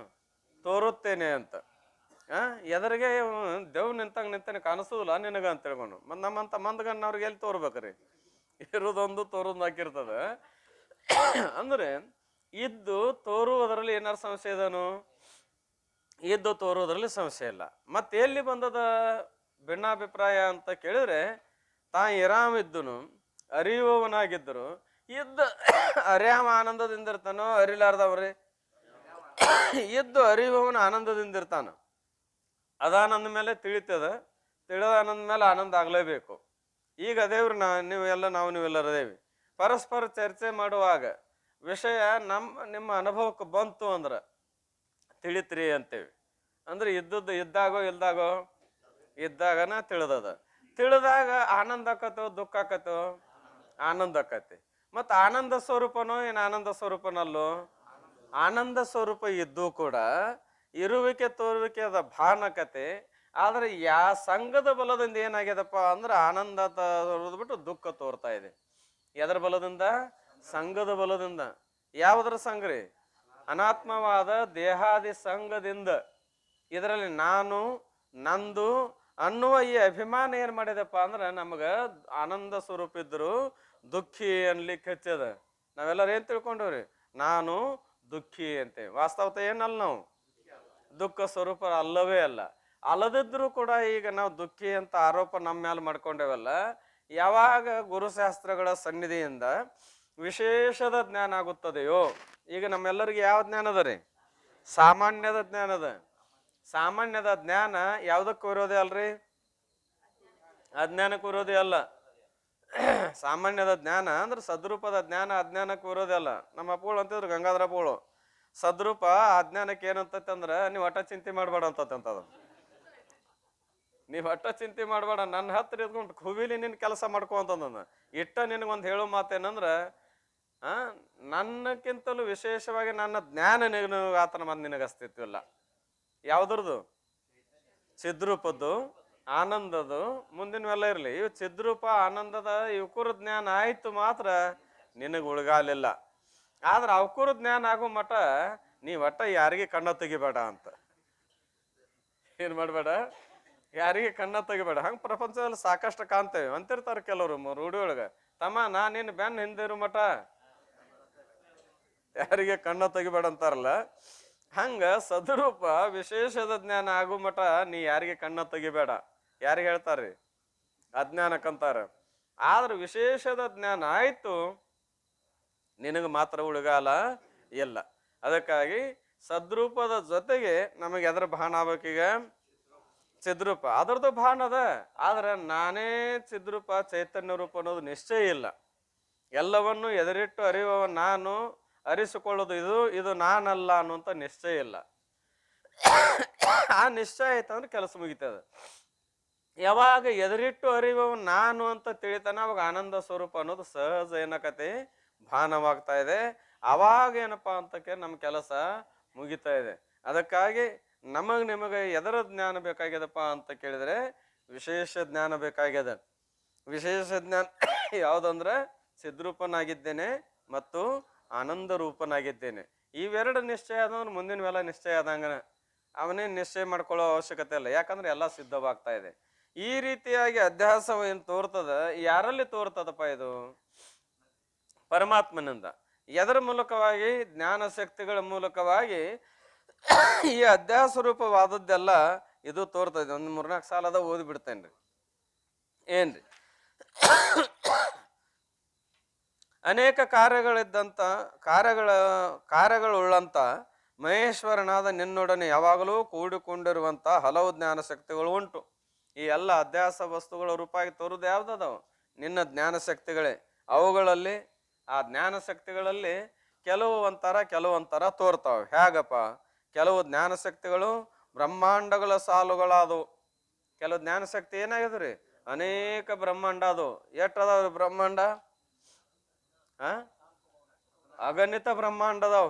ತೋರುತ್ತೇನೆ ಅಂತ. ಎದರಿಗೆ ದೇವ್ ನಿಂತಾನೆ ಕಾಣಿಸೋದಿಲ್ಲ ನಿನಗ ಅಂತ ಹೇಳ್ಕೊಂಡು ನಮ್ಮಂತ ಮಂದಗನ್ನವ್ರಿಗೆ ಎಲ್ಲಿ ತೋರ್ಬೇಕ್ರಿ? ಇರೋದೊಂದು ತೋರೋದು ಹಾಕಿರ್ತದ. ಅಂದ್ರೆ ಇದ್ದು ತೋರುವುದರಲ್ಲಿ ಏನಾರು ಸಂಶಯ ಇದನು? ಇದ್ದು ತೋರುವುದರಲ್ಲಿ ಸಂಶಯ ಇಲ್ಲ. ಮತ್ತೆ ಎಲ್ಲಿ ಬಂದದ ಭಿನ್ನಾಭಿಪ್ರಾಯ ಅಂತ ಕೇಳಿದ್ರೆ ತಾ ಇರಾಮಿದ್ದನು ಅರಿಯುವವನಾಗಿದ್ದರು ಇದ್ದ ಅರ್ಯಾಮ ಆನಂದದಿಂದ ಇರ್ತಾನೋ ಅರಿಲಾರ್ದವ್ರಿ? ಇದ್ದು ಅರಿಯುವವನ ಆನಂದದಿಂದ ಇರ್ತಾನ. ಅದಾನಂದ ಮೇಲೆ ತಿಳಿತದ, ತಿಳಿದ ಆನಂದ ಮೇಲೆ ಆನಂದ ಆಗ್ಲೇಬೇಕು. ಈಗ ಅದೇವ್ರಿ ನೀವೆಲ್ಲ ನಾವು ನೀವೆಲ್ಲರ ಅದೇವಿ. ಪರಸ್ಪರ ಚರ್ಚೆ ಮಾಡುವಾಗ ವಿಷಯ ನಿಮ್ಮ ಅನುಭವಕ್ಕೆ ಬಂತು ಅಂದ್ರೆ ತಿಳಿತ್ರಿ ಅಂತೇವಿ. ಅಂದ್ರೆ ಇದ್ದಾಗೋ ಇಲ್ದಾಗೋ ಇದ್ದಾಗನ ತಿಳಿದಾಗ ಆನಂದ ಆಕತ್ತೋ ದುಃಖ ಆಕತ್ತೋ ಆನಂದ ಆಕತಿ. ಮತ್ತ ಆನಂದ ಸ್ವರೂಪನೋ ಏನ್ ಆನಂದ ಸ್ವರೂಪನಲ್ಲೋ ಆನಂದ ಸ್ವರೂಪ ಇದ್ದು ಕೂಡ ಇರುವಿಕೆ ತೋರುವಿಕೆ ಅದ ಭಾನಕತೆ. ಆದ್ರೆ ಸಂಘದ ಬಲದಿಂದ ಏನಾಗ್ಯದಪ್ಪ ಅಂದ್ರೆ ಆನಂದ ಬಿಟ್ಟು ದುಃಖ ತೋರ್ತಾ ಇದೆ. ಎದರ ಬಲದಿಂದ? ಸಂಘದ ಬಲದಿಂದ. ಯಾವುದರ ಸಂಘ್ರಿ? ಅನಾತ್ಮವಾದ ದೇಹಾದಿ ಸಂಘದಿಂದ. ಇದರಲ್ಲಿ ನಾನು ನಂದು ಅನ್ನುವ ಈ ಅಭಿಮಾನ ಏನ್ ಮಾಡಿದಪ್ಪ ಅಂದ್ರೆ ನಮಗ ಆನಂದ ಸ್ವರೂಪ ಇದ್ರು ದುಃಖಿ ಅನ್ಲಿಕ್ಕೆ ಹಚ್ಚದ. ನಾವೆಲ್ಲರೂ ಏನ್ ತಿಳ್ಕೊಂಡವ್ರಿ? ನಾನು ದುಃಖಿ ಅಂತೇವೆ. ವಾಸ್ತವತೆ ಏನಲ್ಲ, ನಾವು ದುಃಖ ಸ್ವರೂಪ ಅಲ್ಲವೇ ಅಲ್ಲ. ಅಲ್ಲದಿದ್ರು ಕೂಡ ಈಗ ನಾವು ದುಃಖಿ ಅಂತ ಆರೋಪ ನಮ್ಮ ಮೇಲೆ ಮಾಡ್ಕೊಂಡೇವಲ್ಲ. ಯಾವಾಗ ಗುರುಶಾಸ್ತ್ರಗಳ ಸನ್ನಿಧಿಯಿಂದ ವಿಶೇಷದ ಜ್ಞಾನ ಆಗುತ್ತದೆಯೋ, ಈಗ ನಮ್ಮೆಲ್ಲರಿಗೆ ಯಾವ ಜ್ಞಾನ ಅದ ರೀ? ಸಾಮಾನ್ಯದ ಜ್ಞಾನ ಅದ. ಸಾಮಾನ್ಯದ ಜ್ಞಾನ ಯಾವುದಕ್ಕೂ ವಿರೋಧಿ ಅಲ್ರಿ? ಅಜ್ಞಾನಕ್ಕೂ ವಿರೋಧಿ ಅಲ್ಲ. ಸಾಮಾನ್ಯದ ಜ್ಞಾನ ಅಂದ್ರೆ ಸದ್ರೂಪದ ಜ್ಞಾನ ಅಜ್ಞಾನಕ್ಕೂ ವಿರೋಧಿ ಅಲ್ಲ. ನಮ್ಮ ಅಪ್ಪಗಳು ಅಂತಿದ್ರು, ಗಂಗಾಧರ ಅಪ್ಪಗಳು, ಸದ್ರೂಪ ಅಜ್ಞಾನಕ್ಕೆ ಏನಂತೈತೆ ಅಂದ್ರೆ ನೀವು ಒಟ್ಟ ಚಿಂತೆ ಮಾಡಬೇಡ ಅಂತದ. ನೀವು ಒಟ್ಟ ಚಿಂತೆ ಮಾಡಬೇಡ, ನನ್ನ ಹತ್ರ ಇದ್ಕೊಂಡು ಹುವಿಲಿ ನಿನ್ನ ಕೆಲಸ ಮಾಡ್ಕೊ ಅಂತಂದ. ಇಟ್ಟ ನಿನಗೊಂದು ಹೇಳೋ ಮಾತೇನಂದ್ರ ನನ್ನಕ್ಕಿಂತಲೂ ವಿಶೇಷವಾಗಿ ನನ್ನ ಜ್ಞಾನ ಆತನ ಮಂದಿ ನಿನಗೆ ಅಸ್ತಿತ್ವ ಇಲ್ಲ. ಯಾವ್ದ್ರದ್ದು? ಚಿದ್ರೂಪದ್ದು, ಆನಂದದು, ಮುಂದಿನವೆಲ್ಲ ಇರಲಿ. ಇವು ಚಿದ್ರೂಪ ಆನಂದದ ಇವಕುರ ಜ್ಞಾನ ಆಯ್ತು ಮಾತ್ರ ನಿನಗೆ ಉಳ್ಗಾಲಿಲ್ಲ. ಆದ್ರೆ ಅವಕುರ ಜ್ಞಾನ ಆಗೋ ಮಠ ನೀ ಒಟ್ಟ ಯಾರಿಗೆ ಕಣ್ಣ ತೆಗಿಬೇಡ ಅಂತ. ಏನ್ ಮಾಡ್ಬೇಡ? ಯಾರಿಗೆ ಕಣ್ಣ ತೆಗಿಬೇಡ. ಹಂಗ ಪ್ರಪಂಚದಲ್ಲಿ ಸಾಕಷ್ಟು ಕಾಣ್ತೇವೆ ಅಂತಿರ್ತಾರೆ ಕೆಲವರು ರೂಢಿ ಒಳಗ. ತಮ್ಮ ನಾನೇನು ಬೆನ್ನ ಹಿಂದಿರು ಮಠ ಯಾರಿಗೆ ಕಣ್ಣ ತೆಗಿಬೇಡ ಅಂತಾರಲ್ಲ. ಹಂಗ ಸದ್ರೂಪ ವಿಶೇಷದ ಜ್ಞಾನ ಆಗೋ ಮಠ ನೀ ಯಾರಿಗೆ ಕಣ್ಣ ತೆಗಿಬೇಡ. ಯಾರಿಗೆ ಹೇಳ್ತಾರ್ರಿ? ಅಜ್ಞಾನಕ್ಕಂತಾರ. ಆದ್ರೆ ವಿಶೇಷದ ಜ್ಞಾನ ಆಯ್ತು ನಿನಗೆ ಮಾತ್ರ ಉಳಿಗಾಲ ಇಲ್ಲ. ಅದಕ್ಕಾಗಿ ಸದ್ರೂಪದ ಜೊತೆಗೆ ನಮಗೆ ಎದ್ರ ಭಾನ ಆಗ್ಬೇಕೀಗ? ಚಿದ್ರೂಪ. ಅದ್ರದ್ದು ಭಾನ ಅದ. ಆದ್ರೆ ನಾನೇ ಚಿದ್ರೂಪ ಚೈತನ್ಯ ರೂಪ ಅನ್ನೋದು ನಿಶ್ಚಯ ಇಲ್ಲ. ಎಲ್ಲವನ್ನು ಎದುರಿಟ್ಟು ಅರಿಯುವ ನಾನು ಅರಿಸಿಕೊಳ್ಳೋದು ಇದು ನಾನಲ್ಲ ಅನ್ನುವಂಥ ನಿಶ್ಚಯ ಇಲ್ಲ. ಆ ನಿಶ್ಚಯ ಆಯ್ತಂದ್ರೆ ಕೆಲಸ ಮುಗಿತದ. ಯಾವಾಗ ಎದುರಿಟ್ಟು ಅರಿಯುವ ನಾನು ಅಂತ ತಿಳಿತಾನ ಅವಾಗ ಆನಂದ ಸ್ವರೂಪ ಅನ್ನೋದು ಸಹಜ ಏನಕತಿ ಭಾನವಾಗ್ತಾ ಇದೆ. ಅವಾಗ ಏನಪ್ಪಾ ಅಂತಕ್ಕೆ ನಮ್ಮ ಕೆಲಸ ಮುಗಿತಾ ಇದೆ. ಅದಕ್ಕಾಗಿ ನಿಮಗೆ ಎದರ ಜ್ಞಾನ ಬೇಕಾಗ್ಯದಪ್ಪ ಅಂತ ಕೇಳಿದ್ರೆ ವಿಶೇಷ ಜ್ಞಾನ ಬೇಕಾಗ್ಯದ. ವಿಶೇಷ ಜ್ಞಾನ ಯಾವುದಂದ್ರೆ ಚಿದ್ರೂಪನಾಗಿದ್ದೇನೆ ಮತ್ತು ಆನಂದ ರೂಪನಾಗಿದ್ದೇನೆ. ಇವೆರಡು ನಿಶ್ಚಯ ಆದಂದ್ರೆ ಮುಂದಿನವೆಲ್ಲ ನಿಶ್ಚಯ ಆದಂಗನ. ಅವನೇನು ನಿಶ್ಚಯ ಮಾಡ್ಕೊಳ್ಳೋ ಅವಶ್ಯಕತೆ ಇಲ್ಲ, ಯಾಕಂದ್ರೆ ಎಲ್ಲ ಸಿದ್ಧವಾಗ್ತಾ ಇದೆ. ಈ ರೀತಿಯಾಗಿ ಅಧ್ಯಾಸ ಏನು ತೋರ್ತದ, ಯಾರಲ್ಲಿ ತೋರ್ತದಪ್ಪ ಇದು? ಪರಮಾತ್ಮನಿಂದ. ಎದರ ಮೂಲಕವಾಗಿ? ಜ್ಞಾನ ಶಕ್ತಿಗಳ ಮೂಲಕವಾಗಿ ಈ ಅಧ್ಯಾಸ ರೂಪವಾದದ್ದೆಲ್ಲ ಇದು ತೋರ್ತದೆ. ಒಂದು 3-4 ಸಾಲದ ಓದಿ ಬಿಡ್ತೇನ್ರಿ. ಏನ್ರಿ? ಅನೇಕ ಕಾರ್ಯಗಳುಳ್ಳಂತ ಮಹೇಶ್ವರನಾದ ನಿನ್ನೊಡನೆ ಯಾವಾಗಲೂ ಕೂಡಿಕೊಂಡಿರುವಂತ ಹಲವು ಜ್ಞಾನ ಶಕ್ತಿಗಳು ಉಂಟು. ಈ ಎಲ್ಲ ಅಧ್ಯಾಸ ವಸ್ತುಗಳ ರೂಪಾಗಿ ತೋರುದು ಯಾವ್ದದಾವ? ನಿನ್ನ ಜ್ಞಾನ ಶಕ್ತಿಗಳೇ. ಅವುಗಳಲ್ಲಿ ಆ ಜ್ಞಾನ ಶಕ್ತಿಗಳಲ್ಲಿ ಕೆಲವು ಒಂಥರ ತೋರ್ತಾವ. ಹೇಗಪ್ಪ? ಕೆಲವು ಜ್ಞಾನ ಶಕ್ತಿಗಳು ಬ್ರಹ್ಮಾಂಡಗಳ ಸಾಲುಗಳಾದವು. ಕೆಲವು ಜ್ಞಾನ ಶಕ್ತಿ ಏನಾಗಿದ್ರಿ? ಅನೇಕ ಬ್ರಹ್ಮಾಂಡ ಅದು. ಎಷ್ಟದಾವ್ರಿ ಬ್ರಹ್ಮಾಂಡ? ಅಗಣಿತ ಬ್ರಹ್ಮಾಂಡ ಅದಾವ.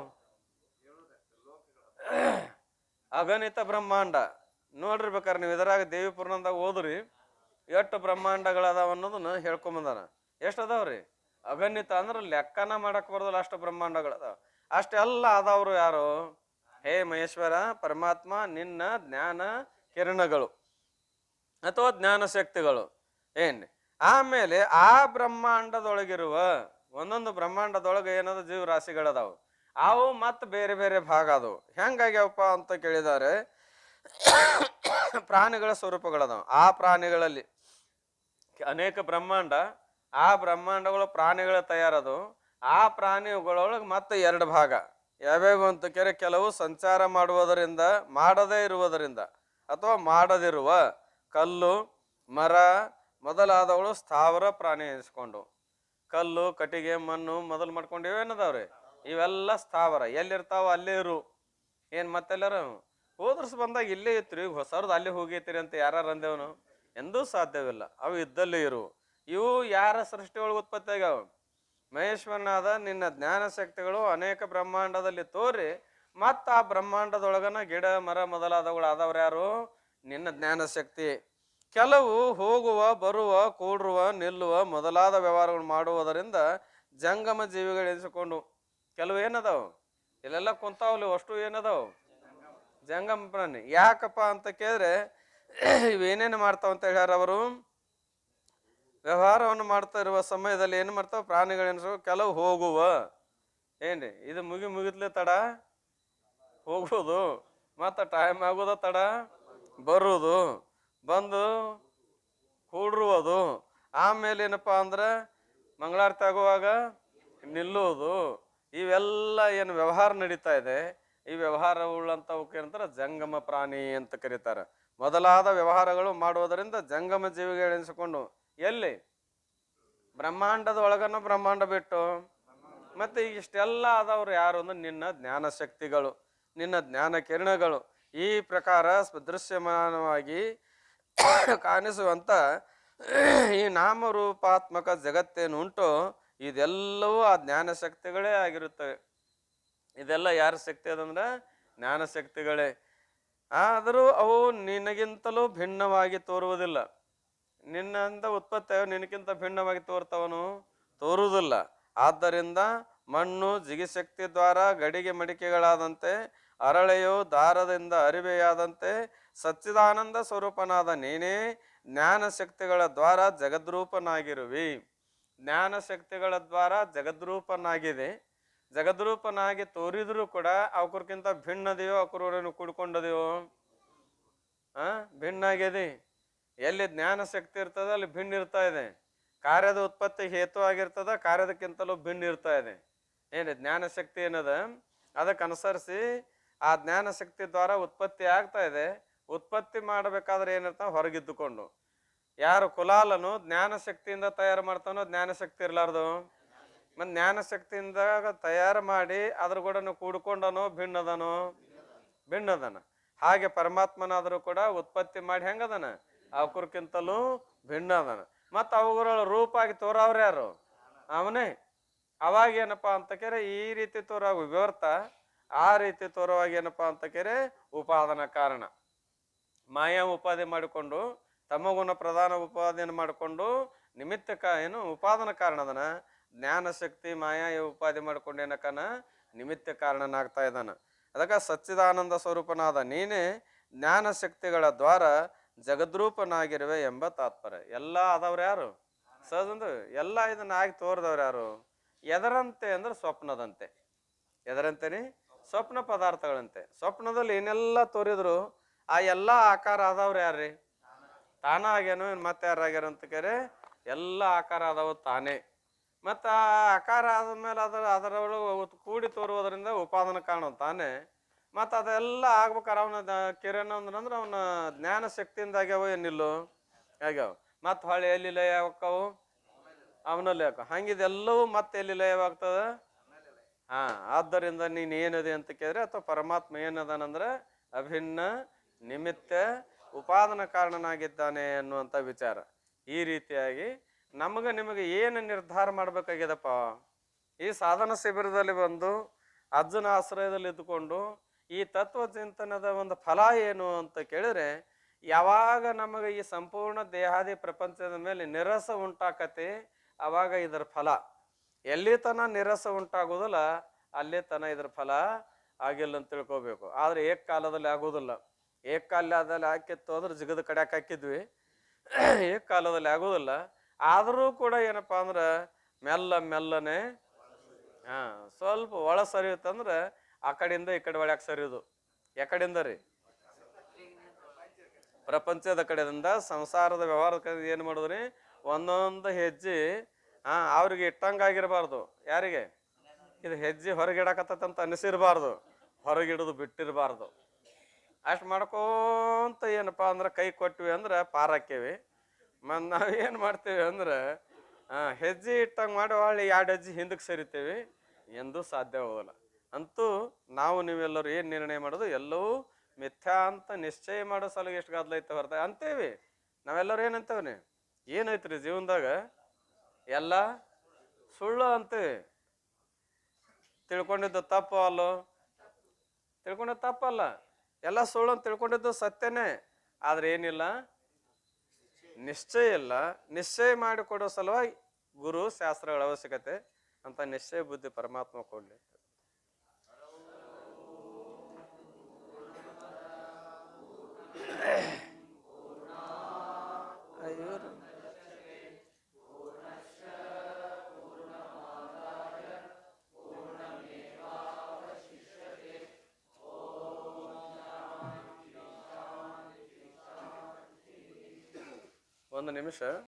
ಅಗಣಿತ ಬ್ರಹ್ಮಾಂಡ ನೋಡಿರ್ಬೇಕಾರೆ ನೀವು. ಇದರಾಗ ದೇವಿ ಪುರಾಣದಾಗ ಓದ್ರಿ ಎಷ್ಟು ಬ್ರಹ್ಮಾಂಡಗಳದಾವ ಅನ್ನೋದನ್ನ ಹೇಳ್ಕೊಂಬಂದಾನ. ಎಷ್ಟದಾವ್ರಿ? ಅಗಣಿತ ಅಂದ್ರೆ ಲೆಕ್ಕನ ಮಾಡಕ್ ಬರೋದಿಲ್ಲ, ಅಷ್ಟು ಬ್ರಹ್ಮಾಂಡಗಳದಾವ. ಅಷ್ಟೆಲ್ಲ ಆದವ್ರು ಯಾರು? ಹೇ ಮಹೇಶ್ವರ ಪರಮಾತ್ಮ, ನಿನ್ನ ಜ್ಞಾನ ಕಿರಣಗಳು ಅಥವಾ ಜ್ಞಾನ ಶಕ್ತಿಗಳು. ಆಮೇಲೆ ಆ ಬ್ರಹ್ಮಾಂಡದೊಳಗಿರುವ ಒಂದೊಂದು ಬ್ರಹ್ಮಾಂಡದೊಳಗೆ ಏನದ ಜೀವರಾಶಿಗಳದಾವು. ಅವು ಮತ್ತೆ ಬೇರೆ ಬೇರೆ ಭಾಗ ಅದವು. ಹೆಂಗಾಗ್ಯಾವಪ್ಪ ಅಂತ ಕೇಳಿದ್ದಾರೆ. ಪ್ರಾಣಿಗಳ ಸ್ವರೂಪಗಳದಾವ. ಆ ಪ್ರಾಣಿಗಳಲ್ಲಿ ಅನೇಕ ಬ್ರಹ್ಮಾಂಡ. ಆ ಬ್ರಹ್ಮಾಂಡಗಳು ಪ್ರಾಣಿಗಳ ತಯಾರದು. ಆ ಪ್ರಾಣಿಗಳೊಳಗೆ ಮತ್ತೆ 2 ಭಾಗ. ಯಾವ್ಯಾವ ಅಂತ ಕೇಳಿ, ಕೆಲವು ಸಂಚಾರ ಮಾಡದೇ ಇರುವುದರಿಂದ ಅಥವಾ ಮಾಡದಿರುವ ಕಲ್ಲು, ಮರ ಮೊದಲಾದವಳು ಸ್ಥಾವರ ಪ್ರಾಣಿ ಎನಿಸ್ಕೊಂಡು. ಕಲ್ಲು ಕಟ್ಟಿಗೆ ಮಣ್ಣು ಮೊದಲು ಮಾಡ್ಕೊಂಡು ಏನದಾವ್ರಿ ಇವೆಲ್ಲ ಸ್ಥಾವರ ಎಲ್ಲಿರ್ತಾವ ಅಲ್ಲೇ ಇರು. ಏನ್ ಮತ್ತೆಲ್ಲಾರ ಹೋದ್ರಸ್ ಬಂದಾಗ ಇಲ್ಲೇ ಇತ್ರಿ ಹೊಸವ್ರದ್ದು ಅಲ್ಲಿ ಹೋಗೈತಿರಿ ಅಂತ ಯಾರು ಅಂದೇವನು? ಎಂದೂ ಸಾಧ್ಯವಿಲ್ಲ. ಅವು ಇದ್ದಲ್ಲಿ ಇರು. ಇವು ಯಾರ ಸೃಷ್ಟಿ ಒಳಗೆ ಉತ್ಪತ್ತಿ ಆಗ್ಯಾವ? ಮಹೇಶ್ವರನಾದ ನಿನ್ನ ಜ್ಞಾನ ಶಕ್ತಿಗಳು ಅನೇಕ ಬ್ರಹ್ಮಾಂಡದಲ್ಲಿ ತೋರಿ ಮತ್ತ ಆ ಬ್ರಹ್ಮಾಂಡದೊಳಗನ ಗಿಡ ಮರ ಮೊದಲಾದವುಗಳು ಆದವ್ರು ಯಾರು? ನಿನ್ನ ಜ್ಞಾನ ಶಕ್ತಿ. ಕೆಲವು ಹೋಗುವ ಬರುವ ಕೂಡುವ ನಿಲ್ಲುವ ಮೊದಲಾದ ವ್ಯವಹಾರಗಳು ಮಾಡುವುದರಿಂದ ಜಂಗಮ ಜೀವಿಗಳು ಎನಿಸಿಕೊಂಡು ಕೆಲವು ಏನದಾವ ಇಲ್ಲೆಲ್ಲ ಕುಂತಾವಲ್ಲಿ ಅಷ್ಟು ಏನದಾವ ಜಂಗಮ ಪ್ರಾಣಿ. ಯಾಕಪ್ಪ ಅಂತ ಕೇಳಿದ್ರೆ ಇವೇನೇನು ಮಾಡ್ತಾವ ಅಂತ ಹೇಳ್ಯಾರ ಅವರು? ವ್ಯವಹಾರವನ್ನು ಮಾಡ್ತಾ ಇರುವ ಸಮಯದಲ್ಲಿ ಏನು ಮಾಡ್ತಾವ ಪ್ರಾಣಿಗಳೆನಿಸು ಕೆಲವು ಹೋಗುವ ಏನ್ರಿ ಇದು ಮುಗಿದ್ಲೆ ತಡ ಹೋಗೋದು, ಮತ್ತು ಟೈಮ್ ಆಗೋದ ತಡ ಬರುವುದು, ಬಂದು ಕೂಡಿರುವುದು, ಆಮೇಲೆ ಏನಪ್ಪ ಅಂದ್ರೆ ಮಂಗಳಾರತಿ ಆಗುವಾಗ ನಿಲ್ಲುವುದು. ಇವೆಲ್ಲ ಏನು ವ್ಯವಹಾರ ನಡೀತಾ ಇದೆ, ಈ ವ್ಯವಹಾರವುಳ್ಳಂಥವಕ್ಕೆ ಏನಂತಾರೆ ಜಂಗಮ ಪ್ರಾಣಿ ಅಂತ ಕರೀತಾರೆ. ಮೊದಲಾದ ವ್ಯವಹಾರಗಳು ಮಾಡುವುದರಿಂದ ಜಂಗಮ ಜೀವಿಗಳೆನಿಸಿಕೊಂಡು ಎಲ್ಲಿ ಬ್ರಹ್ಮಾಂಡದ ಒಳಗನ ಬ್ರಹ್ಮಾಂಡ ಬಿಟ್ಟು ಮತ್ತೆ ಇಷ್ಟೆಲ್ಲ ಆದವ್ರು ಯಾರು ಅಂದ್ರೆ ನಿನ್ನ ಜ್ಞಾನ ಶಕ್ತಿಗಳು, ನಿನ್ನ ಜ್ಞಾನ ಕಿರಣಗಳು. ಈ ಪ್ರಕಾರ ದೃಶ್ಯಮಾನವಾಗಿ ಕಾಣಿಸುವಂತ ಈ ನಾಮರೂಪಾತ್ಮಕ ಜಗತ್ತೇನು ಉಂಟು ಇದೆಲ್ಲವೂ ಆ ಜ್ಞಾನ ಶಕ್ತಿಗಳೇ ಆಗಿರುತ್ತವೆ. ಇದೆಲ್ಲ ಯಾರ ಶಕ್ತಿ ಅದಂದ್ರೆ ಜ್ಞಾನ ಶಕ್ತಿಗಳೇ. ಆದರೂ ಅವು ನಿನಗಿಂತಲೂ ಭಿನ್ನವಾಗಿ ತೋರುವುದಿಲ್ಲ. ನಿನ್ನಿಂದ ಉತ್ಪತ್ತಿ ನಿನಗಿಂತ ಭಿನ್ನವಾಗಿ ತೋರ್ತವನು ತೋರುವುದಿಲ್ಲ. ಆದ್ದರಿಂದ ಮಣ್ಣು ಜಿಗಿಶಕ್ತಿ ದ್ವಾರ ಗಡಿಗೆ ಮಡಿಕೆಗಳಾದಂತೆ ಅರಳೆಯು ದಾರದಿಂದ ಅರಿವೆಯಾದಂತೆ ಸಚ್ಚಿದಾನಂದ ಸ್ವರೂಪನಾದ ನೀನೇ ಜ್ಞಾನ ಶಕ್ತಿಗಳ ದ್ವಾರ ಜಗದ್ರೂಪನಾಗಿರುವಿ. ಜ್ಞಾನ ಶಕ್ತಿಗಳ ದ್ವಾರ ಜಗದ್ರೂಪನಾಗಿದೆ. ಜಗದ್ರೂಪನಾಗಿ ತೋರಿದ್ರು ಕೂಡ ಅವಕ್ಕಿಂತ ಭಿನ್ನದೆಯೋ ಅವಕೂರೇನು ಕೂಡ್ಕೊಂಡದೆಯೋ ಭಿನ್ನ ಆಗಿದೆ. ಎಲ್ಲಿ ಜ್ಞಾನ ಶಕ್ತಿ ಇರ್ತದೆ ಅಲ್ಲಿ ಭಿನ್ನ ಇರ್ತಾ ಇದೆ. ಕಾರ್ಯದ ಉತ್ಪತ್ತಿ ಹೇತು ಆಗಿರ್ತದ, ಕಾರ್ಯದಕ್ಕಿಂತಲೂ ಭಿನ್ನ ಇರ್ತಾ ಇದೆ. ಏನು ಜ್ಞಾನ ಶಕ್ತಿ ಏನದ ಅದಕ್ಕೆ ಅನುಸರಿಸಿ ಆ ಜ್ಞಾನ ಶಕ್ತಿ ದ್ವಾರ ಉತ್ಪತ್ತಿ ಆಗ್ತಾ ಇದೆ. ಉತ್ಪತ್ತಿ ಮಾಡಬೇಕಾದ್ರೆ ಏನಿರ್ತಾವ ಹೊರಗಿದ್ದುಕೊಂಡು. ಯಾರು ಕುಲಾಲನು ಜ್ಞಾನ ಶಕ್ತಿಯಿಂದ ತಯಾರು ಮಾಡ್ತಾನೋ ಜ್ಞಾನ ಶಕ್ತಿ ಇರ್ಲಾರ್ದು, ಮತ್ತು ಜ್ಞಾನ ಶಕ್ತಿಯಿಂದ ತಯಾರು ಮಾಡಿ ಅದ್ರ ಕೂಡ ಕೂಡ್ಕೊಂಡನೋ ಭಿನ್ನದನ. ಹಾಗೆ ಪರಮಾತ್ಮನಾದರೂ ಕೂಡ ಉತ್ಪತ್ತಿ ಮಾಡಿ ಹೆಂಗದನ ಅವಕ್ಕಿಂತಲೂ ಭಿನ್ನ ಅದನ. ಮತ್ತು ಅವುಗಳ ರೂಪ ಆಗಿ ತೋರವ್ರು ಯಾರು? ಅವನೇ. ಅವಾಗ ಏನಪ್ಪಾ ಅಂತ ಕೇರೆ ಈ ರೀತಿ ತೋರ ವಿವರ್ತ, ಆ ರೀತಿ ತೋರುವಾಗ ಏನಪ್ಪಾ ಅಂತ ಕೇರೆ ಉಪಾದಾನ ಕಾರಣ. ಮಾಯಾ ಉಪಾಧಿ ಮಾಡಿಕೊಂಡು ತಮಗುಣ ಪ್ರಧಾನ ಉಪಾಧಿಯನ್ನು ಮಾಡಿಕೊಂಡು ನಿಮಿತ್ತ ಏನು ಉಪಾದಾನ ಕಾರಣ ಅದನ. ಜ್ಞಾನ ಶಕ್ತಿ ಮಾಯಾ ಉಪಾಧಿ ಮಾಡ್ಕೊಂಡು ಏನಕ್ಕನ ನಿಮಿತ್ತ ಕಾರಣನಾಗ್ತಾ ಇದ್ದಾನ. ಅದಕ್ಕೆ ಸಚ್ಚಿದಾನಂದ ಸ್ವರೂಪನಾದ ನೀನೇ ಜ್ಞಾನ ಶಕ್ತಿಗಳ ದ್ವಾರ ಜಗದ್ರೂಪನಾಗಿರುವೆ ಎಂಬ ತಾತ್ಪರ್ಯ. ಎಲ್ಲ ಆದವ್ರು ಯಾರು? ಸಹಜಂದು ಎಲ್ಲ ಇದನ್ನ ಆಗಿ ತೋರಿದವ್ರು ಯಾರು? ಎದರಂತೆ ಅಂದ್ರೆ ಸ್ವಪ್ನದಂತೆ. ಎದರಂತೇನಿ? ಸ್ವಪ್ನ ಪದಾರ್ಥಗಳಂತೆ. ಸ್ವಪ್ನದಲ್ಲಿ ಏನೆಲ್ಲ ತೋರಿದ್ರು ಆ ಎಲ್ಲ ಆಕಾರ ಆದವ್ರು ಯಾರ್ರಿ? ತಾನಾಗ್ಯಾನು ಮತ್ತೆ ಯಾರಾಗ್ಯಾರ ಅಂತ ಕೇರೆ ಎಲ್ಲ ಆಕಾರ ಆದವು ತಾನೇ. ಮತ್ತು ಆ ಆಕಾರ ಆದ್ಮೇಲೆ ಅದರೊಳಗೆ ಕೂಡಿ ತೋರುವುದರಿಂದ ಉಪಾದಾನ ಕಾರಣ ತಾನೇ. ಮತ್ತು ಅದೆಲ್ಲ ಆಗ್ಬೇಕಾರೆ ಅವನ ಕಿರಣ ಅಂದ್ರೆ ಅವನ ಜ್ಞಾನ ಶಕ್ತಿಯಿಂದ ಆಗ್ಯಾವ ಏನಿಲ್ಲೋ ಆಗ್ಯಾವ. ಮತ್ತು ಹೊಳೆ ಎಲ್ಲಿ ಲಯವಾಕ್ಕವು? ಅವನಲ್ಲಿ ಹಾಕ. ಹಂಗಿದೆಲ್ಲವೂ ಮತ್ತೆ ಎಲ್ಲಿ ಲಯವಾಗ್ತದ? ಆದ್ದರಿಂದ ನೀನು ಏನಿದೆ ಅಂತ ಕೇಳಿದ್ರೆ ಅಥವಾ ಪರಮಾತ್ಮ ಏನದಾನಂದ್ರೆ ಅಭಿನ್ನ ನಿಮಿತ್ತ ಉಪಾದಾನ ಕಾರಣನಾಗಿದ್ದಾನೆ ಅನ್ನುವಂಥ ವಿಚಾರ. ಈ ರೀತಿಯಾಗಿ ನಿಮಗೆ ಏನು ನಿರ್ಧಾರ ಮಾಡ್ಬೇಕಾಗ್ಯದಪ್ಪ? ಈ ಸಾಧನ ಶಿಬಿರದಲ್ಲಿ ಬಂದು ಅರ್ಜುನ ಆಶ್ರಯದಲ್ಲಿ ಇದ್ದುಕೊಂಡು ಈ ತತ್ವ ಚಿಂತನದ ಒಂದು ಫಲ ಏನು ಅಂತ ಕೇಳಿದ್ರೆ, ಯಾವಾಗ ನಮಗೆ ಈ ಸಂಪೂರ್ಣ ದೇಹಾದಿ ಪ್ರಪಂಚದ ಮೇಲೆ ನಿರಸ ಉಂಟಾಕತಿ ಅವಾಗ ಇದರ ಫಲ. ಎಲ್ಲಿ ತನ ನಿರಸ ಉಂಟಾಗೋದಿಲ್ಲ ಅಲ್ಲಿ ತನ ಇದ್ರ ಫಲ ಆಗಿಲ್ಲ ಅಂತ ತಿಳ್ಕೊಬೇಕು. ಆದ್ರೆ ಏಕಕಾಲದಲ್ಲಿ ಆಗೋದಿಲ್ಲ. ಏಕಕಾಲದಲ್ಲಿ ಹಾಕಿತ್ತು ಅಂದ್ರೆ ಜಿಗದ ಕಡ್ಯಾಕ್ ಹಾಕಿದ್ವಿ. ಏಕಕಾಲದಲ್ಲಿ ಆಗೋದಿಲ್ಲ. ಆದರೂ ಕೂಡ ಏನಪ್ಪಾ ಅಂದ್ರೆ ಮೆಲ್ಲನೆ ಸ್ವಲ್ಪ ಒಳ ಸರಿಯುತ್ತಂದ್ರೆ ಆ ಕಡೆಯಿಂದ ಈ ಕಡೆ ಒಳಗೆ ಸರಿಯೋದು. ಯಾಕಡೆಯಿಂದ ರೀ? ಪ್ರಪಂಚದ ಕಡೆಯಿಂದ ಸಂಸಾರದ ವ್ಯವಹಾರದ ಕಡೆ ಏನು ಮಾಡಿದ್ರಿ? ಒಂದೊಂದು ಹೆಜ್ಜೆ ಅವ್ರಿಗೆ ಇಟ್ಟಂಗಾಗಿರ್ಬಾರ್ದು. ಯಾರಿಗೆ? ಇದು ಹೆಜ್ಜೆ ಹೊರಗಿಡಕತ್ತಂತ ಅನಿಸಿರ್ಬಾರ್ದು, ಹೊರಗಿಡೋದು ಬಿಟ್ಟಿರಬಾರ್ದು. ಅಷ್ಟು ಮಾಡ್ಕೊಂತ ಏನಪ್ಪಾ ಅಂದ್ರೆ ಕೈ ಕೊಟ್ವಿ ಅಂದ್ರೆ ಪಾರಾಕೇವಿ. ಮತ್ತು ನಾವೇನು ಮಾಡ್ತೀವಿ ಅಂದ್ರೆ ಹೆಜ್ಜೆ ಇಟ್ಟಂಗೆ ಮಾಡಿ ಹೊಳ್ಳಿ 2 ಹೆಜ್ಜೆ ಹಿಂದಕ್ಕೆ ಸರಿತೇವೆ, ಎಂದೂ ಸಾಧ್ಯವಾಗಲ್ಲ. ಅಂತೂ ನಾವು ನೀವೆಲ್ಲರೂ ಏನು ನಿರ್ಣಯ ಮಾಡೋದು, ಎಲ್ಲವೂ ಮಿಥ್ಯಾ ಅಂತ ನಿಶ್ಚಯ ಮಾಡೋ ಸಲ ಎಷ್ಟು ಗದ್ದಲ ಐತೆ ಹೊರತ ಅಂತೇವಿ. ನಾವೆಲ್ಲರೂ ಏನಂತೇವನಿ, ಏನೈತ್ರಿ ಜೀವನದಾಗ ಎಲ್ಲ ಸುಳ್ಳು ಅಂತೇವಿ. ತಿಳ್ಕೊಂಡಿದ್ದು ತಪ್ಪು ಅಲ್ಲೋ? ತಿಳ್ಕೊಂಡಿದ್ದು ತಪ್ಪಲ್ಲ, ಎಲ್ಲ ಸುಳ್ಳು ಅಂತ ತಿಳ್ಕೊಂಡಿದ್ದು ಸತ್ಯನೇ. ಆದ್ರೆ ಏನಿಲ್ಲ, ನಿಶ್ಚಯ ಇಲ್ಲ. ನಿಶ್ಚಯ ಮಾಡಿಕೊಡೋ ಸಲುವಾಗಿ ಗುರು ಶಾಸ್ತ್ರಗಳ ಅವಶ್ಯಕತೆ. ಅಂತ ನಿಶ್ಚಯ ಬುದ್ಧಿ ಪರಮಾತ್ಮ ಕೊಡ್ಲಿ. ಒಂದು ನಿಮಿಷ.